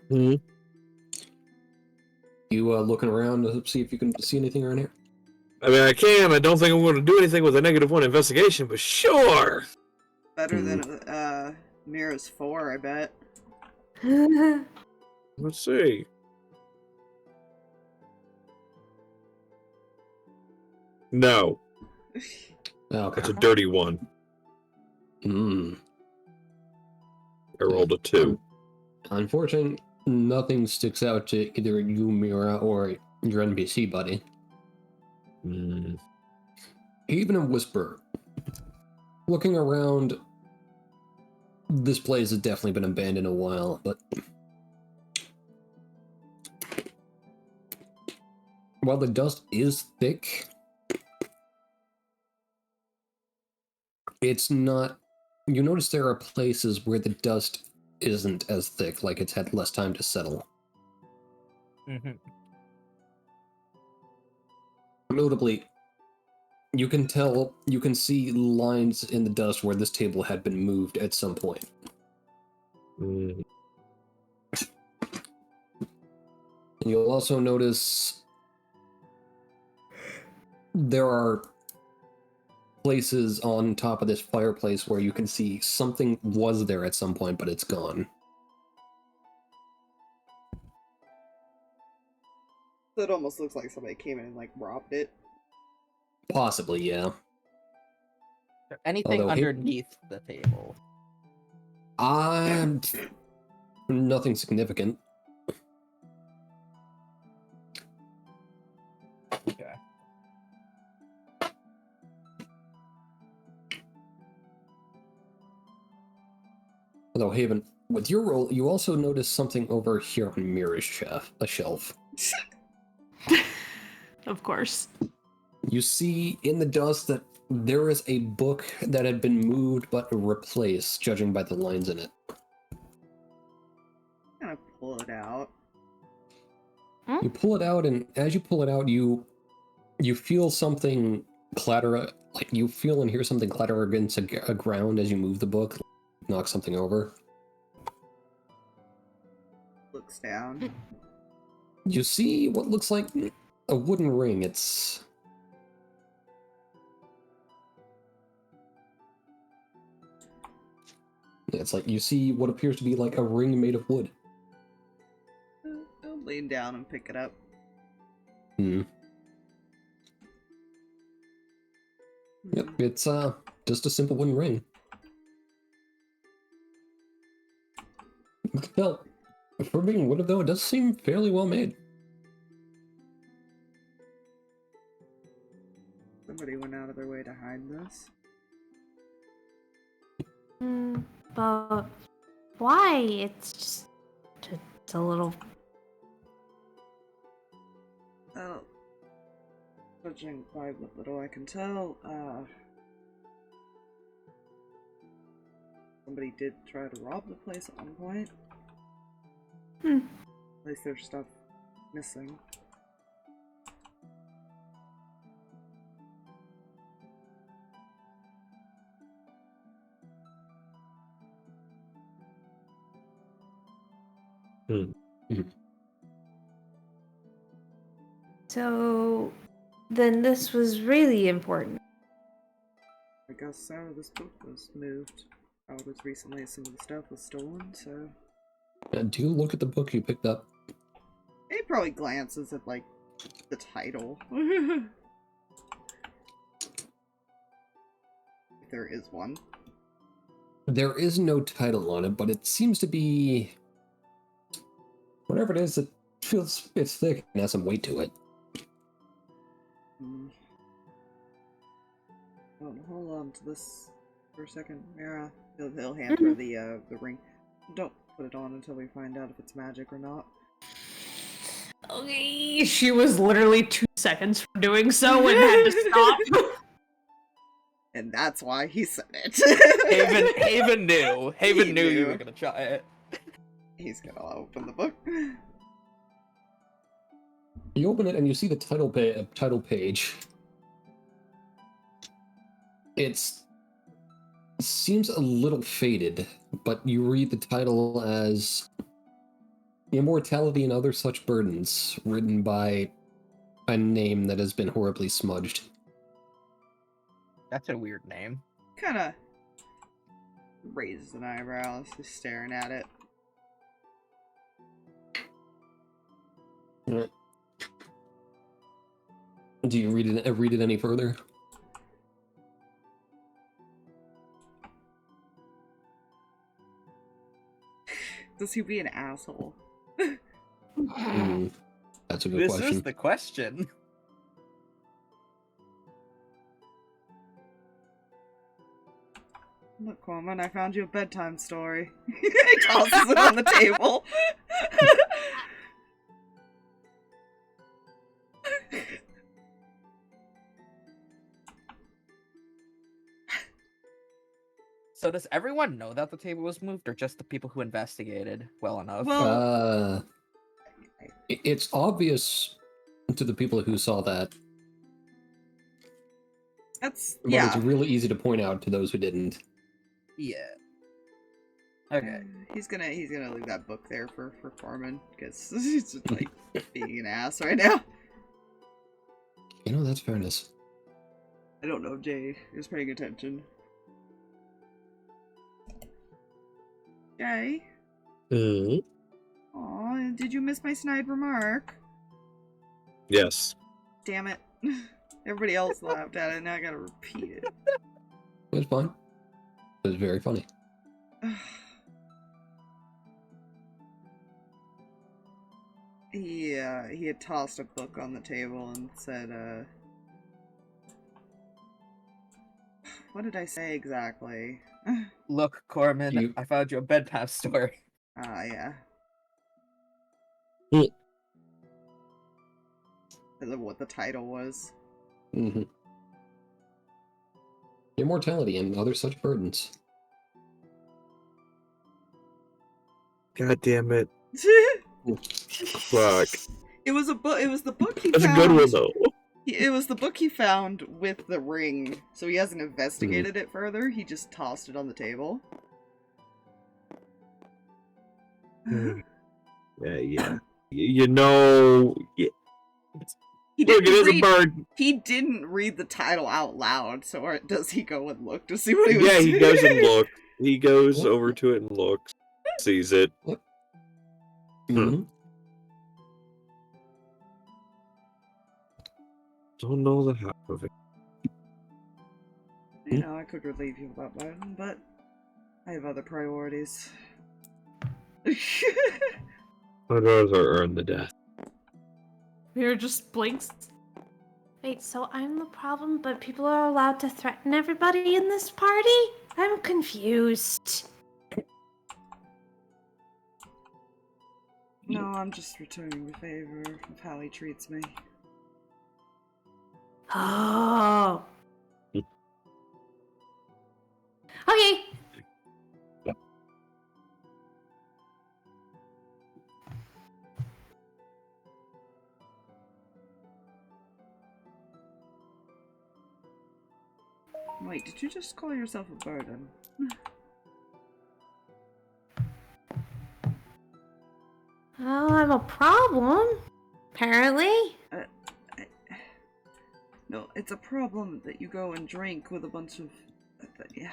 Hmm. You looking around to see if you can see anything around here? I mean, I can. I don't think I'm going to do anything with a -1 investigation, but sure. Better than Meira's 4, I bet. Let's see. No, Okay. that's a dirty one. Hmm. I rolled a 2. Unfortunately, nothing sticks out to either you, Meira, or your NPC buddy. Mm. Even a Whisper. Looking around, this place has definitely been abandoned a while, but while the dust is thick, it's not... You notice there are places where the dust isn't as thick, like it's had less time to settle. Mm-hmm. Notably, you can see lines in the dust where this table had been moved at some point. Mm. And you'll also notice there are places on top of this fireplace where you can see something was there at some point, but it's gone. So it almost looks like somebody came in and like robbed it. Possibly, yeah. Anything Although underneath the table? Nothing significant. Okay. Although, Haven, with your roll, you also notice something over here on Meira's shelf. Of course. You see in the dust that there is a book that had been moved but replaced, judging by the lines in it. I'm gonna pull it out. You pull it out, and as you pull it out, you feel something clatter, like you feel and hear something clatter against a ground as you move the book, knock something over. Looks down. You see what looks like a wooden ring. It's like you see what appears to be like a ring made of wood. I'll lean down and pick it up. Hmm. Yep, it's just a simple wooden ring. You can tell, for being wood, though, it does seem fairly well made. Somebody went out of their way to hide this. But why? It's just it's a little. Oh. Judging by what little I can tell, somebody did try to rob the place at one point. Hmm. At least there's stuff missing. So, then this was really important. I guess so. This book was moved out as recently as some of the stuff was stolen, so... Do you look at the book you picked up? He probably glances at, like, the title. If there is one. There is no title on it, but it seems to be... Whatever it is, it feels a bit thick and has some weight to it. Well, hold on to this for a second, Meira. He'll hand her the ring. Don't put it on until we find out if it's magic or not. Okay, she was literally 2 seconds from doing so and had to stop. And that's why he said it. Haven knew. Haven knew you were gonna try it. He's gonna open the book. You open it and you see the title page. It seems a little faded, but you read the title as Immortality and Other Such Burdens, written by a name that has been horribly smudged. That's a weird name. Kinda raises an eyebrow, just staring at it. Do you read it any further? Does he be an asshole? That's a good This question. is the question. Look, Corman, I found you a bedtime story. He tosses it on the table. So does everyone know that the table was moved, or just the people who investigated well enough? Well, It's obvious to the people who saw that, that's but yeah. it's really easy to point out to those who didn't. Yeah. Okay. He's gonna leave that book there for Corman because he's just like being an ass right now. You know, that's fairness. I don't know if Jay is paying attention. Jay? Aw, did you miss my snide remark? Yes. Damn it. Everybody else laughed at it, now I gotta repeat it. It was fun. It was very funny. He had tossed a book on the table and said, what did I say exactly? Look, Corman, I found you a bedtime story. Ah, yeah. Hmm. I love what the title was. Mm-hmm. Immortality and Other Such Burdens. God damn it. Fuck. It was a book. It was the book he That's found. a good one, though. It was the book he found with the ring, so he hasn't investigated it further. He just tossed it on the table. Yeah. You know, yeah. He Look, it didn't is a read. bird. He didn't read the title out loud. So does he go and look to see what he was Yeah, doing? he goes and looks. He goes over to it and looks, sees it. Mm-hmm. Don't know the half of it. You know, I could relieve you of that burden, but I have other priorities. I'd rather earn the death. Meira just blinks. Wait, so I'm the problem, but people are allowed to threaten everybody in this party? I'm confused. No, I'm just returning the favor of how he treats me. Oh. Okay. Wait, did you just call yourself a burden? Oh, I have a problem. Apparently. No, it's a problem that you go and drink with a bunch of... yeah.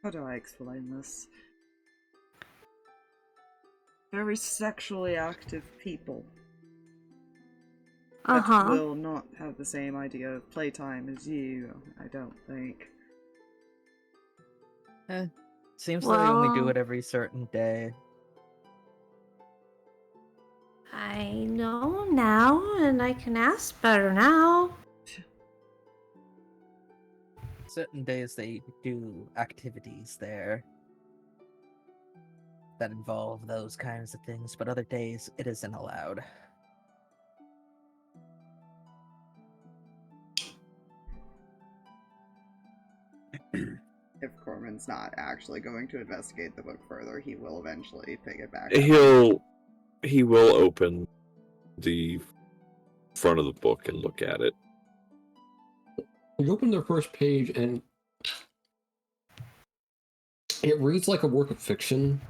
How do I explain this? Very sexually active people that will not have the same idea of playtime as you, I don't think. Seems like they only do it every certain day. I know now, and I can ask better now. Certain days they do activities there that involve those kinds of things, but other days it isn't allowed. If Corman's not actually going to investigate the book further, he will eventually pick it back up. He will open the front of the book and look at it. You open the first page and it reads like a work of fiction.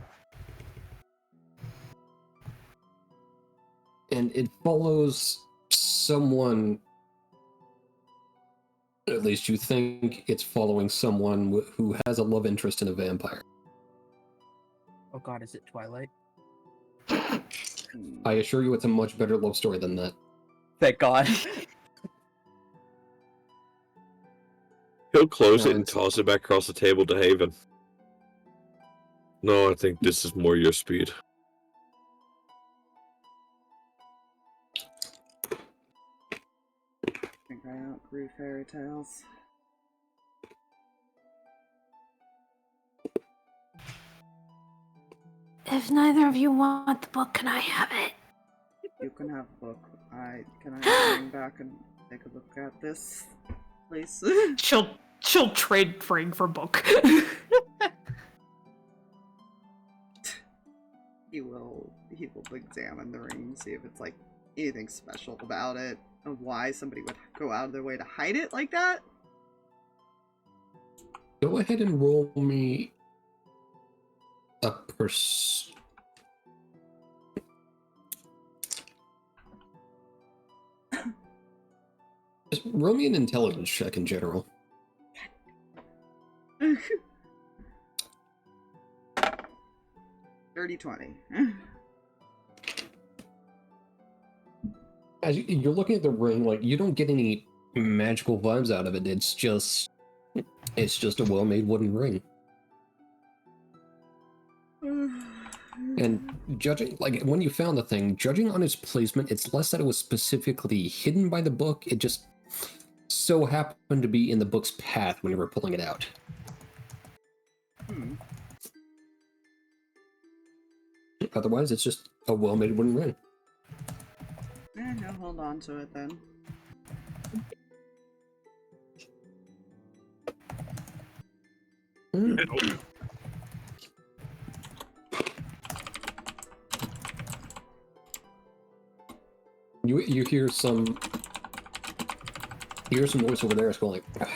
And it follows someone, at least you think it's following someone who has a love interest in a vampire. Oh god, is it Twilight? I assure you it's a much better love story than that. Thank god. He'll close it and toss it back across the table to Haven. No, I think this is more your speed. I think I outgrew fairy tales. If neither of you want the book, can I have it? You can have a book. Can I bring back and take a look at this, please? She'll trade Frang for book. He will examine the ring and see if it's like anything special about it, and why somebody would go out of their way to hide it like that. Go ahead and roll me a Just roll me an intelligence check in general. 30-20. As you're looking at the ring, like, you don't get any magical vibes out of it. It's just a well-made wooden ring. And judging, like, when you found the thing, judging on its placement, it's less that it was specifically hidden by the book, it just so happened to be in the book's path when you were pulling it out. Otherwise, it's just a well-made wooden ring. I'll hold on to it then. You hear some voice over there. It's going like,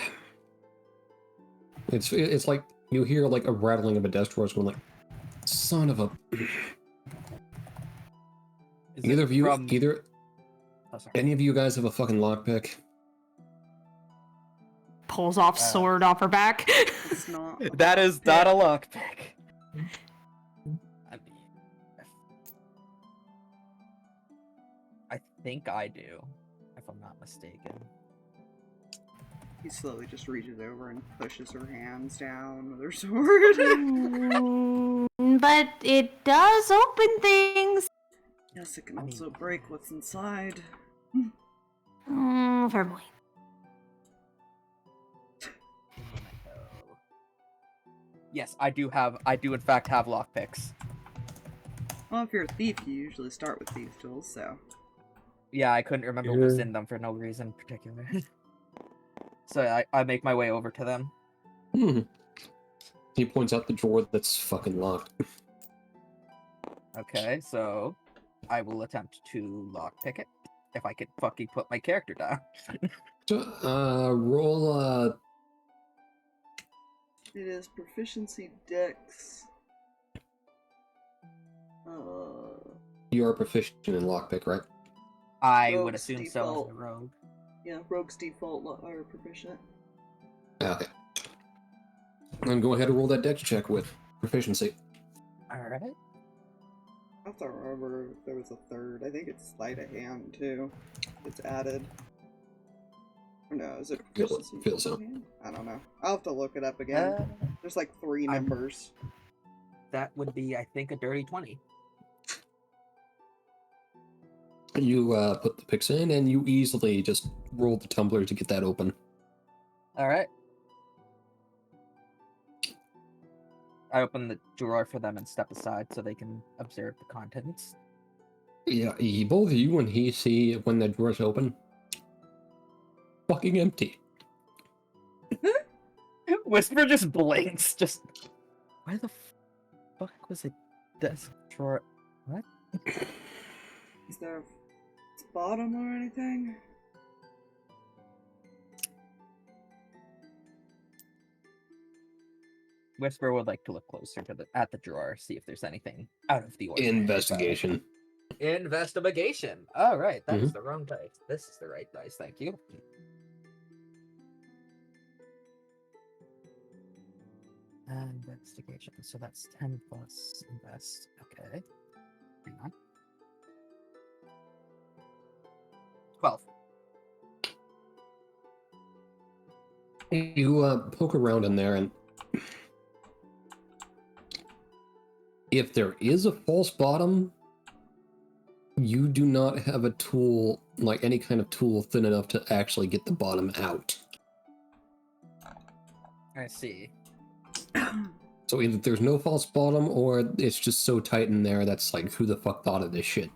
it's like you hear like a rattling of a desk drawer. It's going like, son of a. Either of you, any of you guys have a fucking lockpick? Pulls off sword off her back. It's not. That is not a lockpick. I think I do, if I'm not mistaken. He slowly just reaches over and pushes her hands down with her sword. But it does open things. Yes, it can also break what's inside. Fair point. Yes, I do in fact have lockpicks. Well, if you're a thief, you usually start with thieves' tools, so. Yeah, I couldn't remember what was in them for no reason in particular. So I make my way over to them. He points out the drawer that's fucking locked. Okay, so I will attempt to lockpick it if I could fucking put my character down. So, roll. It is proficiency dex. You are proficient in lockpick, right? I would Rogue's assume so as default. a rogue. Yeah, rogue's default are proficient. Okay. Then go ahead and roll that dex check with proficiency. Alright. I have to remember if there was a third. I think it's sleight of hand too. It's added. Or no, is it proficiency? Feel so. Hand? I don't know. I'll have to look it up again. There's like 3 I'm- numbers. That would be, I think, a dirty 20. You put the picks in, and you easily just roll the tumbler to get that open. Alright. I open the drawer for them and step aside so they can observe the contents. Yeah, both you and he see when the drawer's open. Fucking empty. Whisper just blinks, just... Why the fuck was a desk drawer? What? Is there a bottom or anything? Whisper would like to look closer to at the drawer, see if there's anything out of the ordinary. Investigation. Investigation. All right, that is the wrong dice. This is the right dice. Thank you. Investigation. So that's 10 plus invest. Okay. Hang on. 12. You poke around in there, and if there is a false bottom, you do not have a tool, like any kind of tool thin enough to actually get the bottom out. I see. So either there's no false bottom, or it's just so tight in there that's like, who the fuck thought of this shit?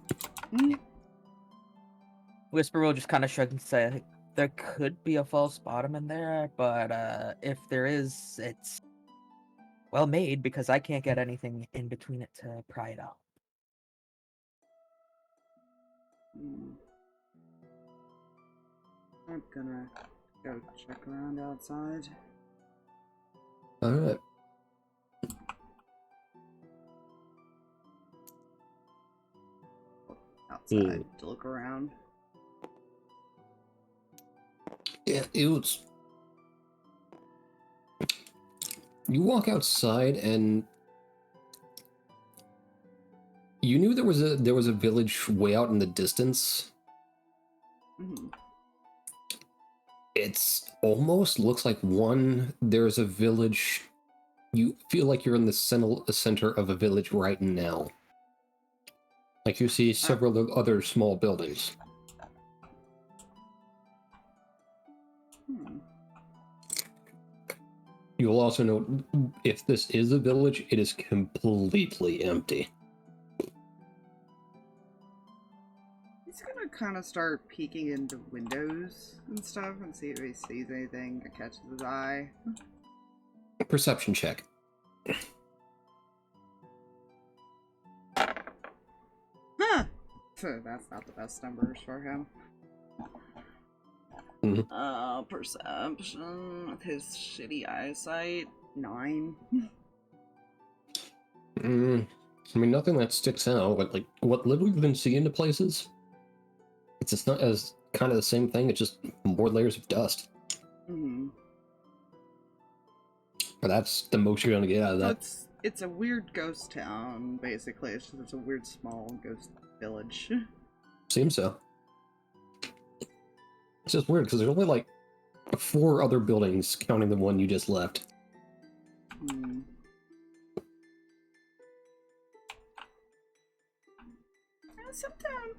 Whisper will just kind of shrug and say, there could be a false bottom in there, but if there is, it's well made because I can't get anything in between it to pry it out. I'm gonna go check around outside. Alright. Outside to look around. Yeah, it was... You walk outside and you knew there was a village way out in the distance. It's almost looks like there's a village. You feel like you're in the center of a village right now. Like you see several other small buildings. You'll also note, if this is a village, it is completely empty. He's gonna kind of start peeking into windows and stuff and see if he sees anything that catches his eye. Perception check. Huh! That's not the best numbers for him. Perception with his shitty eyesight, 9. I mean, nothing that sticks out, but like what little you can see into places, it's just not as kind of the same thing. It's just more layers of dust. But that's the most you're gonna get out of that. It's a weird ghost town, basically. It's a weird small ghost village. Seems so. It's just weird because there's only like 4 other buildings, counting the one you just left.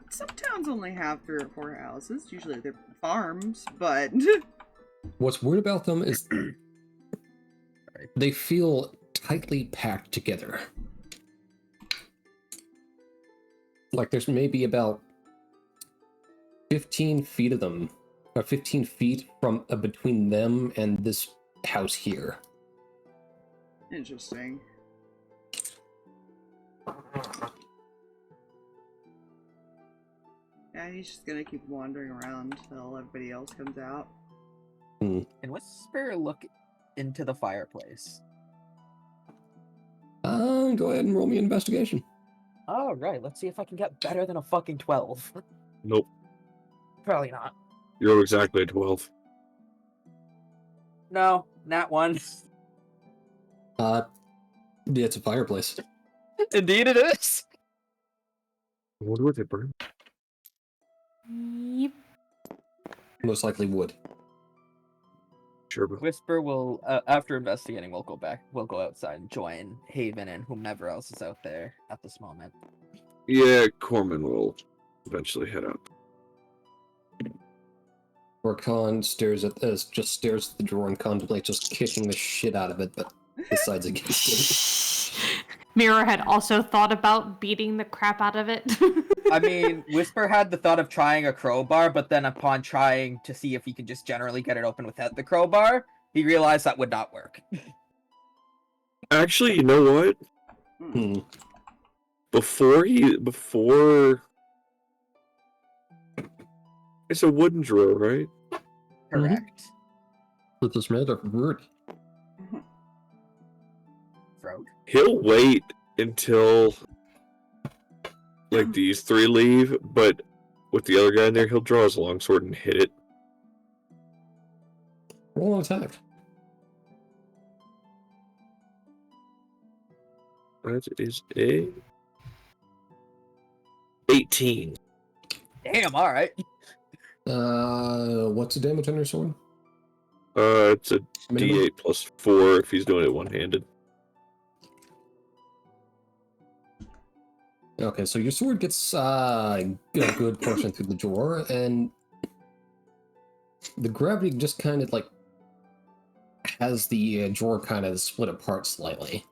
Some towns only have 3 or 4 houses. Usually they're farms, but What's weird about them is they feel tightly packed together. Like there's maybe about 15 feet of them, or 15 feet from between them and this house here. interesting. Yeah, he's just gonna keep wandering around till everybody else comes out. And Whisper look into the fireplace. Go ahead and roll me an investigation. All right, let's see if I can get better than a fucking 12. Nope. Probably not. You're exactly 12. No, nat 1. Yeah, it's a fireplace. Indeed it is. I wonder what they burn. Yep. Most likely wood. Sure, but Whisper will, after investigating, we'll go outside and join Haven and whomever else is out there at this moment. yeah, Corman will eventually head out. Orkhan stares at this, just stares at the drawer and contemplates just kicking the shit out of it, but decides against it. Meira had also thought about beating the crap out of it. I mean, Whisper had the thought of trying a crowbar, but then upon trying to see if he could just generally get it open without the crowbar, he realized that would not work. Actually, you know what? Hmm. Before it's a wooden drawer, right? Correct. With this made of wood. Throat. He'll wait until like these three leave, but with the other guy in there, he'll draw his longsword and hit it. Roll an attack. That is a 18. Damn, alright. What's the damage on your sword? It's a Minimum? D8 plus 4 if he's doing it one-handed. Okay, so your sword gets a good portion through the drawer, and the gravity just kind of like has the drawer kind of split apart slightly.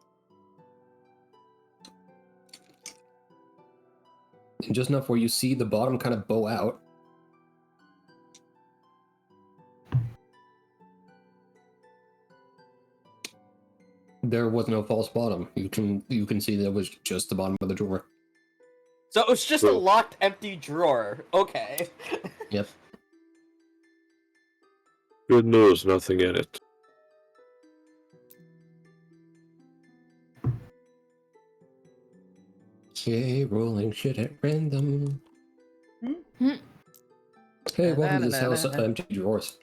And just enough where you see the bottom kind of bow out. There was no false bottom. You can see that was just the bottom of the drawer. So it was just a Cool. locked, empty drawer. Okay. Yep. Good news, nothing in it. Okay, rolling shit at random. Hmm? Hey, welcome to this house of empty drawers.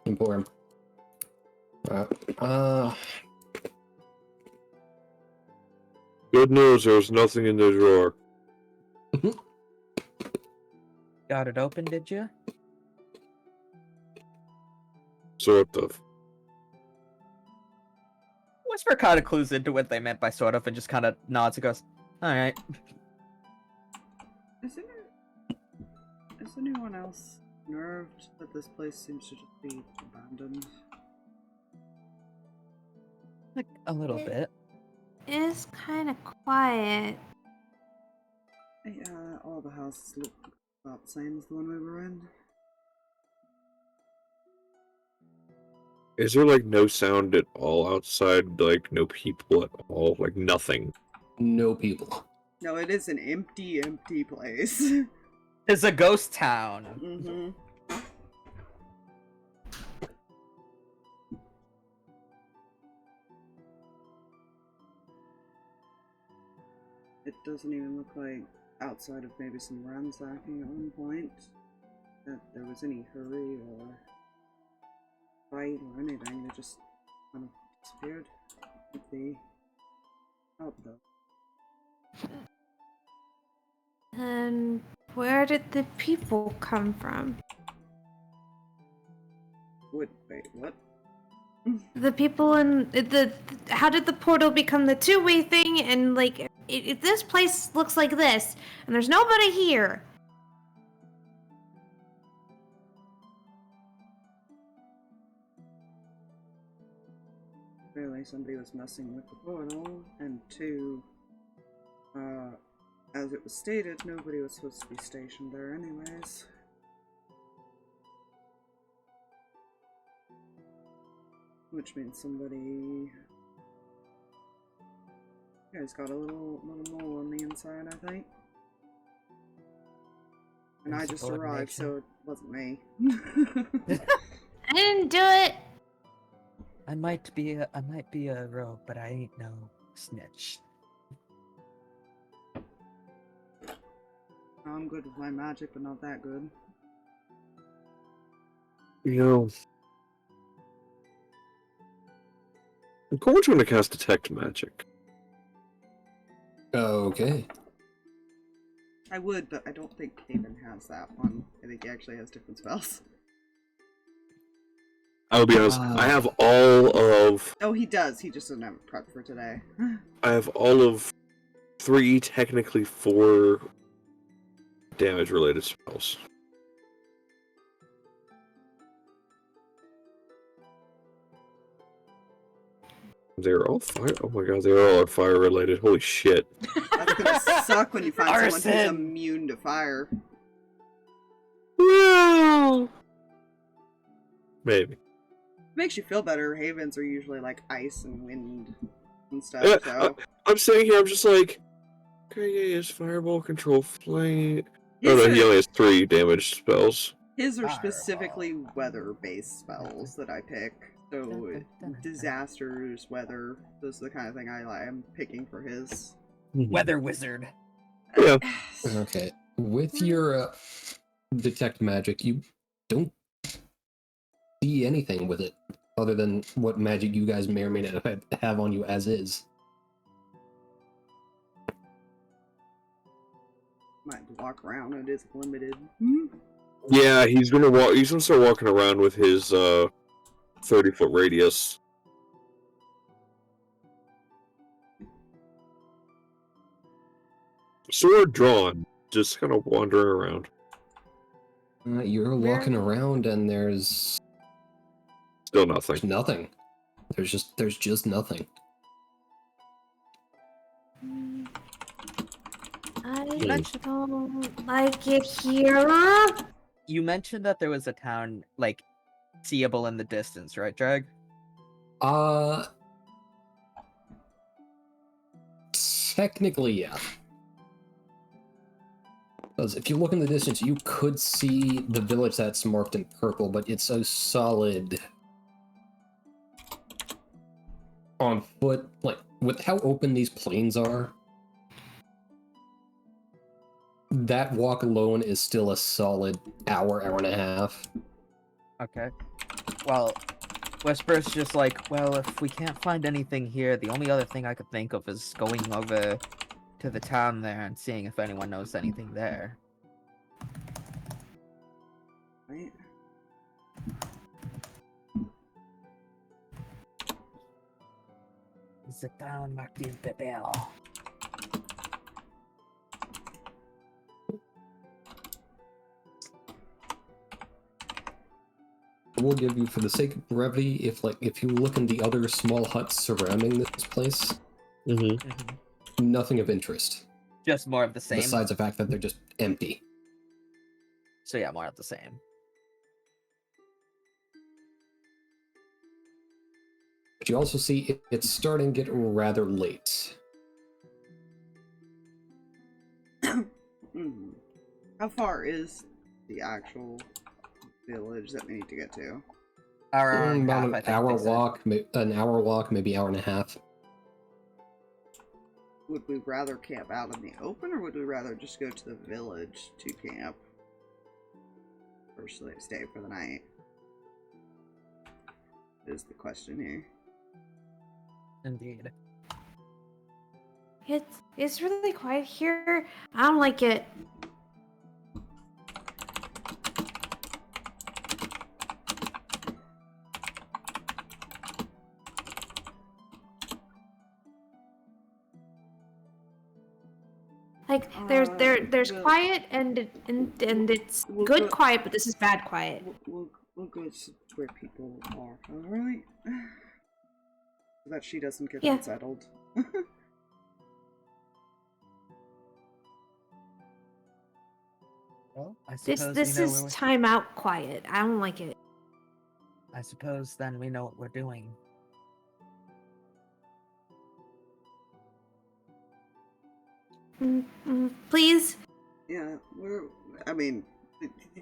Emporium. Good news, there's nothing in the drawer. Got it open, did you? Sort of. Whisper kind of clues into what they meant by sort of and just kind of nods and goes, alright. Is anyone else nerved that this place seems to just be abandoned? Like, a little bit. It's kind of quiet. Yeah, all the houses look about the same as the one we were in. Is there like no sound at all outside? Like no people at all? Like nothing? No people. No, it is an empty place. It's a ghost town. Mm-hmm. It doesn't even look like, outside of maybe some ransacking at one point, that there was any hurry or fight or anything. They just kind of disappeared with the help, though. And where did the people come from? Wait, what? The people in the how did the portal become the two-way thing? And like, if this place looks like this, and there's nobody here. Clearly somebody was messing with the portal, and two, as it was stated, nobody was supposed to be stationed there anyways. Which means somebody... You guys got a little mole on the inside, I think. And I just arrived, so it wasn't me. I didn't do it. I might be a rogue, but I ain't no snitch. I'm good with my magic, but not that good. You know, Corman's going to cast Detect Magic. Okay. I would, but I don't think Haven has that one. I think he actually has different spells. I will be honest, I have all of... Oh, he does. He just doesn't have a prep for today. I have all of 3, technically 4 damage-related spells. They're all fire. Oh my god, they're all fire related. Holy shit. That's gonna suck when you find someone who's Arson! immune to fire. Well, maybe. Makes you feel better. Havens are usually like ice and wind and stuff, Yeah, so. I'm sitting here, I'm just like, okay, yeah, he has fireball, control flame. Oh His no, he are- only has 3 damage spells. His are Fireball. specifically weather-based spells that I pick. So, disasters, weather, those are the kind of thing I'm picking for his. Weather wizard. Yeah. Okay. With your detect magic, you don't see anything with it other than what magic you guys may or may not have on you as is. Might walk around, it is limited. Yeah, he's gonna walk. He's gonna start walking around with his 30-foot radius. Sword drawn, just kind of wandering around. You're walking around and there's Still nothing. nothing. There's just nothing. I don't like it here. You mentioned that there was a town, like, seeable in the distance, right, Drag? Technically, yeah. Because if you look in the distance, you could see the village that's marked in purple, but it's so solid on foot. Like, with how open these plains are, that walk alone is still a solid hour and a half. Okay. Well, Whisper's just like, well, if we can't find anything here, the only other thing I could think of is going over to the town there and seeing if anyone knows anything there. Right? Sit down, Martin Bebel. We'll give you, for the sake of brevity, if you look in the other small huts surrounding this place, nothing of interest. Just more of the same. Besides the fact that they're just empty. So yeah, more of the same. But you also see it's starting to get rather late. How far is the actual village that we need to get to? Hour and a half, About I an think hour they said. walk, maybe hour and a half. Would we rather camp out in the open, or would we rather just go to the village to camp? Or stay for the night? Is the question here. Indeed. It's really quiet here. I don't like it. Like there's well, quiet and it's we'll good go- quiet, but this is bad quiet. We'll go to where people are, alright? So that she doesn't get Yeah. unsettled. Well, I This suppose this we know is where timeout quiet. I don't like it. I suppose then we know what we're doing. Please. Yeah, I mean,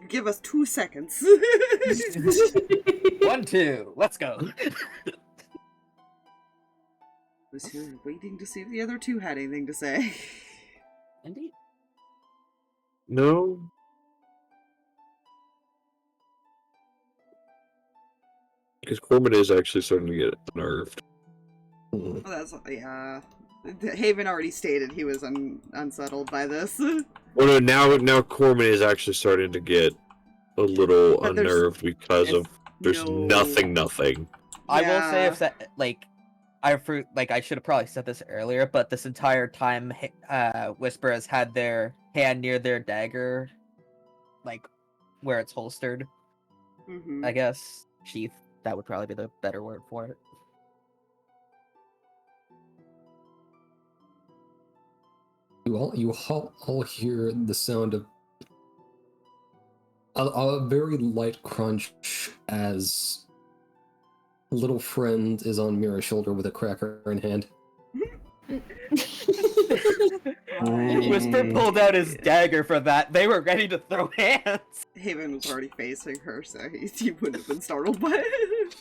give us 2 seconds. 1, 2, let's go. Was here waiting to see if the other two had anything to say. Indeed. No. Because Corman is actually starting to get unnerved. Well, that's yeah. Haven already stated he was unsettled by this. Well, no, now Corman is actually starting to get a little But there's- unnerved because of there's nothing. I will say Yeah. if that I should have probably said this earlier, but this entire time Whisper has had their hand near their dagger, like where it's holstered. Mhm. I guess sheath. That would probably be the better word for it. You all hear the sound of a very light crunch as little friend is on Meira's shoulder with a cracker in hand. Whisper pulled out his dagger for that. They were ready to throw hands. Haven was already facing her, so he wouldn't have been startled by it.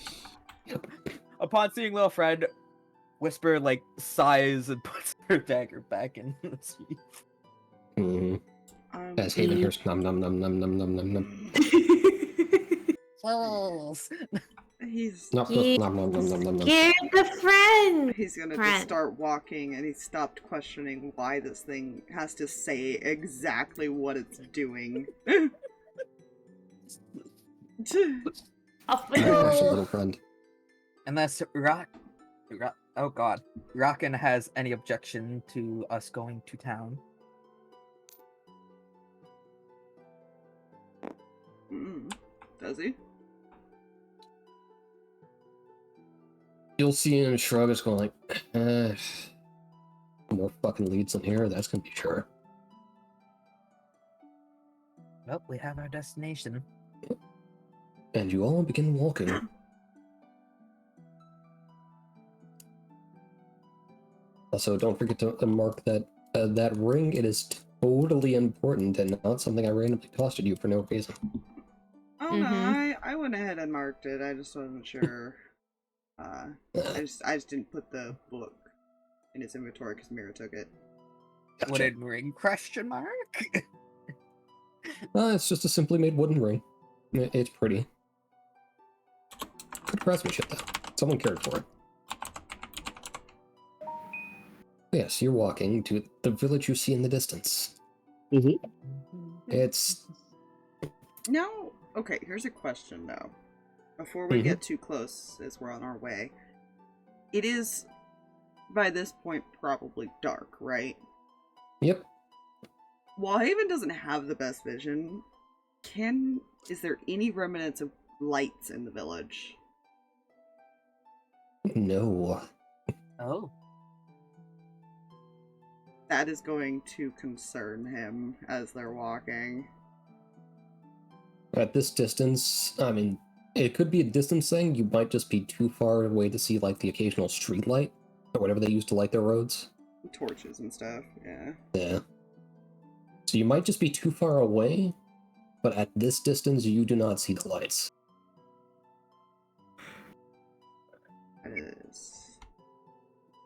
Upon seeing little friend, Whisper like sighs and puts her dagger back in the sheath. As Haven hears nom nom nom nom nom nom nom nom. Close. He's Nom nom nom nom nom nom nom. Scared the friend. he's gonna Friend. just start walking, and he stopped questioning why this thing has to say exactly what it's doing. Gosh, little friend. Unless oh god, Rockin has any objection to us going to town. Does he? You'll see him shrug. It's going like, more fucking leads in here. That's gonna be sure. Well, we have our destination. And you all begin walking. Also, don't forget to mark that that ring. It is totally important and not something I randomly tossed at you for no reason. Oh no, I went ahead and marked it. I just wasn't sure. I just didn't put the book in his inventory because Meira took it. Gotcha. Wooden ring? Question mark. It's just a simply made wooden ring. It's pretty. Good craftsmanship, though. Someone cared for it. Yes, you're walking to the village you see in the distance. It's... No. Okay, here's a question though. Before we get too close, as we're on our way, it is by this point probably dark, right? Yep. While Haven doesn't have the best vision, is there any remnants of lights in the village? No. Oh. That is going to concern him as they're walking. At this distance, I mean, it could be a distance thing. You might just be too far away to see, like, the occasional street light, or whatever they use to light their roads. Torches and stuff, yeah. Yeah. So you might just be too far away, but at this distance, you do not see the lights.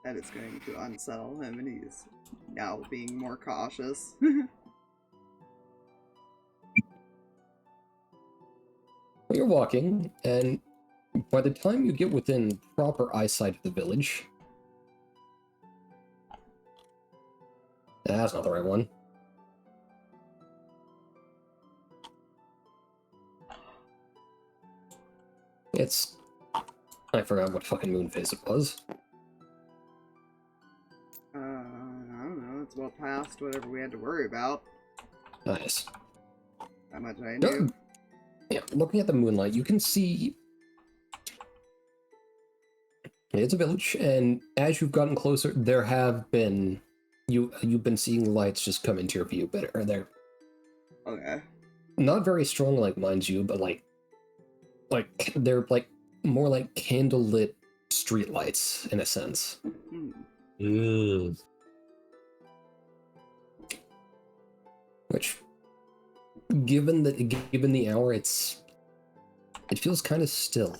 That is going to unsettle him, and he's now being more cautious. You're walking, and by the time you get within proper eyesight of the village... That's not the right one. It's... I forgot what fucking moon phase it was. I don't know, it's well past whatever we had to worry about. Nice. How much I knew. Yeah, looking at the moonlight, you can see... It's a village, and as you've gotten closer, there have been... You've been seeing lights just come into your view, but they're... Okay. Not very strong, like, mind you, but, like, they're, like, more like candlelit street lights, in a sense. Which, given the hour, it feels kind of still.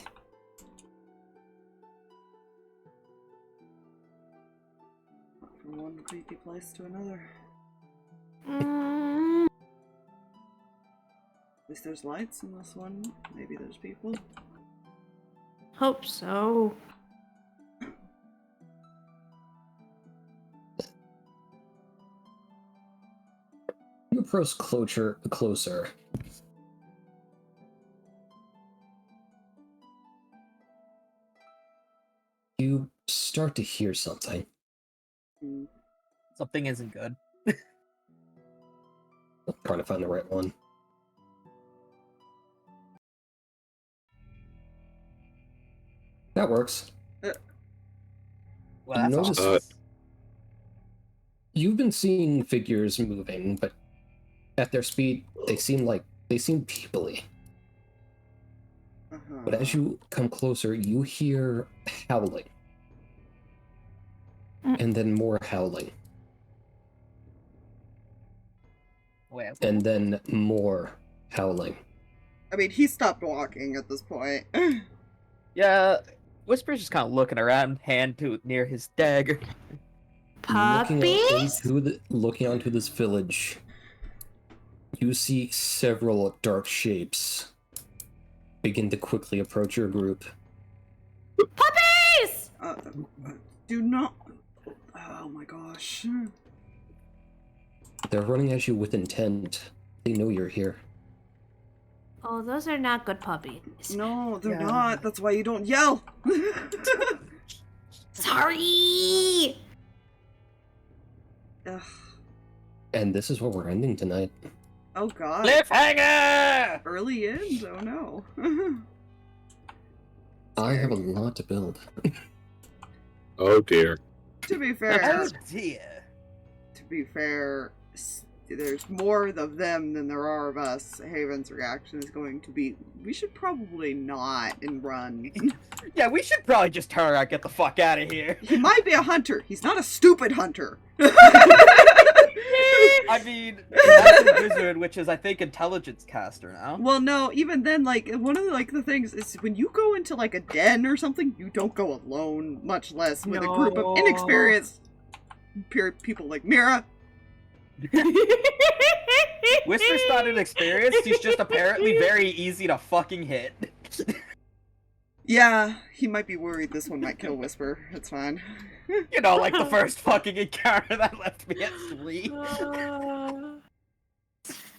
From one creepy place to another. Mm, At least there's lights in this one. Maybe there's people. hope so. You approach closer. You start to hear something. Hmm. Something isn't good. I'm trying to find the right one. That works. Well, that's Notice- awesome. You've been seeing figures moving, but at their speed, they seem people-y. Uh-huh. But as you come closer, you hear howling. And then more howling. Wait, And then more howling. I mean, he stopped walking at this point. yeah, Whisper's just kind of looking around, near his dagger. Puppies? Looking onto this village, you see several dark shapes begin to quickly approach your group. Puppies! Do not. Oh my gosh. They're running at you with intent. They know you're here. Oh, those are not good puppies. No, they're Yeah. not. That's why you don't yell. Sorry! Ugh. And this is where we're ending tonight. Oh god. Cliffhanger! Early end? Oh no. I have a lot to build. Oh dear. To be fair, Oh dear. there's more of them than there are of us. Haven's reaction is going to be, we should probably not and run. Yeah, we should probably just turn around and get the fuck out of here. He might be a hunter. He's not a stupid hunter. I mean, that's a wizard, which is, I think, intelligence caster now. Well, no, even then, like, one of the things is when you go into, like, a den or something, you don't go alone, much less with a group of No. inexperienced people like Meira. Whisper's not inexperienced, he's just apparently very easy to fucking hit. Yeah, he might be worried this one might kill Whisper. It's fine. You know, like the first fucking encounter that left me asleep.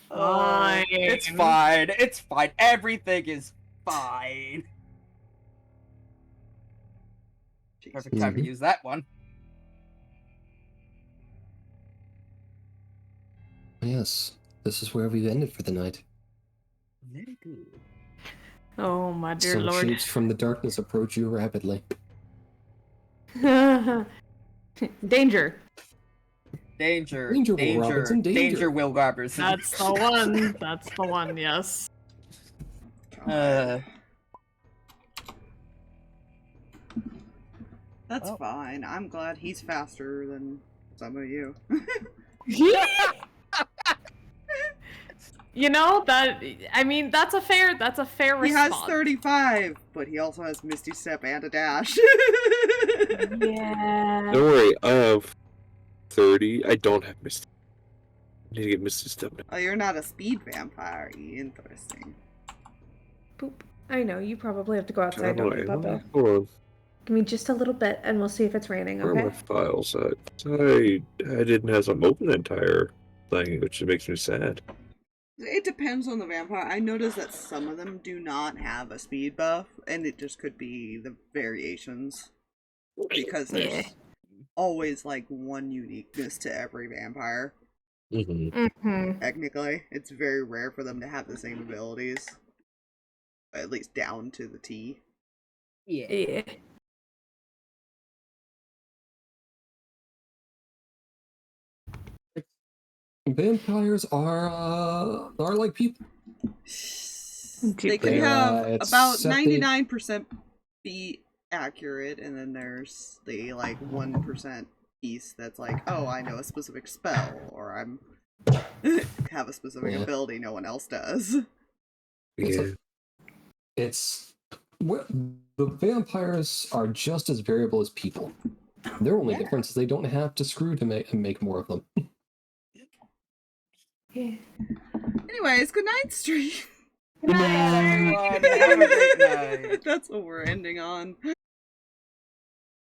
Fine. It's fine. It's fine. Everything is fine. Perfect time to use that one. Yes, this is where we've ended for the night. Very good. Oh my dear Some lord. shapes from the darkness approach you rapidly. Danger. Danger. Danger, Will Robinson, danger. Danger, Will Robertson. That's the one. That's the one, yes. That's Well. fine. I'm glad he's faster than some of you. You know, that's a fair response. He has 35, but he also has Misty Step and a dash. Yeah. Don't worry, I have 30. I don't have Misty. I need to get Misty Step now. Oh, you're not a speed vampire. Interesting. Boop. I know, you probably have to go outside, don't you, Papa? Hold on. Give me just a little bit and we'll see if it's raining, Where are my okay? files at? I didn't have them open the entire thing, which makes me sad. It depends on the vampire. I noticed that some of them do not have a speed buff, and it just could be the variations. Because there's Yeah. always, like, one uniqueness to every vampire. Mm-hmm. Mm-hmm. Technically, it's very rare for them to have the same abilities. At least down to the T. Yeah. Vampires are like people. They could They're, have it's about set the- 99% be accurate, and then there's the, like, 1% piece that's like, oh, I know a specific spell, or I'm have a specific Yeah. ability no one else does. Yeah. The vampires are just as variable as people. Their only difference is they don't have to screw to make more of them. Anyways, good night, stream. Good night, everyone. Have a great night. That's what we're ending on.